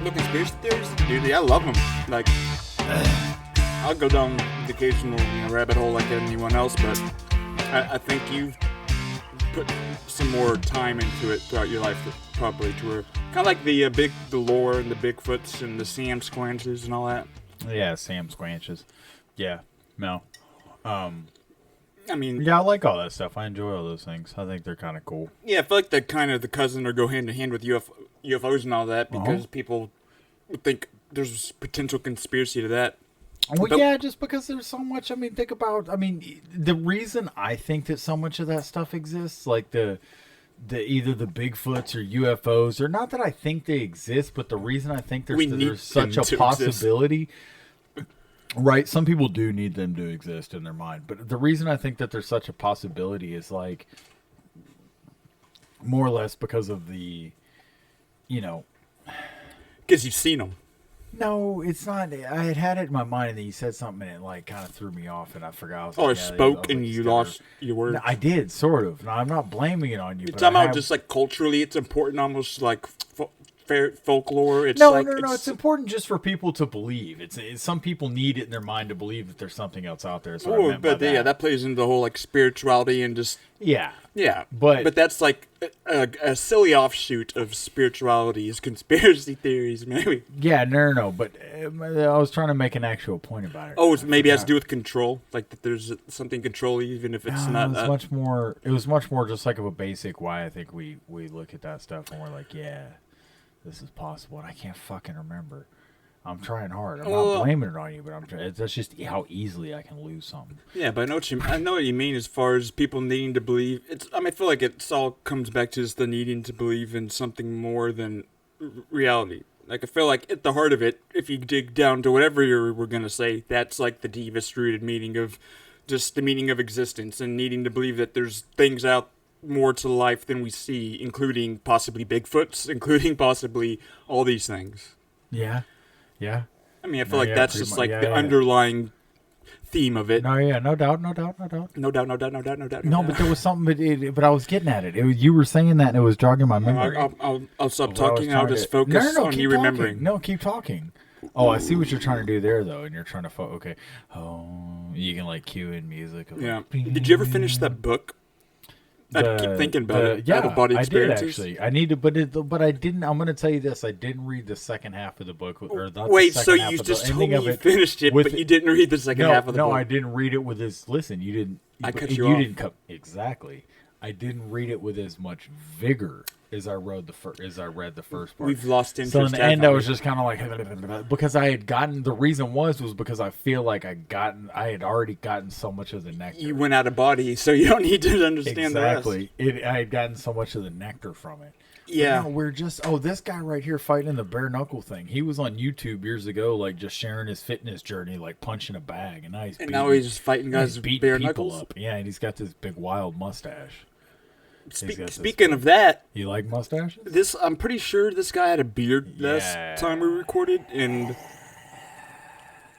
about conspiracy theories, dude, I love them. Like, I'll go down the occasional rabbit hole like anyone else, but I think you've put some more time into it throughout your life, probably, to where kind of like the lore and the Bigfoots and the Sam Squanches and all that. Yeah, Sam Squanches. Yeah, no. I mean, yeah, I like all that stuff. I enjoy all those things. I think they're kind of cool. Yeah, I feel like they're kind of the cousin or go hand in hand with UFOs and all that, because people would think there's potential conspiracy to that. Well, yeah, just because there's so much. I mean, think about. I mean, the reason I think that so much of that stuff exists, like the either the Bigfoots or UFOs, or not that I think they exist, but the reason I think there's such a possibility. Right, some people do need them to exist in their mind, but the reason I think that there's such a possibility is like more or less because of the, because you've seen them. No, it's not. I had it in my mind, and then you said something, and it like kind of threw me off, and I forgot. I spoke, and you lost your words. No, I did, sort of. No, I'm not blaming it on you. You're talking about just like culturally, it's important, almost like folklore. It's no. It's important just for people to believe. It's some people need it in their mind to believe that there's something else out there. That plays into the whole like spirituality and just yeah. But that's like a silly offshoot of spirituality is conspiracy theories, maybe. Yeah, no. But I was trying to make an actual point about it. Oh, maybe it has to do with control, like that there's something control, even if it's not. It was much more just like of a basic why I think we look at that stuff and we're like, yeah. This is possible, and I can't fucking remember. I'm trying hard. I'm not blaming it on you, but I'm trying. That's just how easily I can lose something. Yeah, but I know what you mean as far as people needing to believe. I feel like it's all comes back to just the needing to believe in something more than reality. Like, I feel like at the heart of it, if you dig down to whatever we're gonna say, that's like the deepest rooted meaning of just the meaning of existence and needing to believe that there's things out more to life than we see, including possibly Bigfoots, including possibly all these things. Yeah. I mean, I feel like that's just like the underlying theme of it. No doubt. No, but there was something, but I was getting at it. You were saying that, and it was jogging my memory. I'll stop talking. I'll just focus on you remembering. No, keep talking. Oh, I see what you're trying to do there, though, and you're trying to okay. Oh, you can like cue in music. Yeah. Did you ever finish that book? I keep thinking about it. Yeah, Out-of-body experiences. I did actually. I need to, but I didn't. I'm going to tell you this: I didn't read the second half of the book. Wait, so you just told me you finished it, but you didn't read the second half of the book? No, I didn't read it with as. Listen, you didn't. I cut you off. You didn't cut exactly. I didn't read it with as much vigor as I read the first part. We've lost interest. So in the end, I was just kind of like because I had gotten the reason was because I feel like I had already gotten so much of the nectar. You went out of body, so you don't need to understand exactly. the rest. I had gotten so much of the nectar from it. Yeah, but no, we're just this guy right here fighting in the bare knuckle thing. He was on YouTube years ago, like just sharing his fitness journey, like punching a bag, and now he's just fighting guys with bare knuckles up. Yeah, and he's got this big wild mustache. Speaking of that, you like mustaches? I'm pretty sure this guy had a beard last time we recorded, and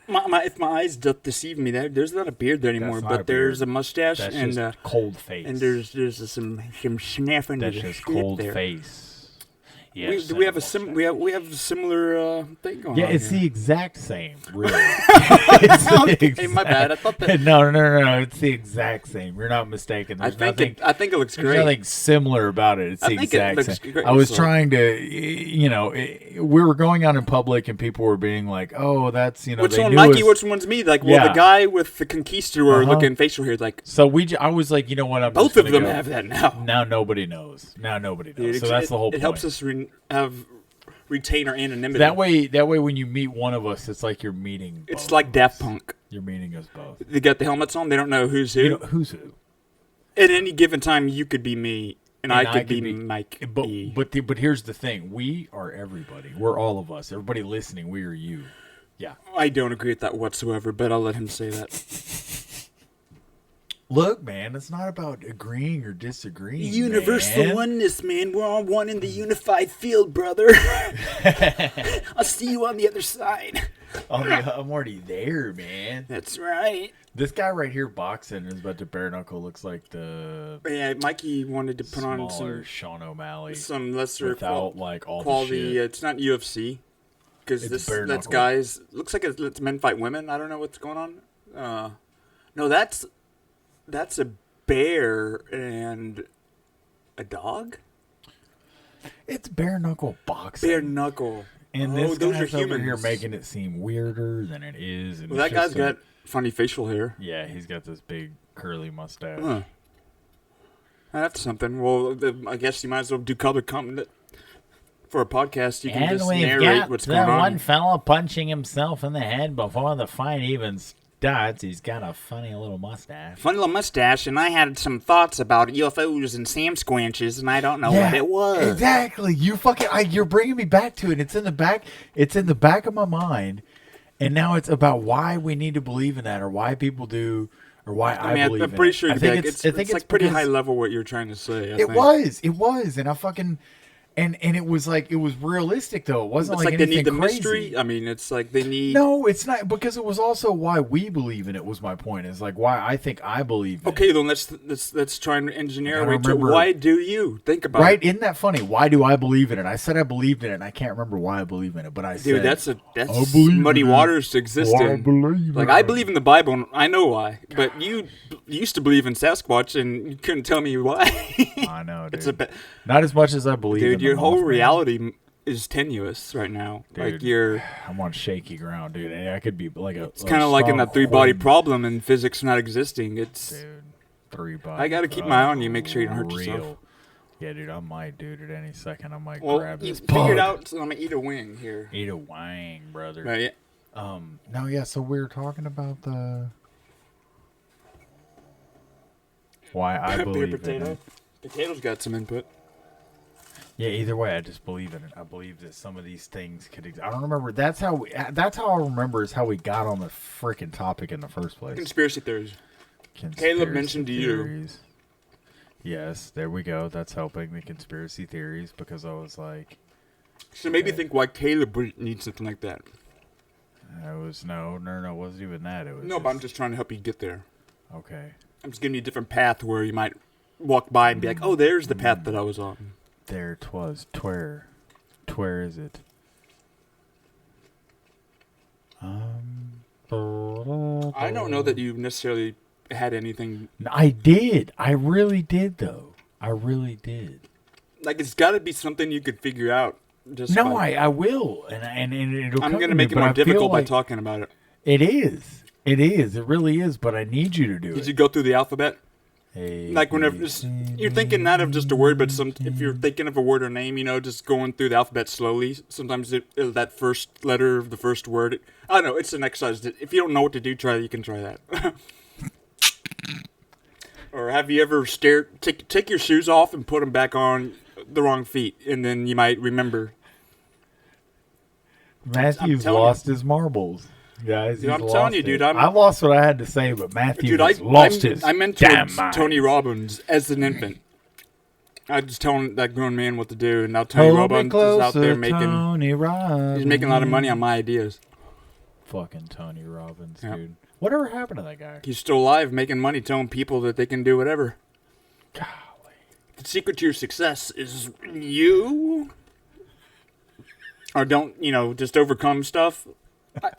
if my eyes don't deceive me, there's not a beard there anymore, but there's a mustache. That's and just cold face, and there's some snapping. That's just cold face. Yes, we have a similar thing going on. Yeah, it's the exact same, really. Hey, my bad. I thought that. No. It's the exact same. You're not mistaken. I think it looks great. There's nothing similar about it. It's the exact same. Great. I was trying to, we were going out in public and people were being like, "Oh, that's Which one, Mikey? Which one's me?" Like, the guy with the conquistador looking facial hair, like. So I was like, you know what? Both of them have that now. Now nobody knows. Dude, so that's the whole point. It helps us retain our anonymity. That way, when you meet one of us, it's like you're meeting. It's like Daft Punk. You're meeting us both. They got the helmets on. They don't know who's who. Who's who? At any given time, you could be me, and I could be Mike. But here's the thing: we are everybody. We're all of us. Everybody listening, we are you. Yeah. I don't agree with that whatsoever, but I'll let him say that. Look, man, it's not about agreeing or disagreeing. Universal oneness, man. We're all one in the unified field, brother. I'll see you on the other side. I'm already there, man. That's right. This guy right here boxing is about to bare knuckle. Looks like yeah. Mikey wanted to put on some Sean O'Malley, some lesser without like all quality. the shit. It's not UFC. because It's bare that's knuckle. guys. Looks like it's men fight women. I don't know what's going on. No, that's a bear and a dog. It's bare knuckle boxing. Bare knuckle. And Oh, this those guy's are over here humans. making it seem weirder than it is. And Well, it's that guy's just got funny facial hair. Yeah, he's got this big curly mustache. Huh. That's something. Well, I guess you might as well do color comment for a podcast. You can And just we've narrate got what's the going on. one fella punching himself in the head before the fight even starts. He's got a funny little mustache. Funny little mustache, and I had some thoughts about UFOs and Sam Squanches, and I don't know what it was. Exactly. You're bringing me back to it. It's in the back of my mind, and now it's about why we need to believe in that, or why people do, or why I believe I'm in pretty it. sure I think it's it's pretty because high level what you're trying to say. It was, and I fucking. And it was like, it was realistic though. It wasn't It's like like they anything need the crazy. mystery. I mean, it's like they need. No, it's not, because it was also why we believe in it. Was my point? Is like why I think I believe in it. Okay, then let's try and engineer a I way to. remember- Why do you think about Right? it? Isn't that funny? Why do I believe in it? I said I believed in it, and I can't remember why I believe in it. But I Dude, said, that's I believe muddy in it. waters to exist Why I in. believe Like in I it. believe in the Bible, and I know why. But you used to believe in Sasquatch, and you couldn't tell me why. I know, dude. It's a bit, Not as much as I believe. dude. in Your the whole Mothman. reality is tenuous right now. Dude, Like you're. I'm on shaky ground, dude. And I could be like a. It's kind of like in that three-body problem and physics not existing. It's. Dude, 3 body. I gotta keep my eye on you, make sure you don't hurt yourself. Real. Yeah, dude. I might, dude. At any second, I might Well, grab you this. figured bug. out. So I'm gonna eat a wing here. Eat a wang, brother. Right. No, yeah. So we were talking about the why I Beer believe in potato. it. Potato's got some input. Yeah, either way, I just believe in it. I believe that some of these things could exist. I don't remember. That's how I remember is how we got on the freaking topic in the first place. Conspiracy theories. Conspiracy mentioned to you. theories. Yes, there we go. That's helping the conspiracy theories because I was like, So maybe think why Caleb would need something like that. it was no, it wasn't even that. It was No, but I'm just trying to help you get there. okay. I'm just giving you a different path where you might walk by and be like, oh, there's the path that I was on. There 'twas. Twhere is it? I don't know that you necessarily had anything. I did. I really did, though. I really did. Like, it's got to be something you could figure out. Just No, by, I will, and it'll. I'm come going to to make me, it but more I feel difficult by like talking about it. It is. It is. It really is. But I need you to do Did it. you go through the alphabet? A, Like whenever B, you're thinking not of just a word, but if you're thinking of a word or name, just going through the alphabet slowly. Sometimes that first letter of the first word. I don't know. It's an exercise. If you don't know what to do, you can try that. Or have you ever take your shoes off and put them back on the wrong feet, and then you might remember. Matthew's telling lost his marbles. Guys, Dude, he's I'm lost telling you, it. dude, I lost what I had to say, but Matthew Dude, has lost his I mentored damn mind. Tony Robbins as an infant. I just telling that grown man what to do, and now Tony Hold me Robbins is out there closer, making. Tony Robbins. He's making a lot of money on my ideas. Fucking Tony Robbins, Yep. dude. Whatever happened to that guy? He's still alive, making money, telling people that they can do whatever. Golly. The secret to your success is you, or don't just overcome stuff.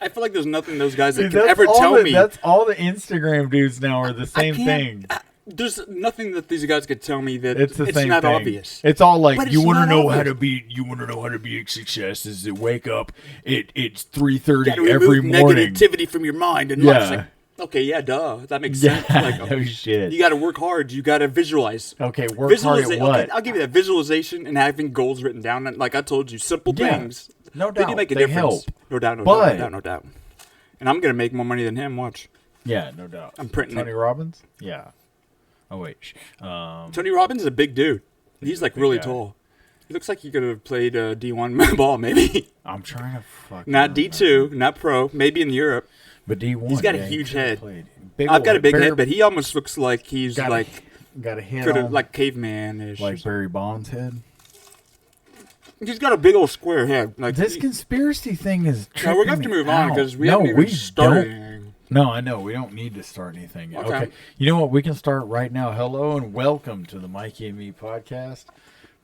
I feel like there's nothing those guys that Dude, can that's ever all tell me. That's all the Instagram dudes now are the same thing. There's nothing that these guys could tell me that It's the same not thing. obvious. It's all like But you it's want to not know obvious. how to be. You want to know how to be a success. Is to wake up. It's 3:30 You gotta every remove morning. negativity from your mind, and Yeah. life's like, okay, yeah, duh, that makes Yeah, sense. Like, no shit. you got to work hard. You got to visualize. Okay, work hard at what? Okay, I'll give you that visualization and having goals written down. Like I told you, simple Yeah, things. no They do doubt, make a they difference. help. No doubt, no But- doubt, no doubt, no doubt. And I'm gonna make more money than him. Watch. Yeah, no doubt. I'm printing Tony it. Robbins. Yeah. Oh wait. Tony Robbins is a big dude. He's like big really guy. tall. He looks like he could have played D1 ball, maybe. I'm trying to fucking Not remember. D2, not pro. Maybe in Europe. but D1. He's got a yeah, he huge could've head. played. I've got a big Barry- head, but he almost looks like he's got like got a head could have on, like caveman-ish. or like something. Barry Bonds' head. He's got a big old square head. Like This conspiracy thing is. Now we're gonna have to tripping move me on out. because we No, haven't even we started. don't. anything. No, I know. We don't need to start anything yet. Okay. Okay. You know what? We can start right now. Hello and welcome to the Mikey and Me podcast.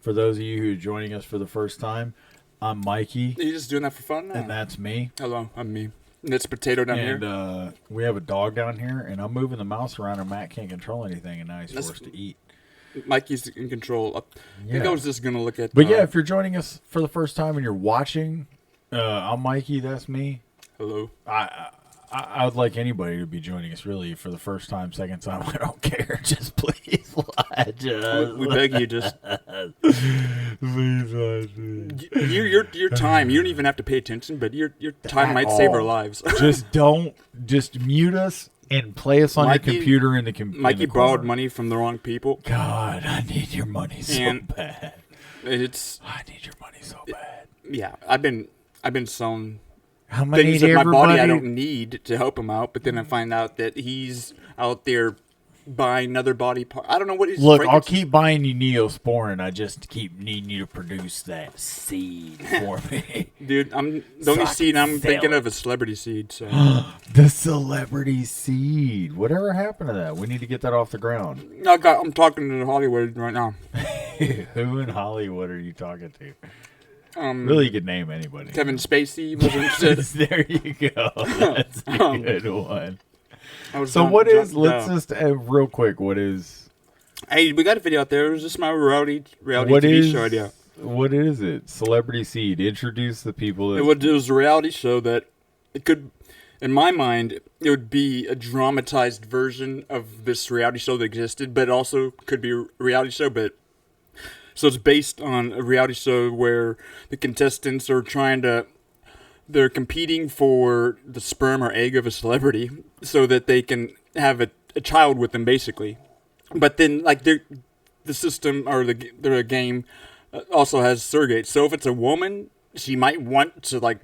For those of you who are joining us for the first time, I'm Mikey. Are you just doing that for fun? And that's me. Hello, I'm me. And it's Potato down here. And we have a dog down here, and I'm moving the mouse around, and Matt can't control anything, and now he's forced to eat. Mikey's in control. I think I was just going to look at... But yeah, if you're joining us for the first time and you're watching, I'm Mikey, that's me. Hello. I would like anybody to be joining us, really, for the first time, second time. I don't care. Just please watch us. We beg you, just... Please watch me. Your time, you don't even have to pay attention, but your time might save our lives. Just mute us and play us on your computer in the computer. Mikey borrowed money from the wrong people. God, I need your money so bad. I need your money so bad. Yeah, I've been selling... How many things of my body I don't need to help him out, but then I find out that he's out there buying another body part. I don't know what he's... Look, I'll keep buying you Neosporin. I just keep needing you to produce that seed for me. Dude, the only seed I'm thinking of is celebrity seed. So. The celebrity seed. Whatever happened to that? We need to get that off the ground. I'm talking to Hollywood right now. Who in Hollywood are you talking to? Really, you could name anybody. Kevin Spacey was interested. There you go. That's a good one. So what is? Let's just real quick. What is? Hey, we got a video out there. It was just my reality TV show idea. What is it? Celebrity Seed. Introduce the people. It was a reality show that it could, in my mind, it would be a dramatized version of this reality show that existed, but it also could be a reality show, but. So it's based on a reality show where the contestants are they're competing for the sperm or egg of a celebrity so that they can have a child with them, basically. But then, like, the system or the game also has surrogates. So if it's a woman, she might want to, like,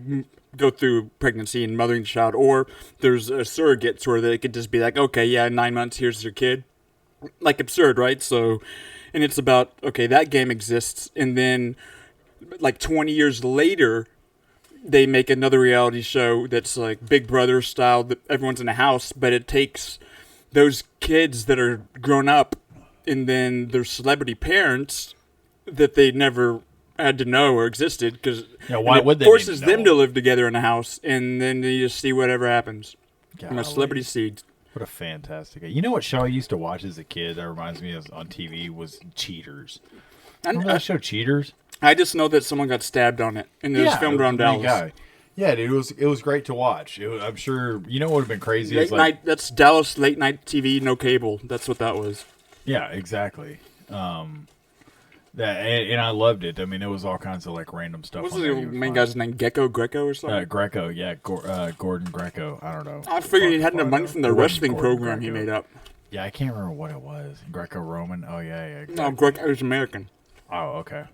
go through pregnancy and mothering the child. Or there's a surrogate where they could just be like, okay, yeah, 9 months, here's your kid. Like, absurd, right? So... And it's about, okay, that game exists, and then, like, 20 years later, they make another reality show that's, like, Big Brother style, that everyone's in a house, but it takes those kids that are grown up, and then their celebrity parents that they never had to know or existed, because it forces them to live together in a house, and then you just see whatever happens. Celebrity seeds. What a fantastic... You know what show I used to watch as a kid that reminds me of on TV was Cheaters. Remember that show, Cheaters? I just know that someone got stabbed on it, and it was filmed around Dallas. Yeah, dude, it was great to watch. I'm sure... You know what would have been crazy? Late night, that's Dallas late night TV, no cable. That's what that was. Yeah, exactly. And I loved it. I mean, it was all kinds of like random stuff. What's the main guy's name? Greco or something? Greco, yeah. Gordon Greco. I don't know. I figured he had no money from the wrestling program he made up. Yeah, I can't remember what it was. Greco-Roman? Oh, yeah. Exactly. No, Greco was American. Oh, okay.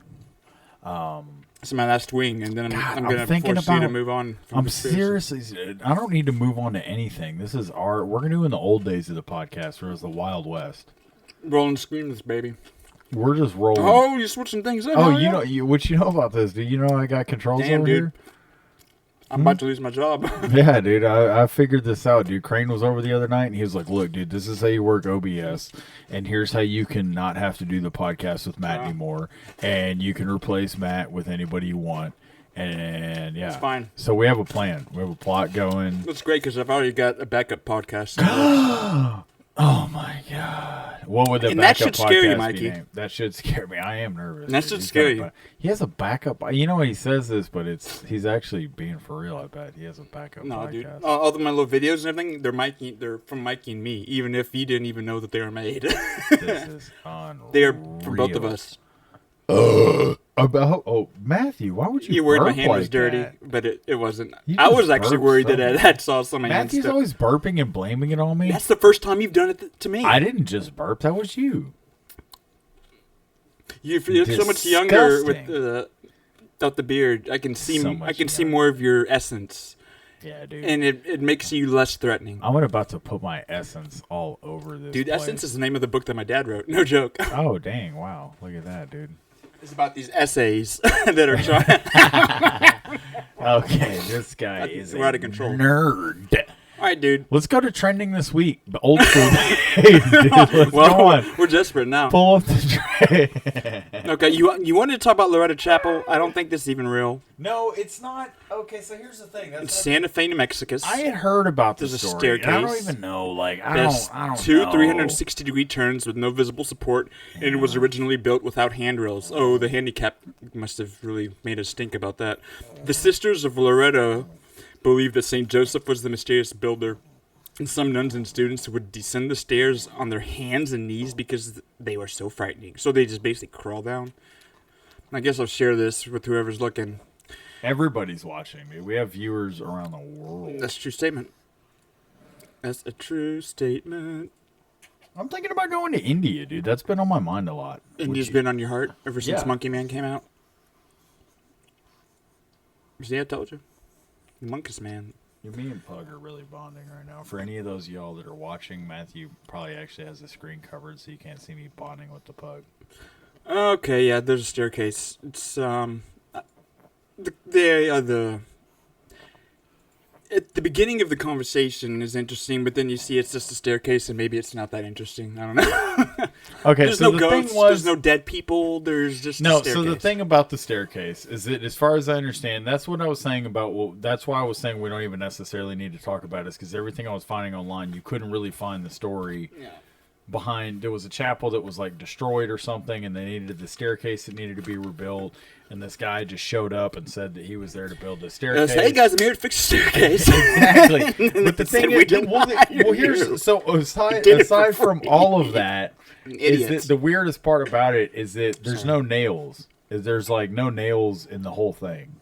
It's my last wing, and then I'm going to force you to move on. I'm seriously... I don't need to move on to anything. This is we're going to do in the old days of the podcast, where it was the Wild West. Rolling screams, baby. We're just rolling. Oh, you're switching things up. Oh, what you know about this? Do you know I got controls over here? I'm about to lose my job. Yeah, dude. I figured this out, dude. Crane was over the other night, and he was like, look, dude, this is how you work OBS, and here's how you can not have to do the podcast with Matt anymore, and you can replace Matt with anybody you want. And, yeah. It's fine. So we have a plan. We have a plot going. That's great, because I've already got a backup podcast. Oh, my God. What would the backup that should scare you, podcast Mikey. be named? That should scare me. I am nervous. And that should scare you. He has a backup. You know, he says this, but he's actually being for real, I bet. He has a backup podcast. Dude. All of my little videos and everything, they're from Mikey and me, even if you didn't even know that they were made. This is unreal. They are for both of us. Matthew, why would you? You worried my hand was like dirty, that? but it wasn't. I was actually worried that I had sauce on my hands. Matthew's always burping and blaming it on me. That's the first time you've done it to me. I didn't just burp. That was you. You're so much younger without the beard. I can see more of your essence. Yeah, dude. And it makes you less threatening. I'm about to put my essence all over this. Dude, place. Essence is the name of the book that my dad wrote. No joke. Oh, dang. Wow. Look at that, dude. It's about these essays that are trying. Okay, this guy is we're out of control. Nerd. All right, dude. Let's go to trending this week. The old school days, dude. Let's go on. We're desperate now. Pull up the tray. Okay, you wanted to talk about Loretta Chapel? I don't think this is even real. No, it's not. Okay, so here's the thing. It's Santa Fe, New Mexico. I had heard about There's this a story. staircase. I don't even know. Like, I There's don't two know. 360-degree turns with no visible support, and it was originally built without handrails. Oh, the handicap must have really made us think about that. The Sisters of Loretta believed that St. Joseph was the mysterious builder, and some nuns and students would descend the stairs on their hands and knees because they were so frightening. So they just basically crawl down. I guess I'll share this with whoever's looking. Everybody's watching, dude. We have viewers around the world. That's a true statement. That's a true statement. I'm thinking about going to India, dude. That's been on my mind a lot. India's been on your heart ever since Yeah. Monkey Man came out. See, I told you. Monkeys Man. Me and Pug are really bonding right now. For any of those y'all that are watching, Matthew probably actually has the screen covered so you can't see me bonding with the Pug. Okay, yeah, there's a staircase. It's at the beginning of the conversation is interesting, but then you see it's just a staircase, and maybe it's not that interesting. I don't know. Okay, There's so no the ghosts. thing was There's no dead people. There's just a no. staircase. So the thing about the staircase is that, as far as I understand, that's what I was saying about. Well, that's why I was saying we don't even necessarily need to talk about it, because everything I was finding online, you couldn't really find the story. Yeah. Behind, there was a chapel that was like destroyed or something, and they needed the staircase that needed to be rebuilt, and this guy just showed up and said that he was there to build the staircase. Hey guys, I'm here to fix the staircase. Exactly. But the thing is, didn't hire you. here's so aside did it for aside from free. all of that, is Idiots. that the weirdest part about it is that there's no nails. There's like no nails in the whole thing.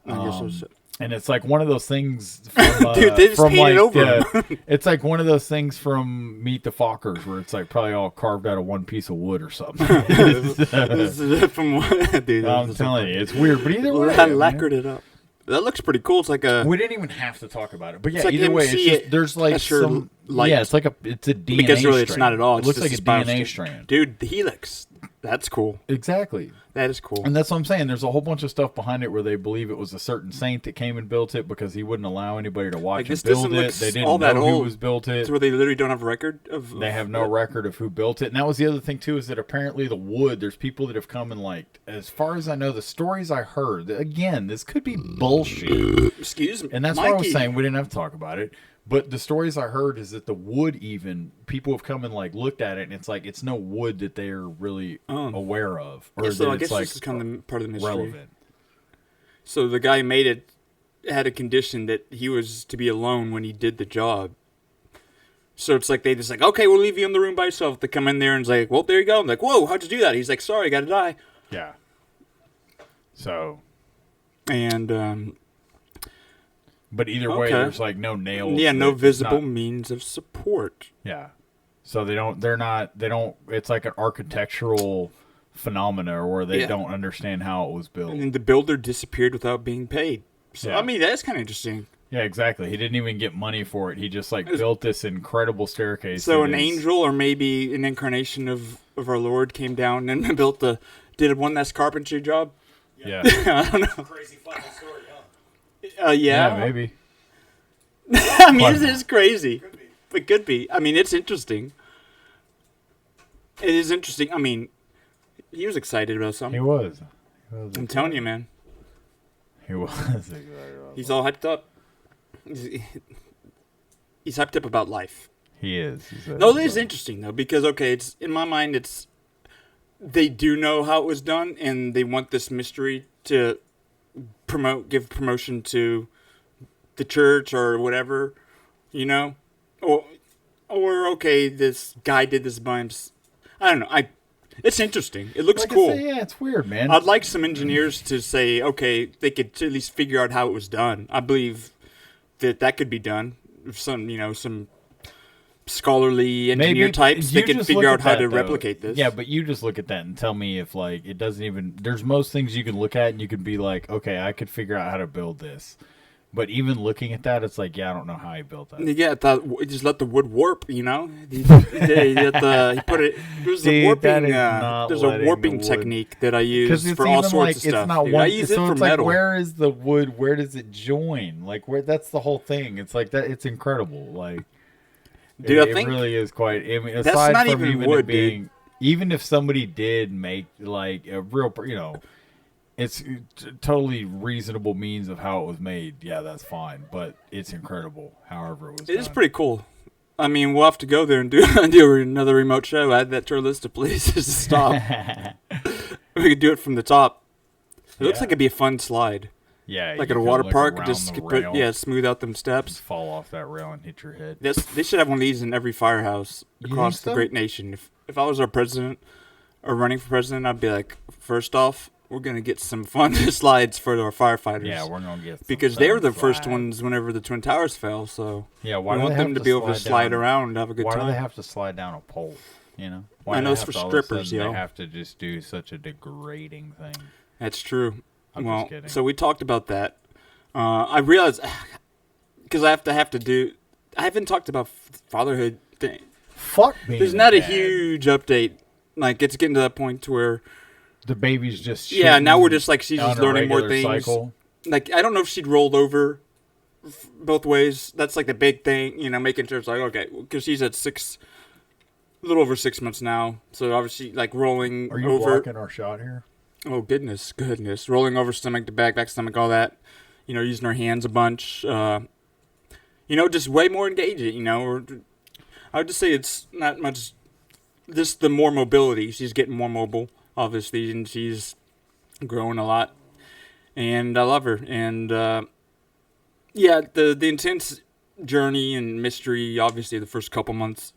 I guess so. And it's like one of those things from, Dude, they just from painted like over it's like one of those things from Meet the Fockers where it's like probably all carved out of one piece of wood or something. This is from what, dude, I'm telling you, it's weird. But either way, I lacquered it up. That looks pretty cool. It's like a. we didn't even have to talk about it. But yeah, It's like either way, it's MC just, there's like Escher some light. yeah, it's like it's a DNA because really, it's strand. not at all. It It's looks just like a spiral DNA strand. strand. Dude, the helix. That's cool. Exactly. That is cool. And that's what I'm saying. There's a whole bunch of stuff behind it where they believe it was a certain saint that came and built it because he wouldn't allow anybody to watch Like, him this build doesn't it. look They all didn't that know who old. was built it. It's where they literally don't have a record of. They have no record of who built it. And that was the other thing, too, is that apparently the wood, there's people that have come and, like, as far as I know, the stories I heard, again, this could be bullshit. Excuse me. And that's Mikey. why I was saying we didn't have to talk about it. But the stories I heard is that the wood, even people have come and like looked at it, and it's like it's no wood that they're really aware of, or Yeah, so that I it's guess like this is kind of part of the mystery. relevant. So the guy who made it had a condition that he was to be alone when he did the job. So it's like they just like, okay, we'll leave you in the room by yourself. They come in there and it's like, well, there you go. I'm like, whoa, how'd you do that? He's like, sorry, I gotta die. Yeah. So, And but either way, Okay. there's like no nails. yeah, no that- visible not- means of support. yeah. So they don't. It's like an architectural phenomena where they Yeah. don't understand how it was built. And the builder disappeared without being paid. So Yeah. I mean, that's kind of interesting. Yeah, exactly. He didn't even get money for it. He just like built this incredible staircase. So that an is- angel or maybe an incarnation of our Lord came down and did one last carpentry job. Yeah. I don't know. Crazy final story, huh? Yeah. maybe. I mean, it is crazy. It could be. I mean, it's interesting. It is interesting. I mean, he was excited about He something. was. I'm telling you, man. He was. He's all hyped up. He's hyped up about life. He is. No, it is interesting though because it's in my mind. It's they do know how it was done, and they want this mystery to give promotion to the church or whatever, or okay, this guy did this by himself. I don't know. It's interesting. It looks Like I cool. say, yeah, it's weird, man. I'd like some engineers to say, okay, they could at least figure out how it was done. I believe that could be done. If some scholarly engineer types, you they could just figure look out at how that, to though. replicate this. Yeah, but you just look at that and tell me if like it doesn't even. There's most things you can look at and you can be like, okay, I could figure out how to build this. But even looking at that, it's like, yeah, I don't know how he built that. Yeah, I thought just let the wood warp, you know. He put it. There's a Dude, warping. that is not There's a letting warping the wood- technique that I use it's for all even sorts like of stuff. it's not dude. one. I use So it for it's metal. like, where is the wood? Where does it join? Like, where? That's the whole thing. It's like that. It's incredible. Like, Dude, it, I think it really is quite. I mean, that's aside not from even even wood, it being, even if somebody did make like a real, it's totally reasonable means of how it was made. Yeah, that's fine, but it's incredible. However, it was. it is done. pretty cool. I mean, we'll have to go there and do another remote show. Add that to our list of places to stop. We could do it from the top. It looks Yeah. like it'd be a fun slide, Yeah, like you at a could water look park. around Just the put, rail, smooth out them just steps. fall off that rail and hit your head. They should have one of these in every firehouse You across think the so? great nation. If I was our president or running for president, I'd be like, first off, we're gonna get some fun slides for our firefighters. Yeah, we're gonna get some because they were the fun first slides. ones whenever the Twin Towers fell. So Yeah, why we do want they them have to be able to slide down- around and have a good Why time. do they have to slide down a pole? You know, why I do know they it's have for to all of a strippers, sudden yo. They have to just do such a degrading thing. That's true. I'm well, just kidding. so we talked about that. I realized because I have to do. I haven't talked about fatherhood thing. Fuck me. There's not a huge update. Like it's getting to that point to where The baby's just yeah. Now shitting we're just like she's on just a learning more regular things. cycle. Like I don't know if she'd rolled over both ways. That's like the big thing, making sure it's like okay, because she's at a little over 6 months now. So obviously like rolling Are you over. blocking our shot here? Oh goodness, rolling over stomach to back stomach, all that. Using her hands a bunch. Just way more engaging. Or I would just say it's not much. Just the more mobility. She's getting more mobile, obviously, and she's growing a lot. And I love her. And yeah, the intense journey and mystery. Obviously, the first couple months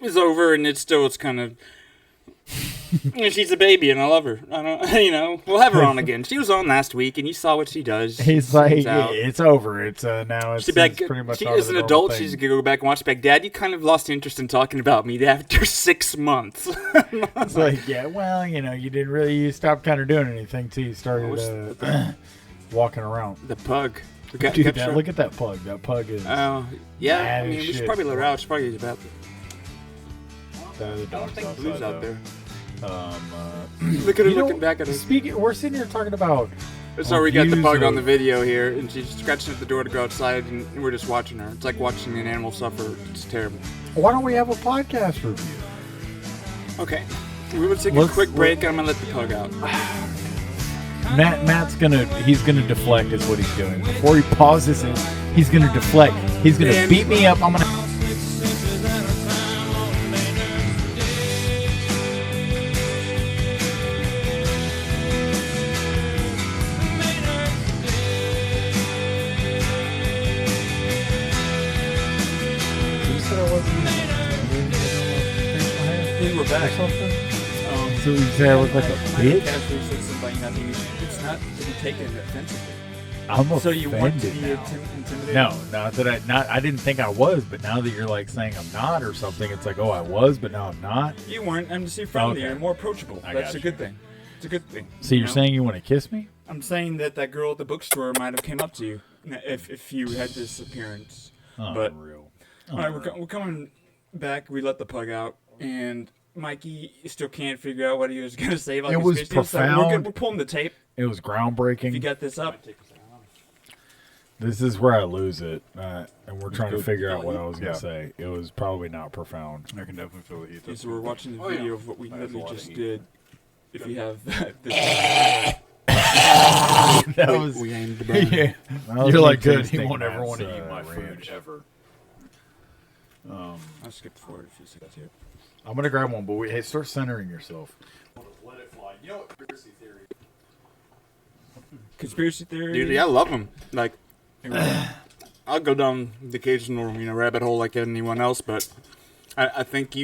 is over, and it's kind of. She's a baby, and I love her. I don't, we'll have her on again. She was on last week, and you saw what she does. He's She like, sings out. it's over. It's now. It's, She's back. it's pretty much She on is to an the adult. normal She's thing. gonna go back and watch back. Dad, you kind of lost interest in talking about me after 6 months. It's like, yeah, well, you didn't really. You stopped kind of doing anything till you started walking around. The pug. Dude, look at that pug. That pug is. Oh, yeah. mad I mean, as we should shit. probably let her out. She's probably about. The I don't dog's think outside, Blue's out though. there. Look at her You know, looking back at us. We're sitting here talking about. So we got the views pug on of- the video here, and she's scratching at the door to go outside, and we're just watching her. It's like watching an animal suffer. It's terrible. Why don't we have a podcast review? Okay. We would take a Let's- quick break, and I'm gonna let the pug out. Matt's gonna deflect is what he's doing. Before he pauses it, he's gonna deflect. He's gonna And- beat me up. I'm gonna. We're back. So you say I look like a bitch? Casually said something. I mean, it's not to be taken offensively. I'm offended So you want to be now. intimidated? No, not that I didn't think I was, but now that you're like saying I'm not or something, it's like, oh, I was, but now I'm not. You weren't. I'm just friendly. Okay. You're more approachable. I That's got a you. good thing. It's a good thing. So you're know? saying you want to kiss me? I'm saying that girl at the bookstore might have came up to you if you had this appearance. But Unreal. all right, we're coming back. We let the pug out, and Mikey still can't figure out what he was going to say. Like It his was speech. So profound. we're pulling the tape. It was If groundbreaking. you got this up. This is where I lose it, and we're trying to Good. figure out what I was Yeah. going to say. It was probably not profound. I can definitely feel the heat. So we're watching the Oh, yeah. video of what we That has a literally lot of just heat. did. If you have this, That was. we aimed the burn. Yeah. You're like, good. He won't ever want to eat my food ranch. ever. I'll skip forward a few seconds here. I'm going to grab one, but hey, start centering yourself. Let it fly. You know what conspiracy theory? Conspiracy theory. Mm-hmm. Dude, yeah, I love them. Like, I'll go down the occasional, rabbit hole like anyone else, but I think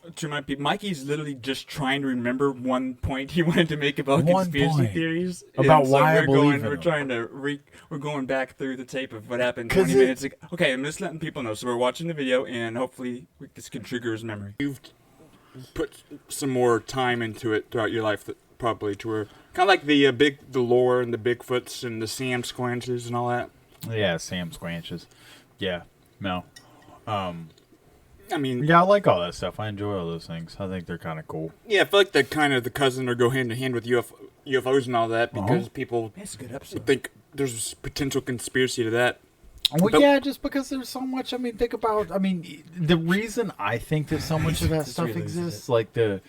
Mikey's literally just trying to remember one point he wanted to make about One conspiracy point. theories. About And why I we're believe going, in We're them. trying to we're going back through the tape of what happened 'Cause 20 it- minutes ago. Okay, I'm just letting people know. So we're watching the video, and hopefully this can trigger his memory. You've put some more time into it throughout your life, probably to where kind of like the lore and the Bigfoots and the Sam Squanches and all that. Yeah, Sam Squanches. Yeah, no. I mean, Yeah, I like all that stuff. I enjoy all those things. I think they're kind of cool. yeah, I feel like the kind of the cousin or go hand in hand with UFOs and all that because people That's a good episode. think there's potential conspiracy to that. Well, But- yeah, just because there's so much. I mean, think about. I mean, the reason I think that so much of that stuff really exists, like the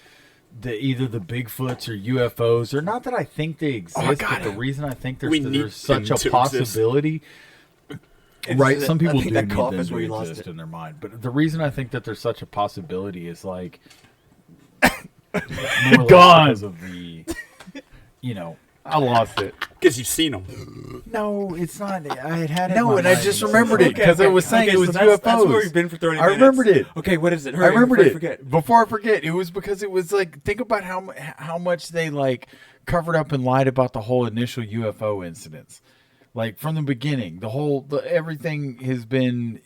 either the Bigfoots or UFOs, or not that I think they exist, but the reason I think We need there's such them a to possibility. Right, some people I think do that need cough them is where to you lost exist it. in their mind, but the reason I think that there's such a possibility is like more Gone. because of the, I lost it. Because you've seen them. No, it's not. I had it. No, in my and I mind. just remembered it because I was saying it was UFOs. That's where we've been for 30 I minutes. remembered it. Okay, what is it? I Hurry, remembered before I it. forget. Before I forget, it was because it was like, think about how much they like covered up and lied about the whole initial UFO incidents. Like from the beginning, everything has been,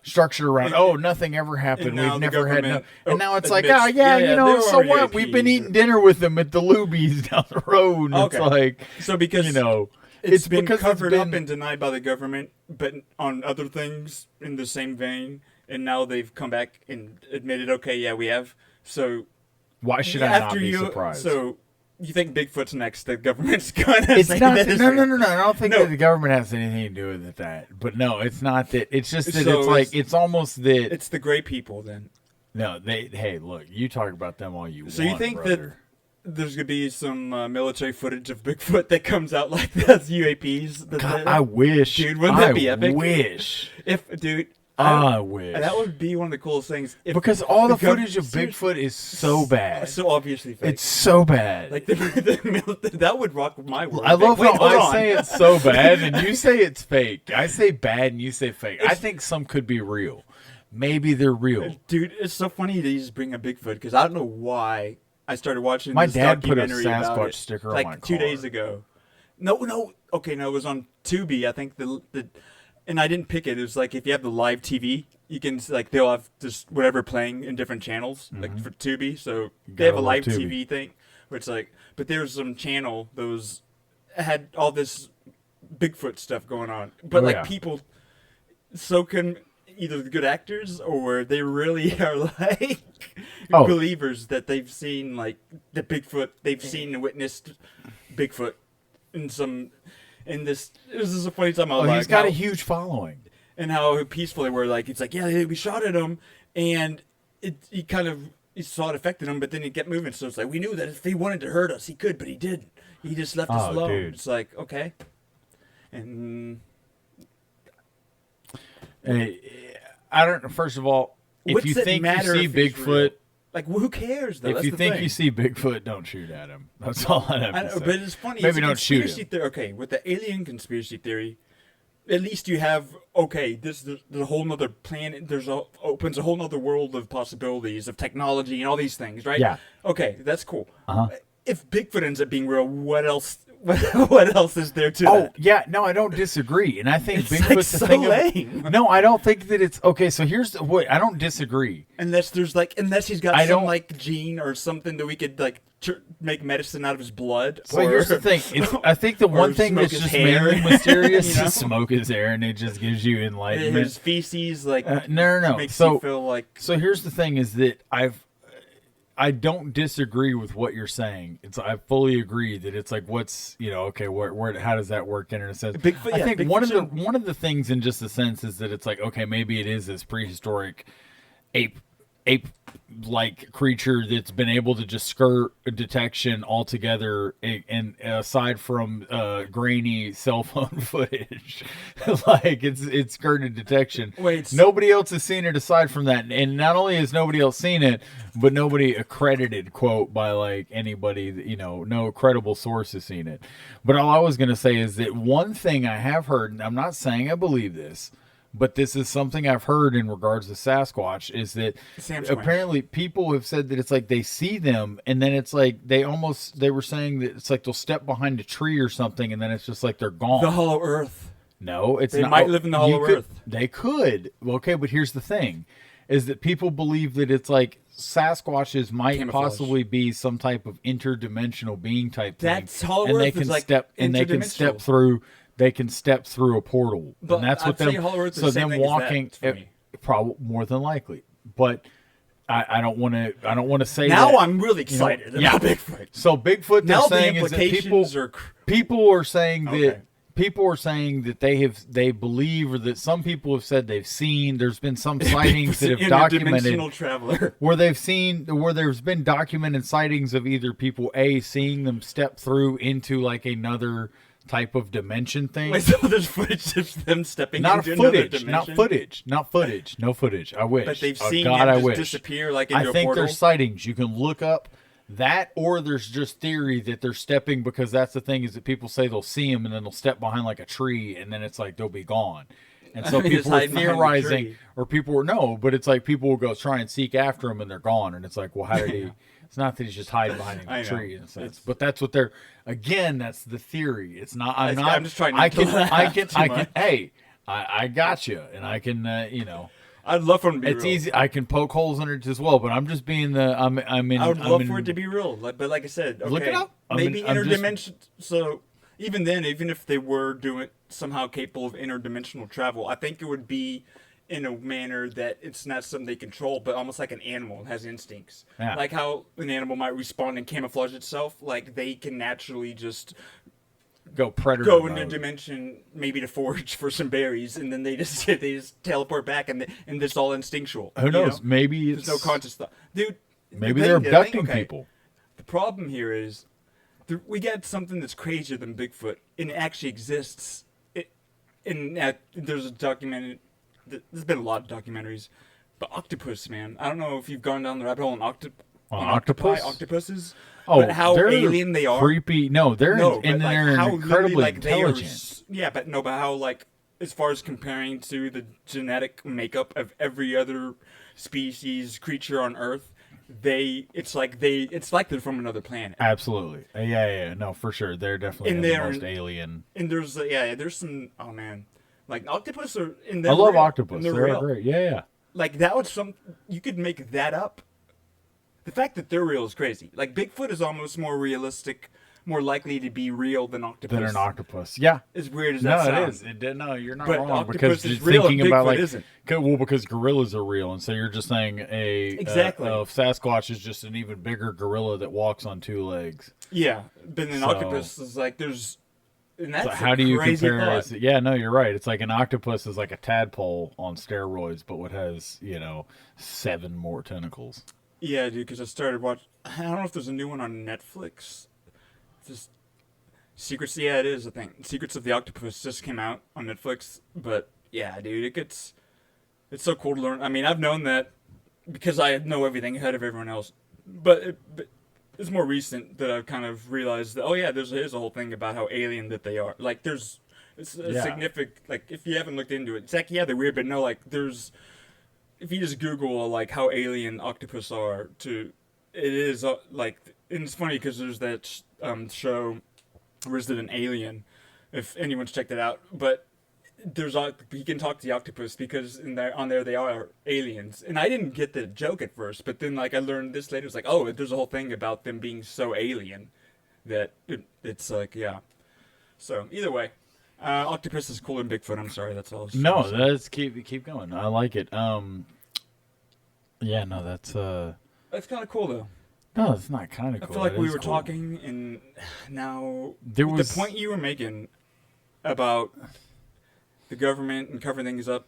structured around. Oh, nothing ever happened. And now We've the never had no. government, And now it's like, admits, oh yeah, they're so already what? We've been IPs. eating dinner with them at the Lubies down the road. And Okay. It's like, So because it's been because covered it's up been- and denied by the government, but on other things in the same vein, and now they've come back and admitted, okay, yeah, we have. So Why should I not after be you, surprised? so you think Bigfoot's next? The government's gonna It's say not. that is No. real. I don't think No. that the government has anything to do with that. But no, it's not that. It's just that So it's like it's almost that. It's the gray people then. No, they. Hey, look, you talk about them all you So want. you think brother. that there's gonna be some military footage of Bigfoot that comes out like that's UAPs? God, I wish, Dude, wouldn't that be epic? I wish. Dude, I wish. that would be one of the coolest things. If Because all the gov- footage of Bigfoot is so bad. so obviously fake. It's so bad. Like that would rock my world. I love Wait, how hold I on. say it's so bad and you say it's fake. I say bad and you say fake. I think some could be real. Maybe they're real. Dude, it's so funny that you just bring up Bigfoot because I don't know why I started watching My this dad put a documentary about Sasquatch it, sticker on like my 2 car. days ago. No, okay, no, it was on Tubi. I think the and I didn't pick it. It was like if you have the live TV, you can like they'll have just whatever playing in different channels, like for Tubi. So they have a gotta live love TV thing, where it's like, but there's some channel that was had all this Bigfoot stuff going on, but Oh, like yeah. people so can either good actors or they really are like Oh. believers that they've seen like the Bigfoot, they've seen and witnessed Bigfoot in this is a funny time I was Oh, like he's got how, a huge following. and how peaceful they were. Like it's like, yeah, we shot at him and he saw it affected him, but then he kept moving. So it's like we knew that if he wanted to hurt us, he could, but he didn't. He just left us Oh, alone. dude. It's like, okay. And Hey, I don't. First of all, if what's you it think you matter see if it's real? Bigfoot, Like, who cares though? if That's you the think thing. you see Bigfoot, don't shoot at him. That's all I have I to know, say. but it's funny. Maybe it's a don't shoot conspiracy him. theory. Okay, with the alien conspiracy theory, at least you have there's a whole nother planet. Opens a whole nother world of possibilities of technology and all these things, right? Yeah. Okay, that's cool. Uh-huh. If Bigfoot ends up being real, what else? What else is there to Oh that? yeah, no, I don't disagree, and I think It's Bigfoot's like the so thing. lame. No, I don't think that it's okay. So here's what I don't disagree. Unless he's got I some don't- like gene or something that we could like make medicine out of his blood. So or, here's the thing. I think the or one thing smoke that's his just hair, mainly mysterious you know? is smoke his hair, and it just gives you his enlightenment. feces like No. makes So you feel like So here's the thing: is that I don't disagree with what you're saying. I fully agree that it's like what's okay, where how does that work in a sense? Bigfoot. I Yeah, think Bigfoot one of the things in just a sense is that it's like okay, maybe it is this prehistoric ape like creature that's been able to just skirt detection altogether, and aside from grainy cell phone footage, like it's skirted detection. Wait, Nobody else has seen it aside from that, and not only has nobody else seen it, but nobody accredited quote by like anybody no credible source has seen it. But all I was gonna say is that one thing I have heard, and I'm not saying I believe this, but this is something I've heard in regards to Sasquatch, is that Sasquatch. apparently people have said that it's like they see them and then it's like they were saying that it's like they'll step behind a tree or something and then it's just like they're gone. the Hollow Earth. No, it's They not. might live in the Hollow You could- Earth. They could. Okay, but here's the thing, is that people believe that it's like Sasquatches might Camouflage. possibly be some type of interdimensional being type thing. That's Hollow and they Earth can is like step and they can step interdimensional. through they can step through a portal, But and that's what I'd say them. Hollow Earth is So the same them thing as that walking, for me. probably more than likely. But I don't want to. I don't want to say Now that, I'm really excited about Bigfoot. So Bigfoot, they're Now the saying is that implications are people are saying that Okay. people are saying that they believe, or that some people have said they've seen. There's been some sightings that have documented interdimensional traveler. where there's been documented sightings of either people seeing them step through into like another type of dimension thing. Wait, so there's footage of them stepping Not into another footage, dimension? not footage, not footage, no footage. I wish. But they've Oh, seen God, him I just wish. disappear like into I a think portal. there's sightings. You can look up that, or there's just theory that they're stepping, because that's the thing, is that people say they'll see him and then they'll step behind like a tree and then it's like they'll be gone. And so I mean, just people are hiding behind the theorizing, tree. or people are but it's like people will go try and seek after him and they're gone. And it's like, well, how did he? It's not that he's just hiding behind I a know. tree in a sense, but that's what they're. Again, that's the theory. It's not. I'm I'm not. just trying not I to can. laugh I can. too I can. much. Hey, I got you, and I can. I'd love for him to be It's real. easy. I can poke holes in it as well, but I'm just being the. I'm in. I would I'm love in, for it to be real. But like I said, okay, Look it up. Maybe I'm just- interdimension. So even then, even if they were doing somehow capable of interdimensional travel, I think it would be in a manner that it's not something they control, but almost like an animal. It has instincts. Yeah. Like how an animal might respond and camouflage itself. Like they can naturally just go predator. go into a mode. dimension, maybe to forage for some berries, and then they just teleport back, and it's all instinctual. Who you knows? know? Maybe it's There's no conscious thought, dude. Maybe the they're thing- the thing- abducting okay, people. The problem here is we got something that's crazier than Bigfoot, and it actually exists. There's a documented. There's been a lot of documentaries, but octopus, man. I don't know if you've gone down the rabbit hole on octopus? octopuses. Oh, but how they're alien they are. Creepy. No, they're No, and but, like, they're how incredibly literally, like, they are intelligent. yeah, but no, but how, like, as far as comparing to the genetic makeup of every other species creature on Earth, it's like they're from another planet. Absolutely. Yeah. No, for sure. They're definitely And the they're- most alien. And there's some, oh man, like octopus are. And I love real, octopus. and They're real. great. Yeah. Like that was you could make that up. The fact that they're real is crazy. Like Bigfoot is almost more realistic, more likely to be real than octopus. Than an octopus. Yeah. As weird as that No, sounds. it is. No, you're not But wrong, octopus because is you're real and thinking about Bigfoot like isn't. because gorillas are real, and so you're just saying Exactly. Sasquatch is just an even bigger gorilla that walks on two legs. Yeah, but an So- octopus is like and that's So a how do you crazy compare? thought. Yeah, no, you're right. It's like an octopus is like a tadpole on steroids, but what has 7 more tentacles. Yeah, dude, because I started watching. I don't know if there's a new one on Netflix. Just Secrets. Yeah, it is. I think Secrets of the Octopus just came out on Netflix. But yeah, dude, it's so cool to learn. I mean, I've known that because I know everything ahead of everyone else. But it's more recent that I've kind of realized that there's a whole thing about how alien that they are. Like it's a Yeah. significant. Like if you haven't looked into it, it's like they're weird, but no, like there's. If you just Google like how alien octopus are, it is like, and it's funny because there's that show Resident Alien, if anyone's checked it out. But you can talk to the octopus because on there they are aliens, and I didn't get the joke at first, but then like I learned this later. It's like, oh, there's a whole thing about them being so alien that it's like, yeah. So either way, octopus is cooler than Bigfoot. I'm sorry, that's all. No, let's keep going. I like it. Yeah, no, that's That's kind of cool though. no, it's not kind of I cool. feel like It we is were cool. talking, and now There was the point you were making about the government and covering things up.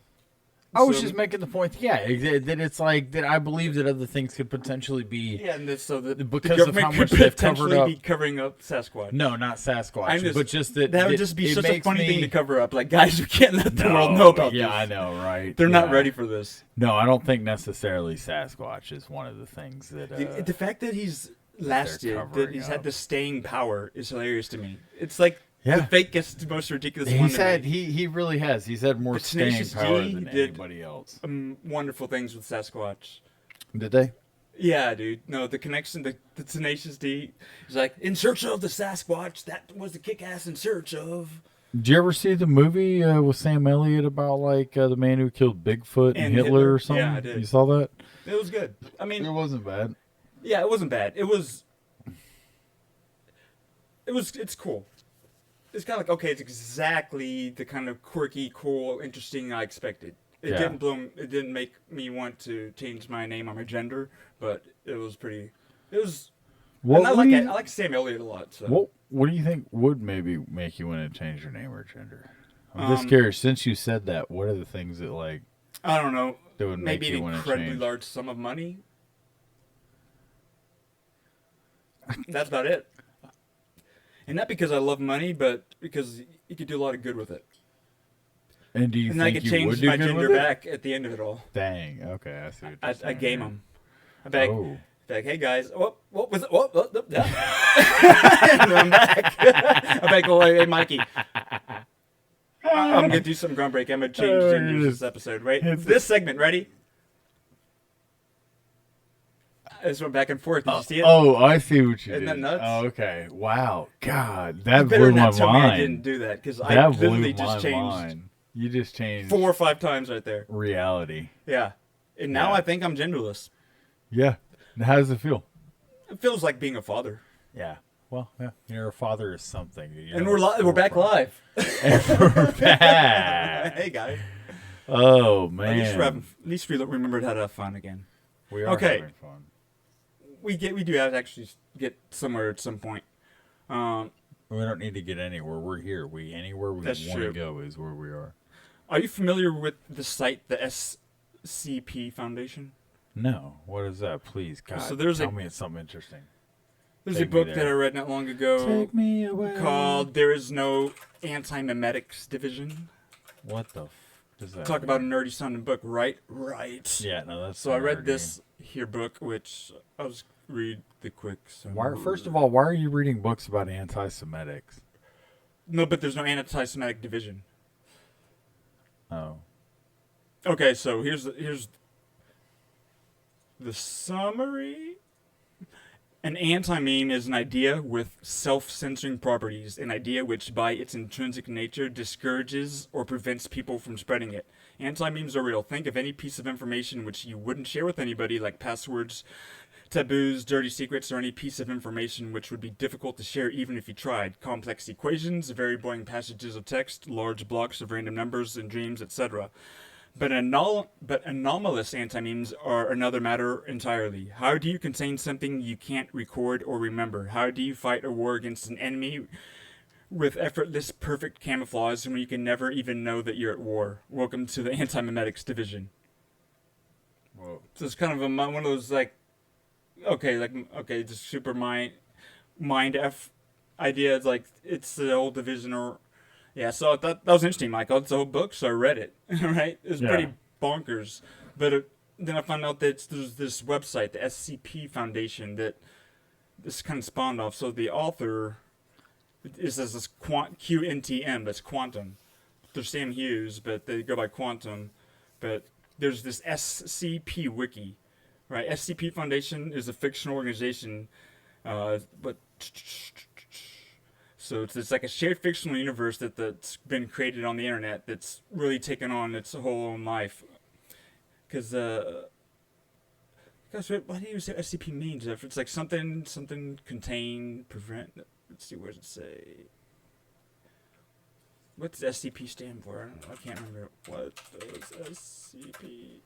I was So- just making the point, that it's like that. I believe that other things could potentially be. Yeah, and so the Because of government how much could they've potentially covered up. be covering up Sasquatch. No, not Sasquatch, but just that. that would just be it such a makes funny me- thing to cover up. Like, guys, we can't let the No, world know about Yeah, this. I know, right? They're not Yeah. ready for this. No, I don't think necessarily Sasquatch is one of the things that. The fact that he's lasted, that covering he's up. had the staying power, is hilarious to me. It's like Yeah. the fakest, most ridiculous one. He's to had me. he really has. He's had more But staying Tenacious power D than did- anybody else. Wonderful things with Sasquatch. Did they? Yeah, dude. No, the connection, the Tenacious D is like, in search of the Sasquatch. That was the kick-ass in search of. Did you ever see the movie with Sam Elliott about like the man who killed Bigfoot and And Hitler, Hitler? or something? Yeah, I did. You saw that? It was good. I mean, It wasn't bad. yeah, it wasn't bad. It's cool. it's kind of like, okay, it's exactly the kind of quirky, cool, interesting I expected. It Yeah. it didn't make me want to change my name or my gender, but it was pretty. It was. What And I would like you- it. I like Sam Elliott a lot. So. What do you think would maybe make you want to change your name or gender? I'm just Um, curious. Since you said that, what are the things that like I don't know. that would make Maybe you an want to incredibly change? large sum of money. That's about it. And not because I love money, but because you could do a lot of good with it. And do you And I think could you would change do my good gender with it? back at the end of it all. Dang. Okay, I see what you're I saying. game here. them. I beg. Oh. Like, hey guys, what was it? Yeah. And I'm back. I'm back. Oh, hey, Mikey. I'm gonna do some groundbreaking. I'm gonna change genders this episode, right? This segment, ready? I just went back and forth. Did you see it? Oh, I see what you Isn't did. that nuts? Oh, okay. Wow. God, You that better blew my not tell me I mind. didn't do that because I That literally blew just my changed mind. You just changed 4 or 5 times right there. reality. Yeah, and now Yeah. I think I'm genderless. Yeah. How does it feel? It feels like being a father. Yeah. Well, yeah. You're a father is something. You're And we're back live. We're back. Hey guys. Oh man. At least we remembered how to have fun again. We are Okay. having fun. We do have to actually get somewhere at some point. We don't need to get anywhere. We're here. Anywhere we want That's to true. go is where we are. Are you familiar with the site, the SCP Foundation? No. What is that? Please, God. So there's tell me it's something interesting. There's Take a me book there. that I read not long ago Take me away. called "There Is No Anti-Memetics Division." What the does that Talk mean? about a nerdy sounding book, right? Right. Yeah, no, that's So I read nerdy. this here book, which I'll just read the quick. First of all, why are you reading books about anti-Semitics? No, but there's no anti-Semitic division. Oh. Okay, so here's the summary. An anti-meme is an idea with self-censoring properties, an idea which by its intrinsic nature discourages or prevents people from spreading it. Anti-memes are real. Think of any piece of information which you wouldn't share with anybody, like passwords, taboos, dirty secrets, or any piece of information which would be difficult to share even if you tried. Complex equations, very boring passages of text, large blocks of random numbers and dreams, etc. But anomalous anti-memes are another matter entirely. How do you contain something you can't record or remember? How do you fight a war against an enemy with effortless, perfect camouflage when you can never even know that you're at war? Welcome to the Anti-Memetics Division. Whoa. So it's kind of one of those just super mind F idea. It's like it's the whole division or. Yeah, so I thought that was interesting, Michael. It's a whole book, so I read it. Right, it was pretty bonkers. But then I found out that there's this website, the SCP Foundation, that this kind of spawned off. So the author is this QNTM, that's quantum. They're Sam Hughes, but they go by quantum. But there's this SCP wiki, right? SCP Foundation is a fictional organization, but. So it's like a shared fictional universe that's been created on the internet that's really taken on its whole own life. Because, gosh, what do you say SCP means? If it's like something contain, prevent. Let's see, where does it say? What's SCP stand for? I can't remember. What does SCP?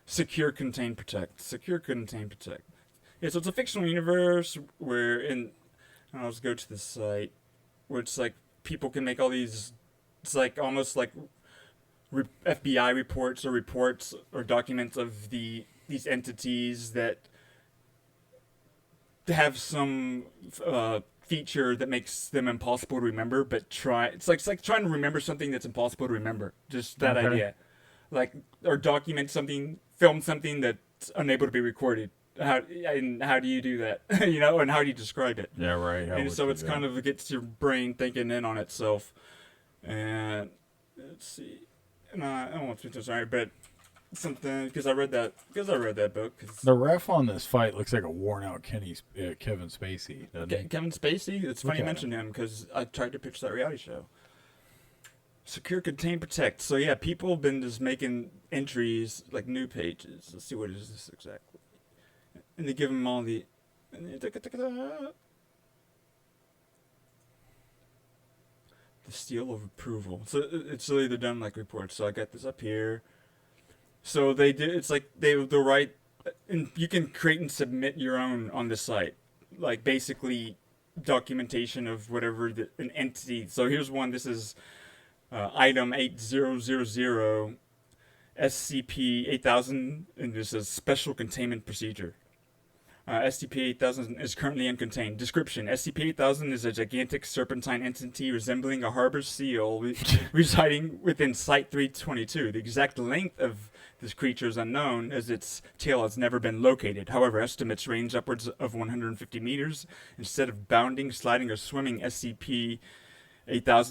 Secure, contain, protect. Secure, contain, protect. Yeah, so it's a fictional universe where I'll just go to the site where it's like people can make all these. It's like almost like FBI reports or documents of these entities that have some feature that makes them impossible to remember. But it's like trying to remember something that's impossible to remember. Just that idea, like or document something, film something that's unable to be recorded. How do you do that? And how do you describe it? Yeah, right. And so it's kind of it gets your brain thinking in on itself. And let's see. And I don't want to be sorry, but something because I read that book. The ref on this fight looks like a worn out Kevin Spacey, doesn't he? Kevin Spacey. It's funny you at mentioned him because I tried to pitch that reality show. Secure, contain, protect. So yeah, people have been just making entries like new pages. Let's see what is this exactly. And they give them all the. The seal of approval. So it's really they're done like reports. So I got this up here. So they did. It's like they'll write, and you can create and submit your own on the site, like basically documentation of whatever an entity. So here's one. This is item 8000 SCP-8000, and this is special containment procedure. SCP-8000 is currently uncontained. Description: SCP-8000 is a gigantic serpentine entity resembling a harbor seal residing within Site-322. The exact length of this creature is unknown, as its tail has never been located. However, estimates range upwards of 150 meters. Instead of bounding, sliding, or swimming, SCP-8000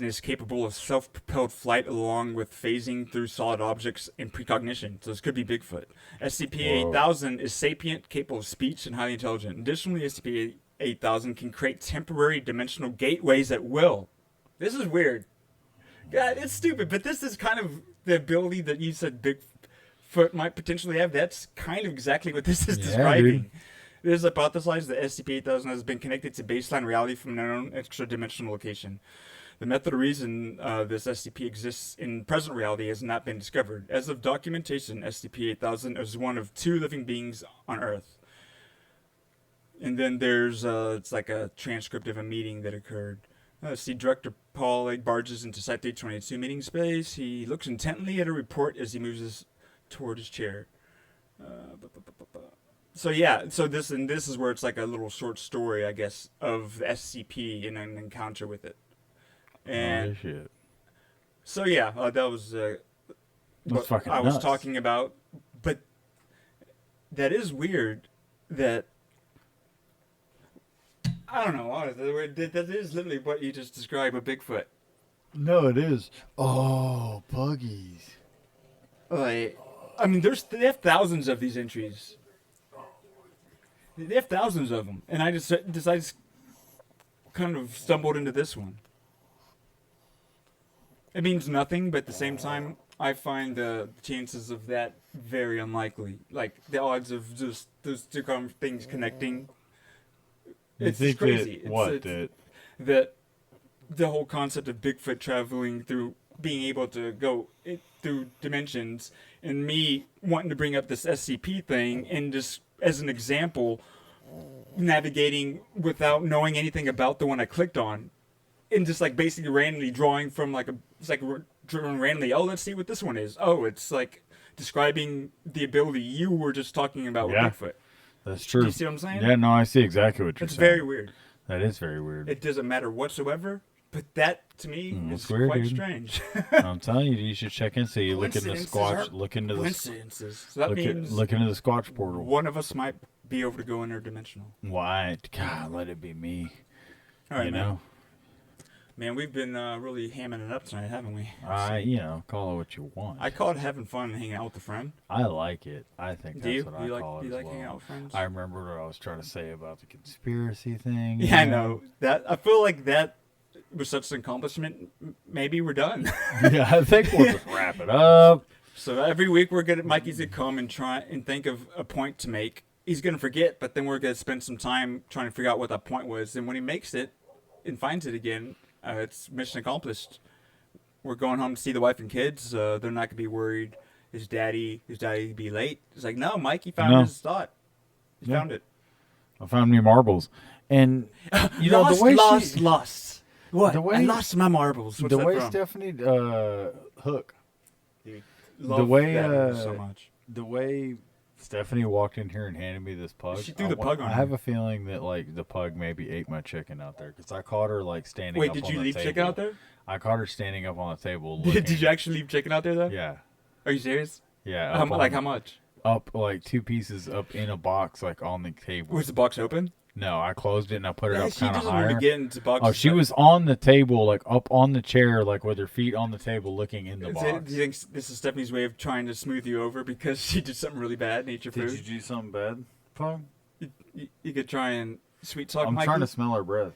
is capable of self-propelled flight along with phasing through solid objects and precognition. So this could be Bigfoot. SCP-8000 is sapient, capable of speech, and highly intelligent. Additionally, SCP-8000 can create temporary dimensional gateways at will. This is weird. God, it's stupid, but this is kind of the ability that you said Bigfoot might potentially have. That's kind of exactly what this is describing. Dude. It is hypothesized that SCP-8000 has been connected to baseline reality from an unknown extra-dimensional location. The method or reason this SCP exists in present reality has not been discovered. As of documentation, SCP-8000 is one of 2 living beings on Earth. And then there's, it's like a transcript of a meeting that occurred. See, Director Paul Egg barges into Site-322 meeting space. He looks intently at a report as he moves toward his chair. So yeah, so this is where it's like a little short story, I guess, of the SCP and an encounter with it. And shit. So yeah, that was what fucking I was nuts. talking about. But that is weird. That I don't know. Honestly, that is literally what you just described with Bigfoot. No, it is. Oh, buggies. Like, I mean, they have thousands of these entries. They have thousands of them, and I just kind of stumbled into this one. It means nothing, but at the same time, I find the chances of that very unlikely. Like the odds of just those 2 things connecting. It's just crazy. That the whole concept of Bigfoot traveling through, being able to go through dimensions, and me wanting to bring up this SCP thing, and just as an example, navigating without knowing anything about the one I clicked on, and just like basically randomly drawing from drawing randomly. Oh, let's see what this one is. Oh, it's like describing the ability you were just talking about with Bigfoot. That's true. Do you see what I'm saying? Yeah, no, I see exactly what you're saying. It's very weird. That is very weird. It doesn't matter whatsoever, but that to me is weird, quite dude. strange. I'm telling you, you should check and see. Look in the Squatch. Look into the coincidences. So that means look into the Squatch portal. one of us might be able to go interdimensional. Why? God, let it be me. All right, you man. know. Man, we've been really hamming it up tonight, haven't we? Call it what you want. I call it having fun and hanging out with a friend. I like it. I think Do that's you? what You I call it. Do you as like well. hanging out with friends? I remember what I was trying to say about the conspiracy thing. Yeah, I know. That I feel like that was such an accomplishment. Maybe we're done. Yeah, I think we'll just wrap it up. So every week Mikey's gonna come and try and think of a point to make. He's gonna forget, but then we're gonna spend some time trying to figure out what that point was. And when he makes it and finds it again, it's mission accomplished. We're going home to see the wife and kids. They're not gonna be worried. His daddy be late. It's like, no, Mikey found his thought. He found it. I found me marbles, and you know the way lost. What? the way- I lost my marbles. What's the that way from? Stephanie Hook, Dude, the love way that movie so much. the way Stephanie walked in here and handed me this pug. She threw the pug on I her. have a feeling that like the pug maybe ate my chicken out there because I caught her like standing. Wait, up did on you the leave table. chicken out there? I caught her standing up on the table. Did you actually leave chicken out there though? Yeah, Are you serious? yeah. How up on- much? Up like 2 pieces up in a box like on the table. Was the box open? No, I closed it and I put it up She kind of doesn't want higher. to get into boxes. Oh, she was on the table, like up on the chair, like with her feet on the table, looking in the Do box. you think this is Stephanie's way of trying to smooth you over because she did something really bad and ate your Did food? you do something bad, Pug? You could try and sweet talk I'm Mikey. trying to smell her breath.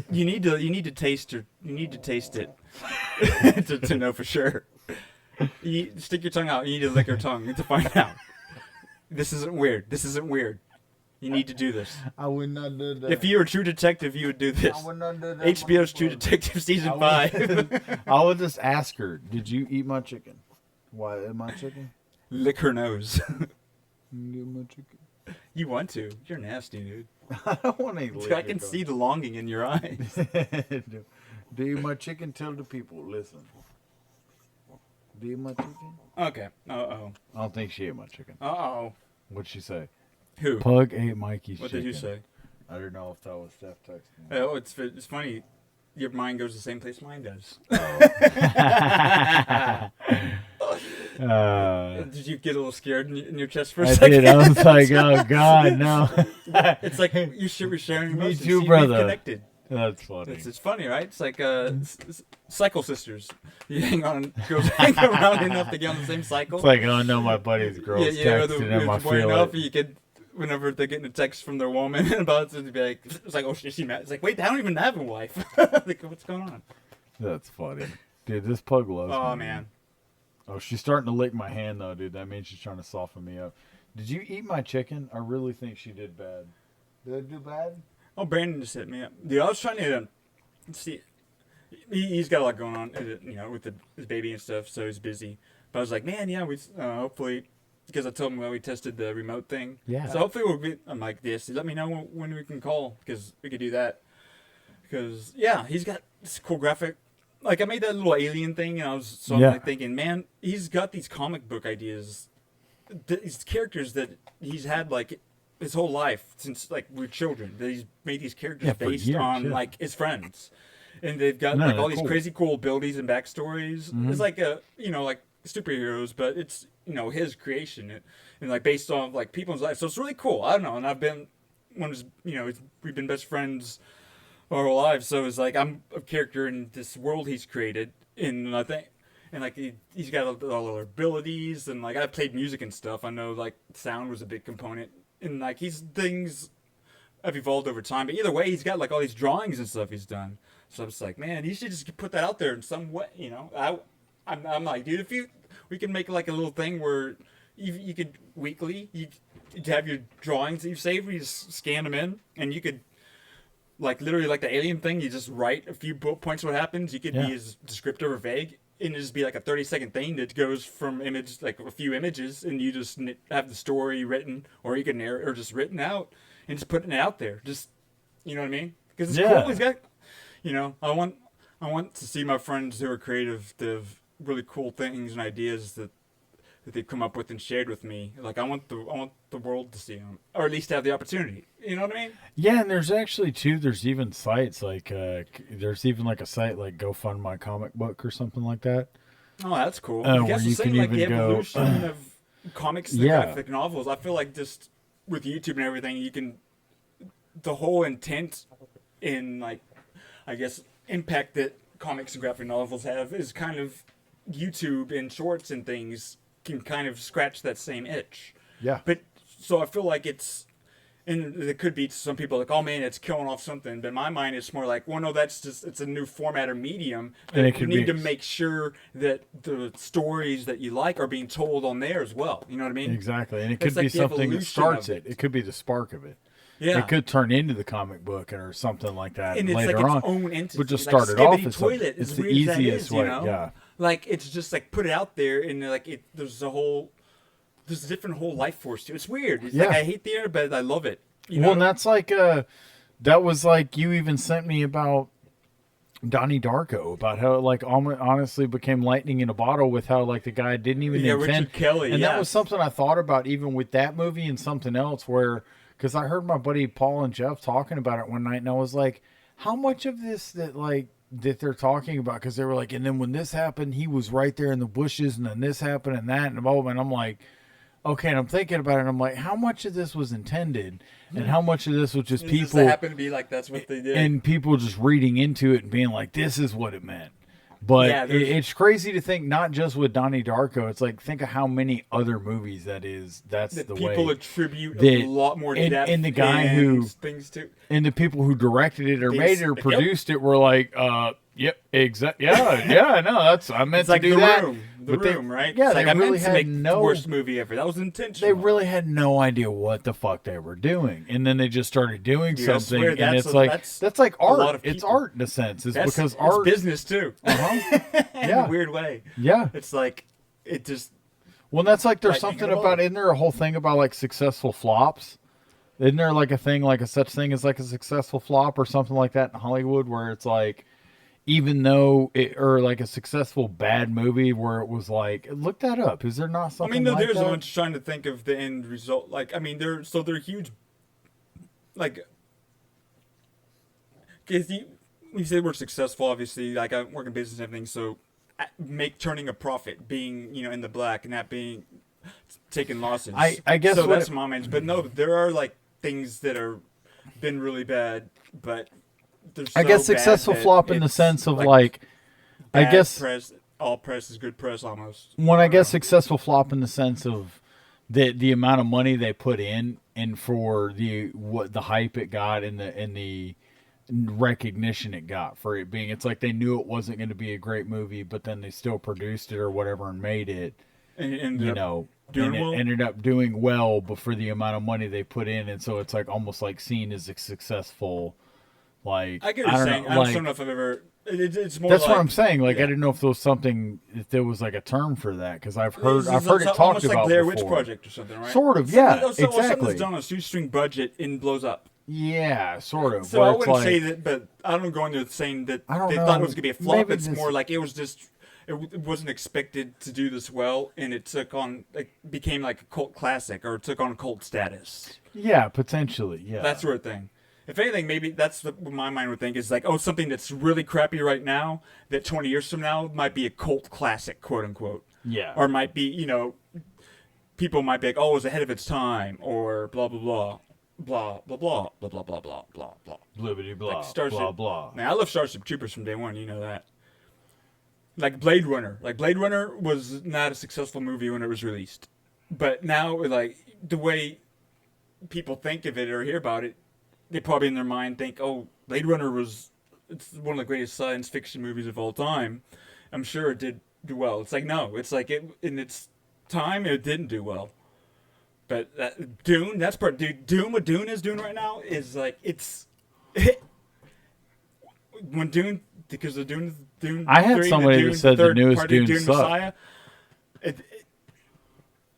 You need to taste her. You need to taste it to know for sure. You stick your tongue out. You need to lick her tongue to find out. This isn't weird. This isn't weird. You need to do this. I would not do that. If you were a true detective, you would do this. I would not do that. HBO's True Detective season 5. I would just ask her, "Did you eat my chicken? Why my chicken? Lick her nose. You eat my chicken? You want to? You're nasty, dude. I don't want to eat. Dude, I can see the longing in your eyes. Do you eat my chicken? Tell the people. Listen. Do you eat my chicken? Okay. Uh-oh. I don't think she ate my chicken. Uh-oh. What'd she say? Who? Pug ate Mikey's What chicken. did you say? I don't know if that was Steph texting. Oh, it's funny. Your mind goes the same place mine does. Did you get a little scared in your chest for a second? I did. I was like, oh, God, no. It's like you should be sharing Me emotions. too, See, brother. we've connected. That's funny. It's funny, right? It's like cycle sisters. You hang on, girls hang around enough to get on the same cycle. It's like, oh, no, my buddy's girl's texting him. I feel enough, it. you could, whenever they're getting a text from their woman about it, to be like, it's like, oh, is she mad? It's like, wait, I don't even have a wife. Like, what's going on? That's funny. Dude, this pug loves me. Oh, man. Oh, she's starting to lick my hand, though, dude. That means she's trying to soften me up. Did you eat my chicken? I really think she did bad. Did I do bad? Oh, Brandon just hit me up. Dude, I was trying to see. He's got a lot going on, you know, with his baby and stuff, so he's busy. But I was like, man, yeah, we hopefully, because I told him when we tested the remote thing. Yeah. So hopefully we'll be. I'm like, this. Let me know when we can call, because we could do that. Because yeah, he's got this cool graphic. Like, I made that little alien thing, and I'm like thinking, man, he's got these comic book ideas, these characters that he's had like his whole life since like we're children. That he's made these characters based on like his friends, and they've got like all these crazy cool abilities and backstories. Mm-hmm. It's like like superheroes, but it's his creation and like based on like people's lives. So it's really cool. I don't know, and I've been we've been best friends our whole lives, so it's like I'm a character in this world he's created, and I think, and like he's got all our abilities, and like I played music and stuff. I know like sound was a big component, and like things have evolved over time. But either way, he's got like all these drawings and stuff he's done. So I'm just like, man, you should just put that out there in some way, I'm like, dude, we can make like a little thing where you could weekly you'd have your drawings that you've saved, you just scan them in, and you could. Like, literally, like the alien thing, you just write a few bullet points what happens. You could be as descriptive or vague, and just be like a 30-second thing that goes from like a few images, and you just have the story written, or you can narrate, or just written out, and just putting it out there. Just, you know what I mean? Because it's cool. He's got, I want to see my friends who are creative to have really cool things and ideas that they've come up with and shared with me. Like, I want the world to see them, or at least have the opportunity. You know what I mean? Yeah, and there's actually there's even sites like there's even like a site like Go Fund My Comic Book or something like that. Oh, that's cool. Where you can like even the evolution of comics and graphic novels. I feel like just with YouTube and everything, you can the whole intent in like I guess impact that comics and graphic novels have is kind of YouTube and shorts and things can kind of scratch that same itch. Yeah. But so I feel like it's, and it could be some people like, oh man, it's killing off something. But in my mind, it's more like, well, no, that's just, it's a new format or medium. And you need to make sure that the stories that you like are being told on there as well. You know what I mean? Exactly. And it could be something that starts it. It could be the spark of it. Yeah. It could turn into the comic book or something like that and it's later like its on. Own entity. But just start it off as toilet, it's the easiest way. Yeah. Like, it's just like put it out there and like there's a different whole life force to it. It's weird. It's like I hate the internet, but I love it. Well, and that's like that was like you even sent me about Donnie Darko, about how it like honestly became lightning in a bottle with how like the guy didn't even intend. Richard Kelly, and that was something I thought about even with that movie and something else where because I heard my buddy Paul and Jeff talking about it one night and I was like, how much of this that they're talking about, because they were like, and then when this happened, he was right there in the bushes, and then this happened and that, and blah, and I'm like, okay, and I'm thinking about it, and I'm like, how much of this was intended, and how much of this was just people just happen to be like that's what they did, and people just reading into it and being like, this is what it meant. But it's crazy to think not just with Donnie Darko. It's like think of how many other movies that's the people way people attribute a lot more to that. And the guy who things to, and the people who directed it or made it or produced it were like, Yep, exactly. Yeah, no, that's I meant It's like to do the that. room, but they- right? Yeah, It's they like I really meant to had make no. the worst movie ever. That was intentional. They really had no idea what the fuck they were doing, and then they just started doing Dude, I something, swear and that's it's a- like that's like a lot art. of It's people. art in a sense. It's That's because it's art. business too. Uh-huh. In Yeah. a weird way. Yeah. It's like it just Well, that's like there's Lightning in something a about. bottle. Isn't there a whole thing about like successful flops? Isn't there like a thing like a such thing as like a successful flop or something like that in Hollywood where it's like even though it or like a successful bad movie where it was like look that up. Is there not I something mean, no, like there's that? a bunch trying to think of the end result. Like, I mean, they're huge. Like, because you say we're successful, obviously. Like, I work in business and everything, so turning a profit, being in the black, and not being taking losses. I guess so. what That's my mind. But no, there are like things that are been really bad, but they're so I guess bad successful that flop in the it's, sense of like I bad guess press, all press is good press almost. when I guess successful flop in the sense of the amount of money they put in and for the hype it got and the recognition it got for it being it's like they knew it wasn't going to be a great movie but then they still produced it or whatever and made it And it ended up doing and it well? ended up doing well but for the amount of money they put in and so it's like almost like seen as a successful like I get what you're saying. I don't know if I've ever. It's more. that's like, what I'm saying. Like yeah. I didn't know if there was something, if there was like a term for that, because I've It's heard it talked almost about like Blair before. Witch Project or something, right? Sort of, yeah, Something exactly. that's done on a shoestring budget and blows up. Yeah, sort of. So where I it's wouldn't like, say that, but I don't go into saying that I don't they know. thought it was gonna be a flop. Maybe It's this- more like it was just. It wasn't expected to do this well, and it took on, became like a cult classic, or it took on cult status. Yeah, potentially. Yeah, That sort of thing. If anything, maybe that's what my mind would think is like, oh, something that's really crappy right now that 20 years from now might be a cult classic, quote unquote. yeah. Or might be, people might be like, oh, it was ahead of its time, or blah, blah, blah. Blah, blah, blah, blah, blah, blah, blah, blah, blah. Blibbity blah, Like Starship. blah blah. Man, I love Starship Troopers from day one, you know that. Like Blade Runner. Like Blade Runner was not a successful movie when it was released. But now, like, the way people think of it or hear about it, they probably in their mind think, oh, Blade Runner it's one of the greatest science fiction movies of all time. I'm sure it did do well. It's like, no, it's like in its time, it didn't do well. But Dune, that's part, dude, Dune, what Dune is doing right now is like, when Dune, because of Dune I had 3, somebody that said the third newest part of Dune sucked. Messiah,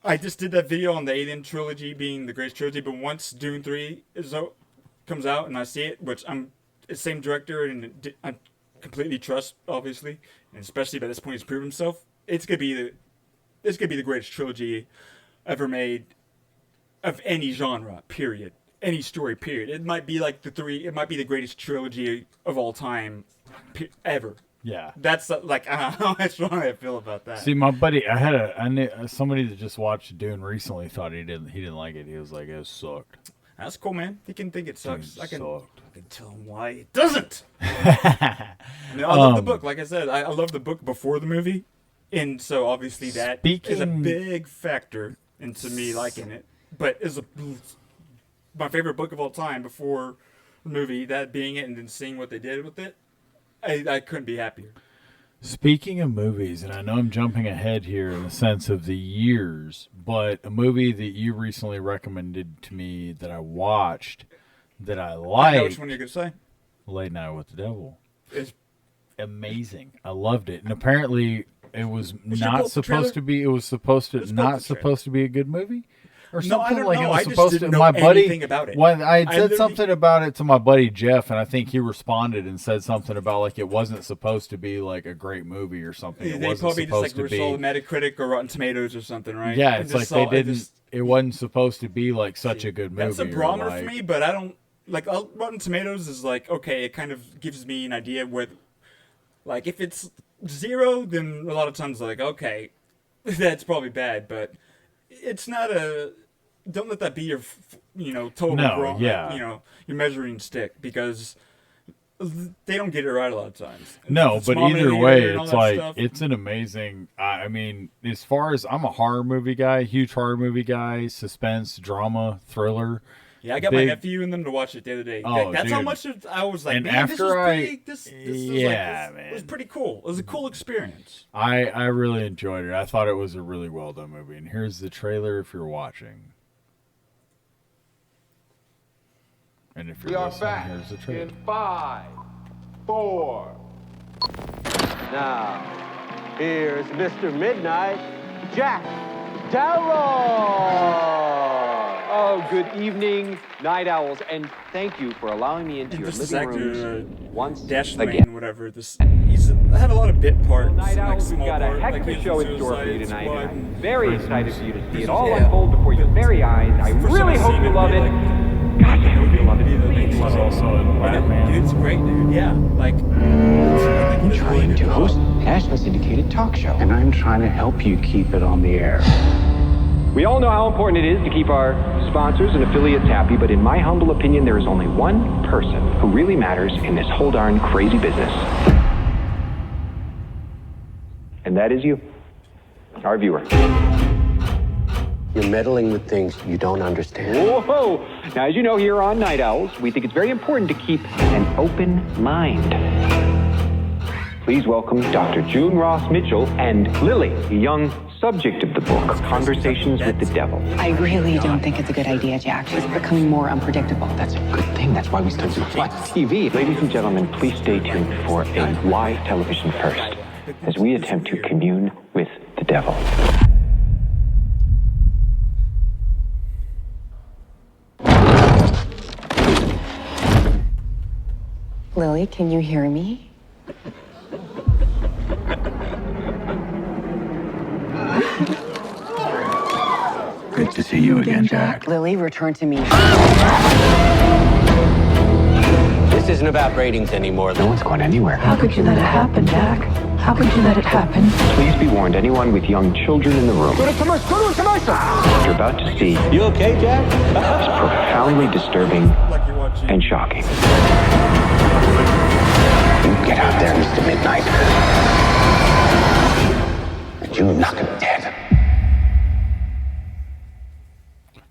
I just did that video on the Alien trilogy being the greatest trilogy, but once Dune 3 comes out and I see it, which it's the same director and I completely trust, obviously, and especially by this point he's proven himself, it's gonna be the greatest trilogy ever made of any genre, period. Any story, period. It might be like it might be the greatest trilogy of all time, ever. Yeah. That's like, I don't know how strongly I feel about that. See, my buddy, I knew somebody that just watched Dune recently thought he didn't like it. He was like, it sucked. That's cool, man. He can think it sucks. Dune I can sucked. tell him why it doesn't. I love the book. Like I said, I love the book before the movie. And so obviously that is a big factor into me liking it. But my favorite book of all time before the movie, that being it and then seeing what they did with it, I couldn't be happier. Speaking of movies, and I know I'm jumping ahead here in the sense of the years, but a movie that you recently recommended to me that I watched that I I know liked, which one you're going to say. Late Night with the Devil. It's Amazing. I loved it. And apparently it was Was your not book the trailer? supposed to be, it was supposed to, Who's book not the trailer? supposed to be a good movie? Or No, I something don't like know. it was I just supposed didn't to. know My buddy, anything about it. When I had I said literally- something about it to my buddy Jeff, and I think he responded and said something about like it wasn't supposed to be like a great movie or something. It They wasn't probably just supposed to saw be. Metacritic or Rotten Tomatoes or something, right? Yeah, And it's just like they saw- didn't. It wasn't supposed to be like such a good movie. That's a or, barometer like, for me, but I don't like Rotten Tomatoes is like, okay, it kind of gives me an idea where, like, if it's 0, then a lot of times like, okay, that's probably bad, but it's not a. Don't let that be your, total No, wrong, yeah. your measuring stick, because they don't get it right a lot of times. No, It's but small either millimeter way, and all it's that like stuff. it's an amazing. I mean, as far as I'm a horror movie guy, huge horror movie guy, suspense, drama, thriller. Yeah, I got my nephew and them to watch it the other day. Oh, That's how dude. much I was like, And man, after this was pretty cool. It was a cool experience. I really enjoyed it. I thought it was a really well done movie. And here's the trailer if you're watching. And if you're listening, here's the trailer. In 5, 4. Now, here's Mr. Midnight, Jack Darrow. Oh, good evening, Night Owls, and thank you for allowing me into your living rooms once again. Whatever. He's had a lot of bit parts. Night Owls, we've got a heck of a show in store for you tonight, and I'm very excited for you to see it all unfold before your very eyes. I really hope you love it. God, I hope you love it. Please love it. Also in Batman. Dude, it's great, dude. Yeah, like. I'm trying to host a nationally syndicated talk show, and I'm trying to help you keep it on the air. We all know how important it is to keep our sponsors and affiliates happy, but in my humble opinion, there is only one person who really matters in this whole darn crazy business. And that is you, our viewer. You're meddling with things you don't understand. Whoa! Now, as you know, here on Night Owls, we think it's very important to keep an open mind. Please welcome Dr. June Ross Mitchell and Lily, the young subject of the book, Conversations with the Devil. I really don't think it's a good idea, Jack. She's becoming more unpredictable. That's a good thing. That's why we study to watch TV. Ladies and gentlemen, please stay tuned for a live television first as we attempt to commune with the devil. Lily, can you hear me? Good to see you again, Jack. Lily, return to me. This isn't about ratings anymore. No one's going anywhere. How could you let it happen, Jack? How could you let it happen? Please be warned, anyone with young children in the room. What you're about to see You okay, Jack? is profoundly disturbing Like you're watching. and shocking. You get out there, Mr. Midnight. And you knock him dead.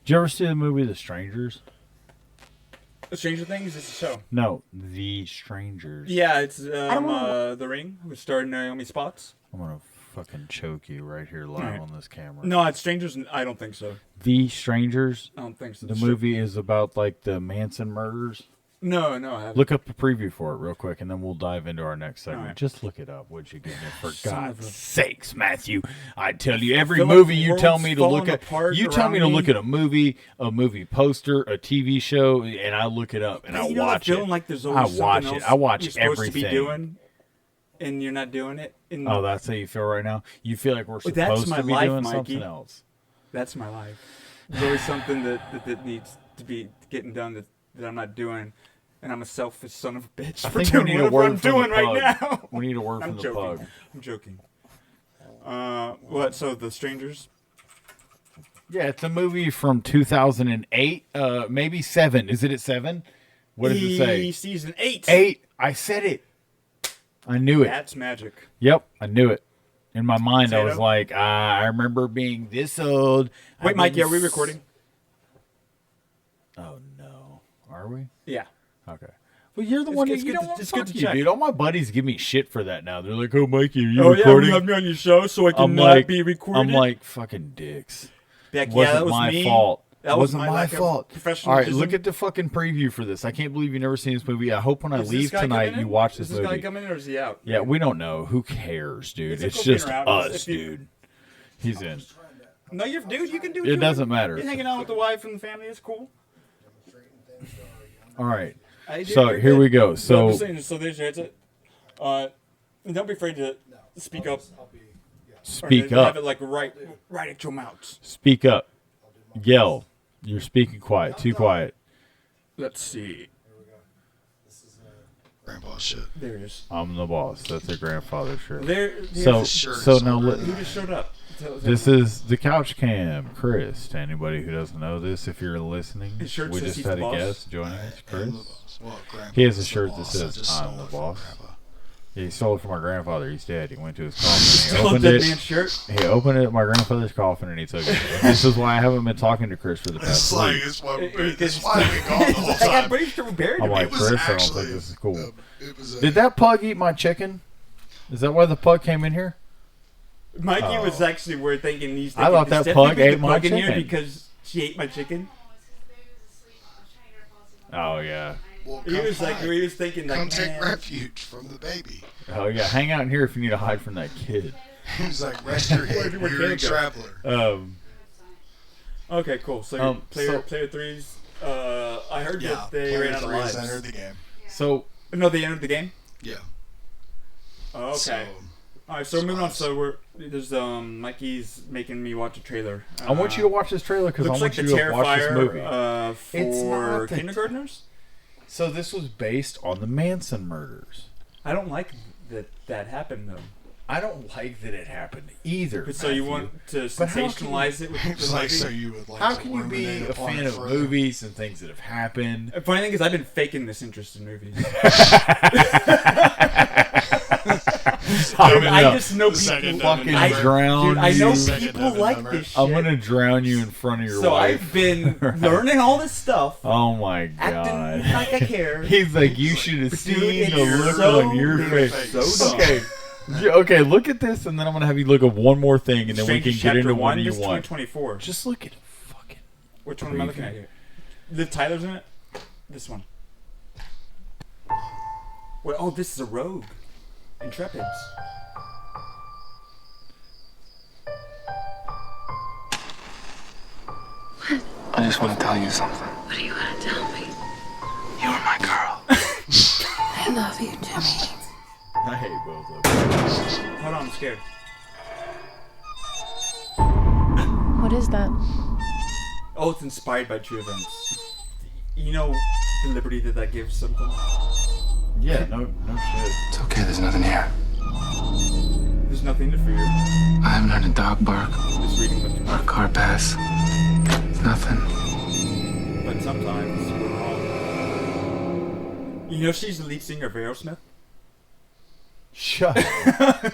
Did you ever see the movie The Strangers? Stranger Things is a show. No, The Strangers. Yeah, it's The Ring, who starred Naomi Spots. I'm gonna fucking choke you right here live on this camera. No, it's Strangers. I don't think so. The Strangers. I don't think so. The movie is about like the Manson murders. No, I haven't. Look up the preview for it real quick, and then we'll dive into our next segment. Alright. Just look it up, would you, give me? For Son of God's a- sakes, Matthew! I tell you, every feel like movie the you tell world's me to look falling at, apart you tell me to around look me. at a movie poster, a TV show, and I look it up and I You know that watch feeling it. like there's always I watch something it. else I watch you're supposed everything. to be doing, and you're not doing it. And Oh, that's how you feel right now. You feel like we're Well, supposed that's my to be life, doing Mikey. something else. that's my life. There's always something that needs to be getting done that I'm not doing. And I'm a selfish son of a bitch I for think we doing need a whatever word I'm from doing the right plug. now. We need a word I'm from the joking. plug. I'm joking. What? So The Strangers? Yeah, it's a movie from 2008, maybe 7. Is it at 7? What does it say? Season 8. 8. I said it. I knew it. That's magic. Yep, I knew it. In my mind, I Potato? was like, I remember being this old. Wait, I've Mikey, been are we recording? Oh no, are we? Yeah. Okay. Well, you're the It's one good- that you it's good don't to- want it's to good to you, check. dude. All my buddies give me shit for that now. They're like, "Oh, Mikey, are you Oh recording?" yeah, you have me on your show so I can I'm not like, be recorded. I'm like, fucking dicks. Like, yeah, Wasn't that was my me. fault. That was Wasn't my my lack of fault. All professionalism. right, look at the fucking preview for this. I can't believe you've never seen this movie. I hope when I Is this leave guy tonight, coming you in? watch this Is this guy movie. coming in or is he out? Yeah, we don't know. Who cares, dude? It's It's okay just or out. us, If you- dude. He's in. No, you're dude. You can do. What It you doesn't want. matter. You're hanging out with the wife and the family. It's cool. All right. Hey, dude, So you're here good. we go. So I'm saying, so there's your headset. Don't be afraid to speak up. speak Or up. Have it like right at your mouth. Speak up. Yell. You're speaking quiet. Too quiet. Let's see. Grandpa shit. There it is. I'm the boss. That's a grandfather shirt. There's So now who just showed up? this is the couch cam, Chris. To anybody who doesn't know this, if you're listening, His shirt we says just he's had the a boss. guest joining us, Chris. Well, Grandpa's He has a the shirt that boss. says, I just "I'm stole the it from boss." Grandpa. Yeah, he stole it from my grandfather. He's dead. He went to his coffin. He Stole opened that it. man's shirt. He opened it, my grandfather's coffin, and he took it. And this is why I haven't been talking to Chris for the past week. It's why we gone the whole I got time. pretty sure we buried I'm him. like, was Chris, I don't actually, think this is cool. It was Did that pug eat my chicken? Is that why the pug came in here? Mikey was actually weird thinking he's I thought that pug ate my in here chicken. because she ate my chicken. Oh, yeah. Well, He was like, he was thinking like, come take man. refuge from the baby. Oh, yeah. Hang out in here if you need to hide from that kid. He was like, rest your head, Where'd weary Kid go? traveler. Okay, cool. So, player threes. I heard Yeah, that they player ran out of threes lives. entered the game. So, No, they entered the game. Yeah. Oh, okay. So, All right, so we're moving on. So there's Mikey's making me watch a trailer. I want you to watch this trailer because I Looks want like you the to watch this Terrifier movie. It's for not the- kindergartners. So this was based on the Manson murders. I don't like that happened though. I don't like that it happened either. But so you Matthew. want to But how can sensationalize it with it was the like, movie? so you would like How to can you be ruminate a upon fan it of further? movies and things that have happened? The funny thing is, I've been faking this interest in movies. I just know The second people fucking fucking drown Dude, I know you. Second people Devin like number. this shit. I'm gonna drown you in front of your so wife. I've been learning all this stuff, Oh my god! acting like I care. He's like, you should have Dude, seen it's the look so- on your dude, face. it's so dumb. Okay. Yeah, okay, look at this, and then I'm gonna have you look at one more thing, and then we Strangers can get Chapter into 1, one you this is want. 2024. Just look at fucking. Which one am I looking at here? The Tyler's in it? This one. Wait, oh, this is a Rogue. Intrepids. I just want to tell you something. What do you want to tell me? You're my girl. I love you, Jimmy. I hate both of them. Hold on, I'm scared. What is that? Oh, it's inspired by true events. You know the liberty that gives something? Yeah, no shit. It's okay, there's nothing here. There's nothing to fear. I haven't heard a dog bark Just reading what or a car pass. Nothing. but sometimes we're wrong. You know she's the lead singer of Aerosmith? Shut up.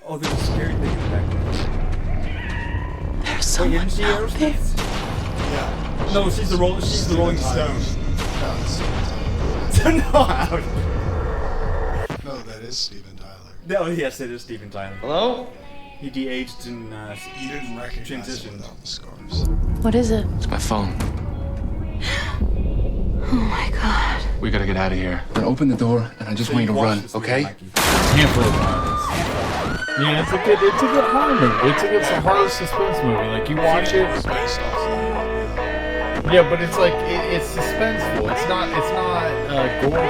Oh, there's a scary thing in the back. There's Wait, someone isn't she out there. Aerosmith? Yeah. No, she's the Rolling Stone. No, it's no, that is Steven Tyler. No, yes, it is Steven Tyler. Hello? He de-aged and You didn't recognize transition. him without the scars. What is it? It's my phone. Oh my god. We gotta get out of here. Now open the door, and I just want you to run, okay? Can't believe violence. Yeah, it's a good horror movie. It's a horror suspense movie. Like you watch it. It's based off of Yeah, but it's like it's suspenseful. It's not gore porn.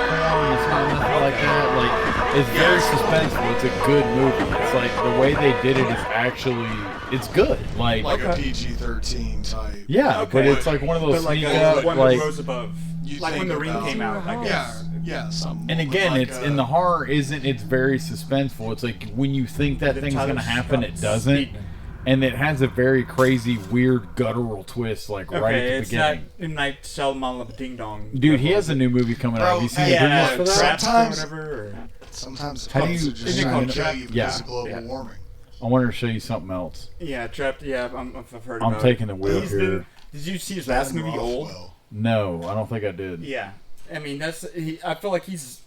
It's not nothing like that. Like it's very suspenseful. It's a good movie. It's like the way they did it is actually it's good. Like a PG-13 type. yeah, Okay. but it's like one of those But like sneak a, up one like. that rose above. You Like when think The Ring about- came out, I guess. Yeah, something. And again, like it's in the horror isn't. It's very suspenseful. It's like when you think that The thing's gonna Tyler happen, it Scott's doesn't. Speedman. And it has a very crazy, weird, guttural twist, like right Okay, at the it's not beginning. M. Night Shyamalan Ding Dong. Dude, he has a new movie coming out. Have you seen the yeah, previews for that? Trapped or Sometimes- whatever. Or... Sometimes How do folks you- are just Isn't it trying called to tell Trapped? you Yeah. because of global Yeah. warming. I wanted to show you something else. Yeah, Trapped. Yeah, I've heard I'm about taking it. the wheel He's here. been- did you see his last Ben movie, Old? Rothwell. No, I don't think I did. Yeah, I mean I feel like he's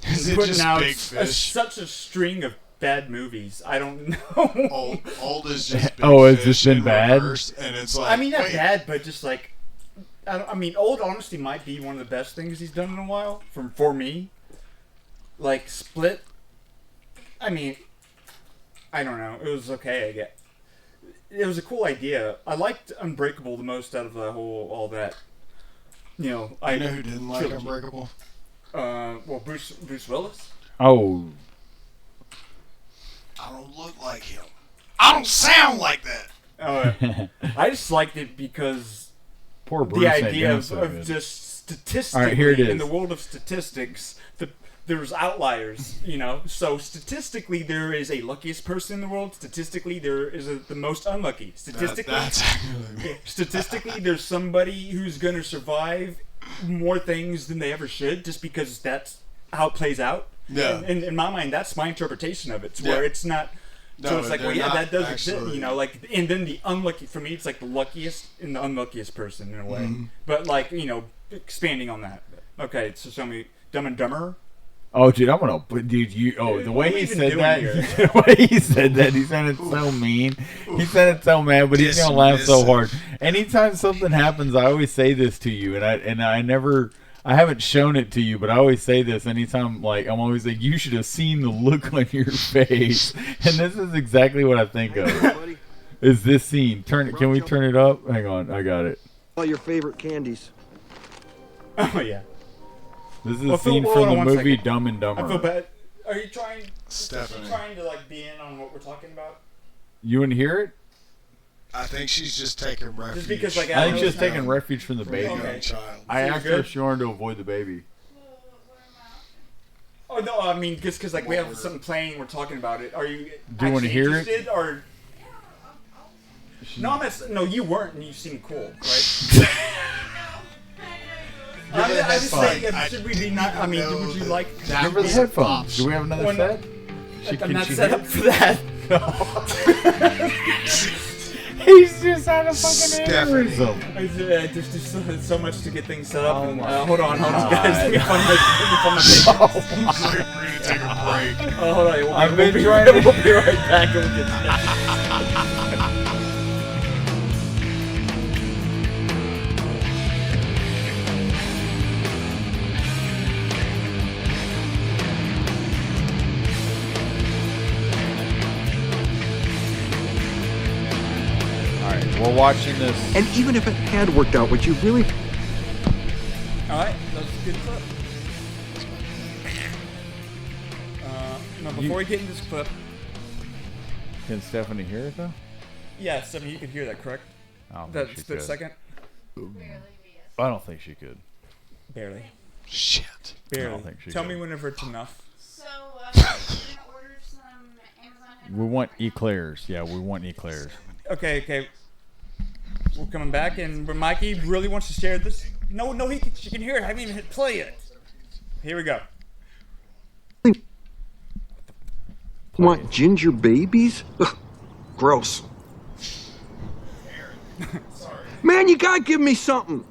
Is it putting just out Big Fish? such a string of bad movies. I don't know. Old is just Big Oh, has Fish this been in bad? reverse, and it's like, I mean, not wait, bad, but just like, I mean, Old honestly might be one of the best things he's done in a while. For me, like Split. I mean, I don't know. It was okay. I get. It was a cool idea. I liked Unbreakable the most out of the whole all that. You know, I know who didn't like trilogy. Unbreakable. Well, Bruce Willis. Oh, I don't look like him. I don't sound like that. I just liked it because poor Bruce the ain't idea doing of, so of good. just statistically All right, here it in is. the world of statistics, there's outliers, you know. So statistically, there is a luckiest person in the world. Statistically, there is the most unlucky. Statistically, That's actually me. statistically, there's somebody who's gonna survive more things than they ever should, just because that's how it plays out. Yeah. And in my mind, that's my interpretation of it. It's where it's not. So it's like, well, yeah, that does exist, you know, like, and then the unlucky, for me, it's like the luckiest and the unluckiest person in a way. Mm-hmm. But, like, you know, expanding on that. Okay, so show me Dumb and Dumber. Oh, dude, the way he said that, he said it so mean. He said it so mad, but he's gonna laugh so hard. Anytime something happens, I always say this to you, and I haven't shown it to you, but I always say this anytime, like, I'm always like, you should have seen the look on your face. And this is exactly what I think of. Is this scene. Can we turn it up? Hang on, I got it. All your favorite candies. Oh, yeah. This is a scene from the movie Dumb and Dumber. I feel bad. Are you trying to, like, be in on what we're talking about? You want to hear it? I think she's just taking refuge. Just because, like, I think she's taking refuge from the baby. Okay. Child. I asked her if she wanted to avoid the baby. Oh, no, I mean, just because, like, we have something playing, we're talking about it. Are you Do you want to hear it? Or... No, you weren't, and you seemed cool, right? I'm just saying, should we be not... I mean, would you like... Give her the headphones. Do we have another set? I'm not set up for that. He's just had a fucking aneurysm. There's just so much to get things set up. And, hold on, guys. Let me find my Take a break. Hold on. I've been trying to... We'll be right back. And we'll get We're watching this. And even if it had worked out, would you really? Alright, that's a good clip. Now, before we get into this clip... Can Stephanie hear it, though? Yeah, Stephanie, you could hear that, correct? That split second? I don't think she could. Barely. Shit. Barely. I don't think she Tell could. me whenever it's enough. So, we're gonna order some Amazon. We want eclairs. Yeah, we want eclairs. Okay. We're coming back, and Mikey really wants to share this. No, she can hear it. I haven't even hit play yet. Here we go. Want ginger babies? Ugh, gross. Man, you gotta give me something.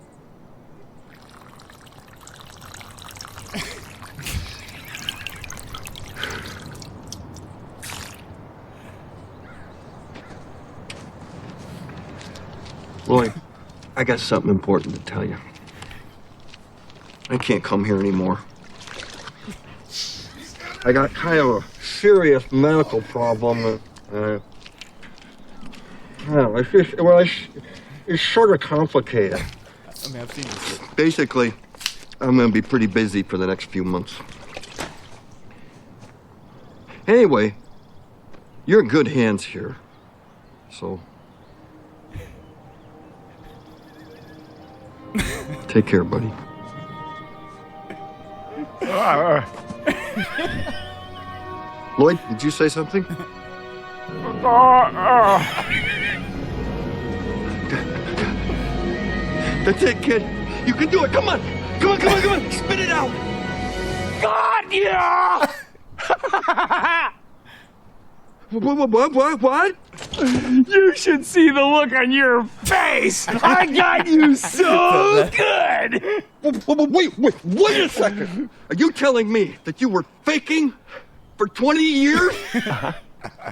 Lloyd, I got something important to tell you. I can't come here anymore. I got kind of a serious medical problem. I don't know, it's sort of complicated. I mean, I've seen this. Basically, I'm going to be pretty busy for the next few months. Anyway, you're in good hands here. So... take care, buddy. Lloyd, did you say something? That's it, kid. You can do it. Come on. Spit it out. God, yeah! What? You should see the look on your face. I got you so good. Wait a second. Are you telling me that you were faking for 20 years?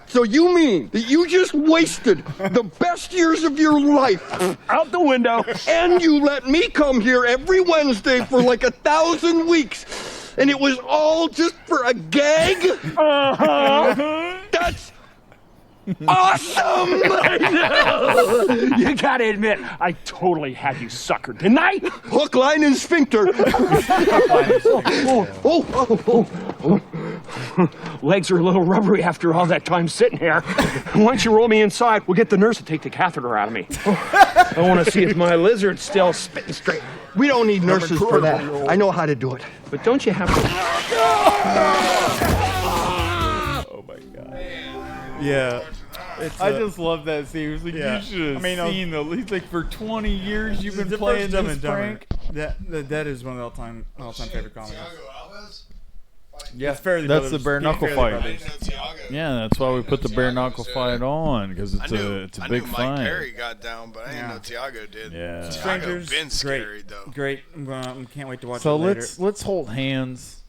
So you mean that you just wasted the best years of your life out the window, and you let me come here every Wednesday for like 1,000 weeks, and it was all just for a gag? That's awesome! I know. You gotta admit, I totally had you suckered, didn't I? Hook, line, and sphincter. Legs are a little rubbery after all that time sitting here. Once you roll me inside, we'll get the nurse to take the catheter out of me. I want to see if my lizard's still spitting straight. We don't need nurses for that. I know how to do it. But don't you have to... Oh my god. Yeah. I just love that scene. It was like, you should have seen the... He's like, for 20 years you've been playing this prank. That is one of the all-time favorite comedies. Yeah, It's Fairly that's Brothers. the bare knuckle Fairly fight. Brothers. Yeah, that's why we put the bare knuckle fight on because it's a big Mike fight. Perry got down, but I didn't know Tiago did. Yeah. Strangers, been scary though. Great. Can't wait to watch So it later. let's hold hands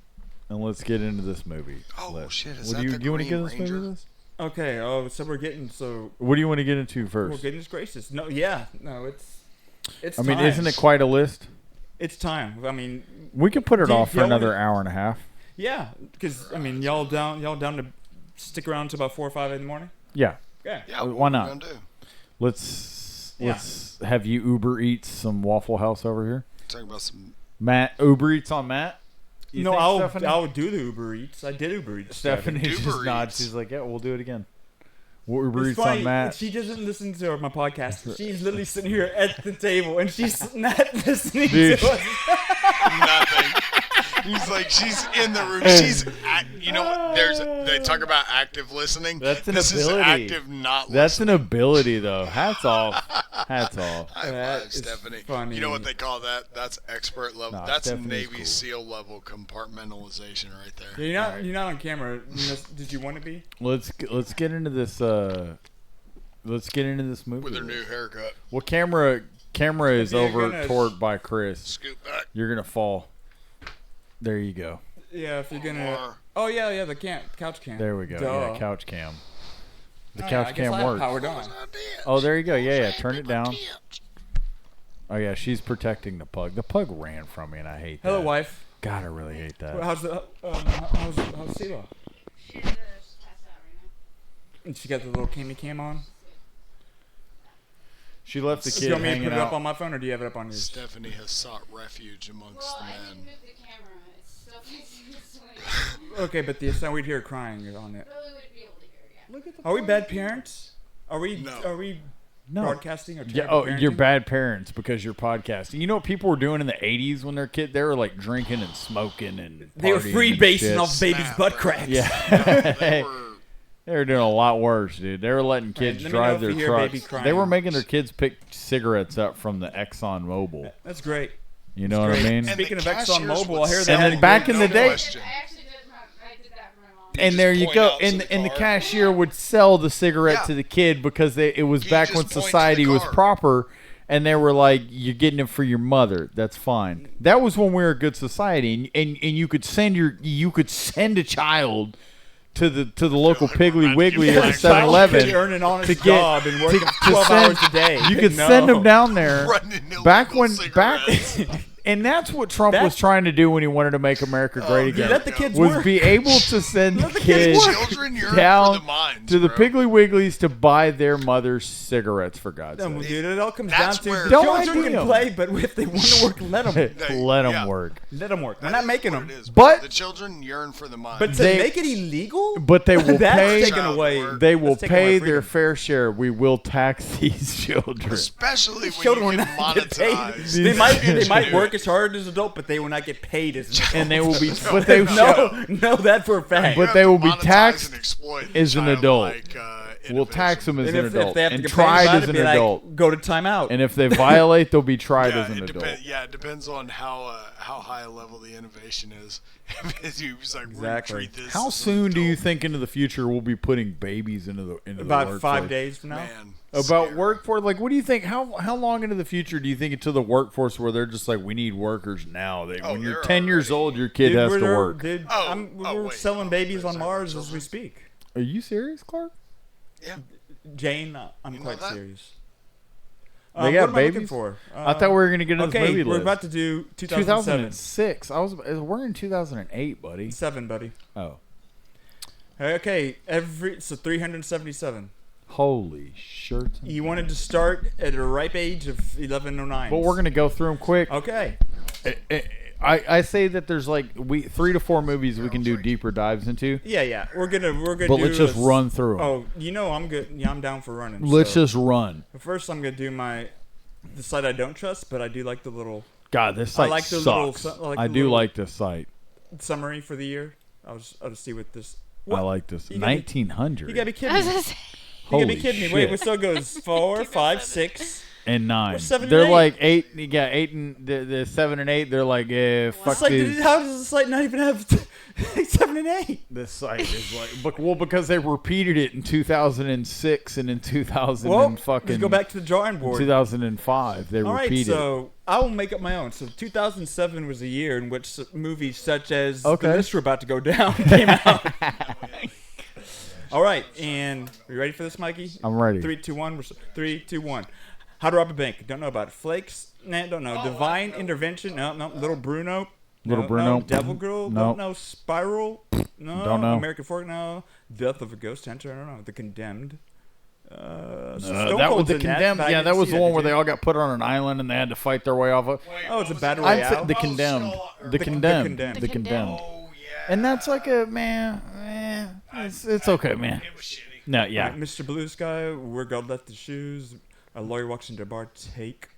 and let's get into this movie. Oh shit! Is What that do the you want to Green get this Ranger? movie? Liz? Okay. Oh, so we're getting so. What do you want to get into first? Well, goodness gracious. No. Yeah. No. It's. I mean, time. isn't it quite a list? It's time. I mean, We could put it Do you- off for y'all another wanna- hour and a half. yeah. Because I mean, y'all down to stick around until about 4 or 5 in the morning. Yeah. Yeah. Yeah, Why what we not? gonna do? Let's have you Uber Eats some Waffle House over here. Talking about some. Matt, Uber Eats on Matt. You No, think, Stephanie? I'll do the Uber Eats. I did Uber Eats. Stephanie Uber just nods. Eats. She's like, "Yeah, we'll do it again." We'll Uber It's Eats funny. on Matt. She doesn't listen to my podcast. She's literally sitting here at the table, and she's not listening Dude. to us. Nothing. He's like, she's in the room. She's you know what? They talk about active listening. That's an this ability. is active not That's listening. an ability, though. Hats off. Hats off. High That five, is Stephanie. funny. You know what they call that? That's expert level. Nah, That's Stephanie's Navy cool. SEAL level compartmentalization right there. You're not on camera. Did you want to be? Let's get into this. Let's get into this movie. With her new haircut. Well, camera is You're over gonna toward by Chris. Scoot back. You're gonna fall. There you go. Yeah, if you're gonna. Oh yeah, the couch cam. There we go. Duh. Yeah, couch cam. The Oh, couch I guess cam I have works. powered on. Oh, there you go. Yeah. Turn it down. Oh yeah, she's protecting the pug. The pug ran from me, and I hate that. Hello, wife. God, I really hate that. How's how's Sela? She's passed out right now. And she got the little cam on. She left the Do kid you want me to hanging put it up out. on my phone, or do you have it up on yours? Stephanie has sought refuge amongst Well, the I didn't men. move the camera. It's still facing this way. Okay, but the sound we'd hear crying on it. Lily would be able to hear, yeah. Look at the. Are we bad parents? Are we? No. Are we? No. Broadcasting or Yeah, terrible you're parenting? bad parents because you're podcasting. You know what people were doing in the 80s when they're kids? They were like drinking and smoking and They were partying free and basing shit. off babies' butt cracks. Yeah. They were They were doing a lot worse, dude. They were letting kids let me know drive if their you hear baby trucks. crying. They were making their kids pick cigarettes up from the Exxon Mobil. That's great. You know what I mean? And Speaking of the Exxon cashiers Mobil, would I hear they sell had And back in the no day- question. I actually did that for my mom. And there you point go. out to And the and the car. cashier would sell the cigarette Yeah. to the kid because it was You back just when point to the society was car. proper. And they were like, "You're getting it for your mother. That's fine." That was when we were a good society, and you could send a child to the local Piggly Wiggly or the 7-Eleven earning on to his get job and working 12 hours a day. You could No. send them down there. Running Back illegal when cigarettes. and that's what Trump was trying to do when he wanted to make America great again. Let the kids was work. be able to send Let the kids kids work. Children yearn for down the mines, to the bro. Piggly Wigglies to buy their mother's cigarettes, for God's No, sake. dude, it all comes That's down to where- the Don't children idea. can play, but if they want to work, let them. Let them yeah. work. Let them work. We're That not is making what them. it is, But- the children yearn for the mines. But to They- make it illegal, But they will that's pay. taken away. They will that's taken away pay freedom. their fair share. We will tax these children. especially when Children will you get not get paid. monetized. They might work as hard as adult, but they will not get paid as an adult. And they will be, but they know that for a fact. But You they have will to be monetize taxed and exploit as an childlike, adult. We'll tax them as and an if adult they have to and get paid tried about as it, an be like, adult. go to timeout. And if they violate, they'll be tried Yeah, as an adult. it depends on how high a level the innovation is. If you just like Exactly. treat this How as soon an do you adult, think into the future we'll be putting babies into the About workforce? 5 days from now. man, About scary. workforce, like, what do you think? How long into the future do you think into the workforce where they're just like, we need workers now? When you're they're 10 years already- old, your kid Dude, has we're to there- work. Dude, we're wait, selling babies on there's Mars children. as we speak. Are you serious, Clark? Yeah. Jane, I'm You know quite that? serious. They got what am I looking babies? for? I thought we were gonna get into okay, this movie we're list. about to do 2007. 2006. We're in 2008, buddy. 7, buddy. Oh, Okay, so 377. holy shirt! You wanted to start at a ripe age of 1109. But we're gonna go through them quick. Okay. I say that there's like 3 to 4 movies we can do deeper dives into. Yeah. We're gonna. But do let's just run through 'em. Oh, I'm good. Yeah, I'm down for running. Let's so. just run. But first, I'm gonna do the site I don't trust, but I do like the little God, this site like the sucks. little- I like I the do little- like this site. summary for the year. I'll just see what this. I like this. You gotta be- 1900. You gotta be I kidding was me. gonna say, You gotta be Holy kidding me. shit. Wait, so it goes 4, 5, 6, and 9. Or 7 and They're 8. like 8. You got 8 and the 7 and 8. They're like, fuck these. How does the site not even have 7 and 8? This site is like, because they repeated it in 2006 and in 2000 and fucking. Let's go back to the drawing board. 2005, they All right, repeated. so I will make up my own. So 2007 was a year in which movies such as Okay. The List We're About to Go Down came out. All right, and are you ready for this, Mikey? I'm ready. 3, 2, 1. 3, 2, 1. How to Rob a Bank. Don't know about it. Flakes. Nah, don't know. Divine Intervention. No. Little Bruno. Little No, Bruno. No. Devil Girl. No. No. Spiral. No. Don't know. American Fork. No. Death of a Ghost Hunter. I don't know. The Condemned. That was the Condemned. but I Yeah, didn't that was see the one where did they you? all got put on an island and they had to fight their way off of. Oh, it's a battle I'd royale. say the Condemned. The Condemned. Condemned. The Condemned. And that's like a man. It's okay, man. No, yeah. All right, Mr. Blue Sky, Where God Left His Shoes, A Lawyer Walks into a Bar, Take,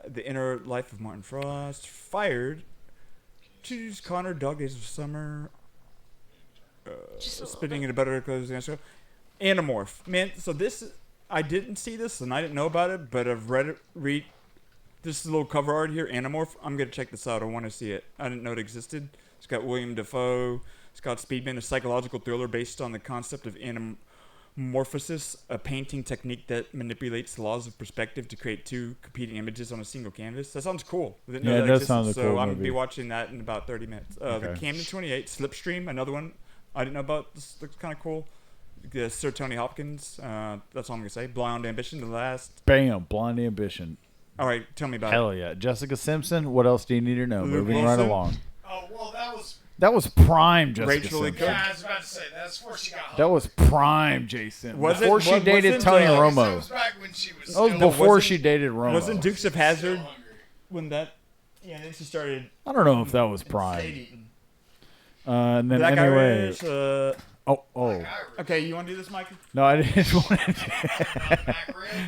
The Inner Life of Martin Frost, Fired, Choose Connor, Dog Days of Summer, Spitting in a Better Clothes Answer, Animorph. Man, so this, I didn't see this and I didn't know about it, but I've read this little cover art here, Animorph. I'm going to check this out. I want to see it. I didn't know it existed. It's got William Dafoe. Scott Speedman, a psychological thriller based on the concept of anamorphosis, a painting technique that manipulates the laws of perspective to create two competing images on a single canvas. That sounds cool. I didn't know that does existed, sound a so cool I'm going to movie. be watching that in about 30 minutes. The Camden 28, Slipstream, another one I didn't know about. This looks kind of cool. Sir Tony Hopkins, that's all I'm going to say. Blonde Ambition, the last. Bam, Blonde Ambition. All right, tell me about it. Hell yeah. Jessica Simpson, what else do you need to know? Luke Moving Wilson? right along. Oh, well, that was... That was prime Jessica Rachel Lee Simpson. Cook. Yeah, I was about to say, that's before she got home. That was prime Jason. Was Before it- she was- dated wasn't, Tony uh, Romo. That was back when she was That was still... before wasn't- she dated Romo. Wasn't Dukes of Hazzard when that... Yeah, then she started... I don't know if that was prime. And then Black anyway. Irish, Oh. okay, you want to do this, Mikey? No, I didn't want to.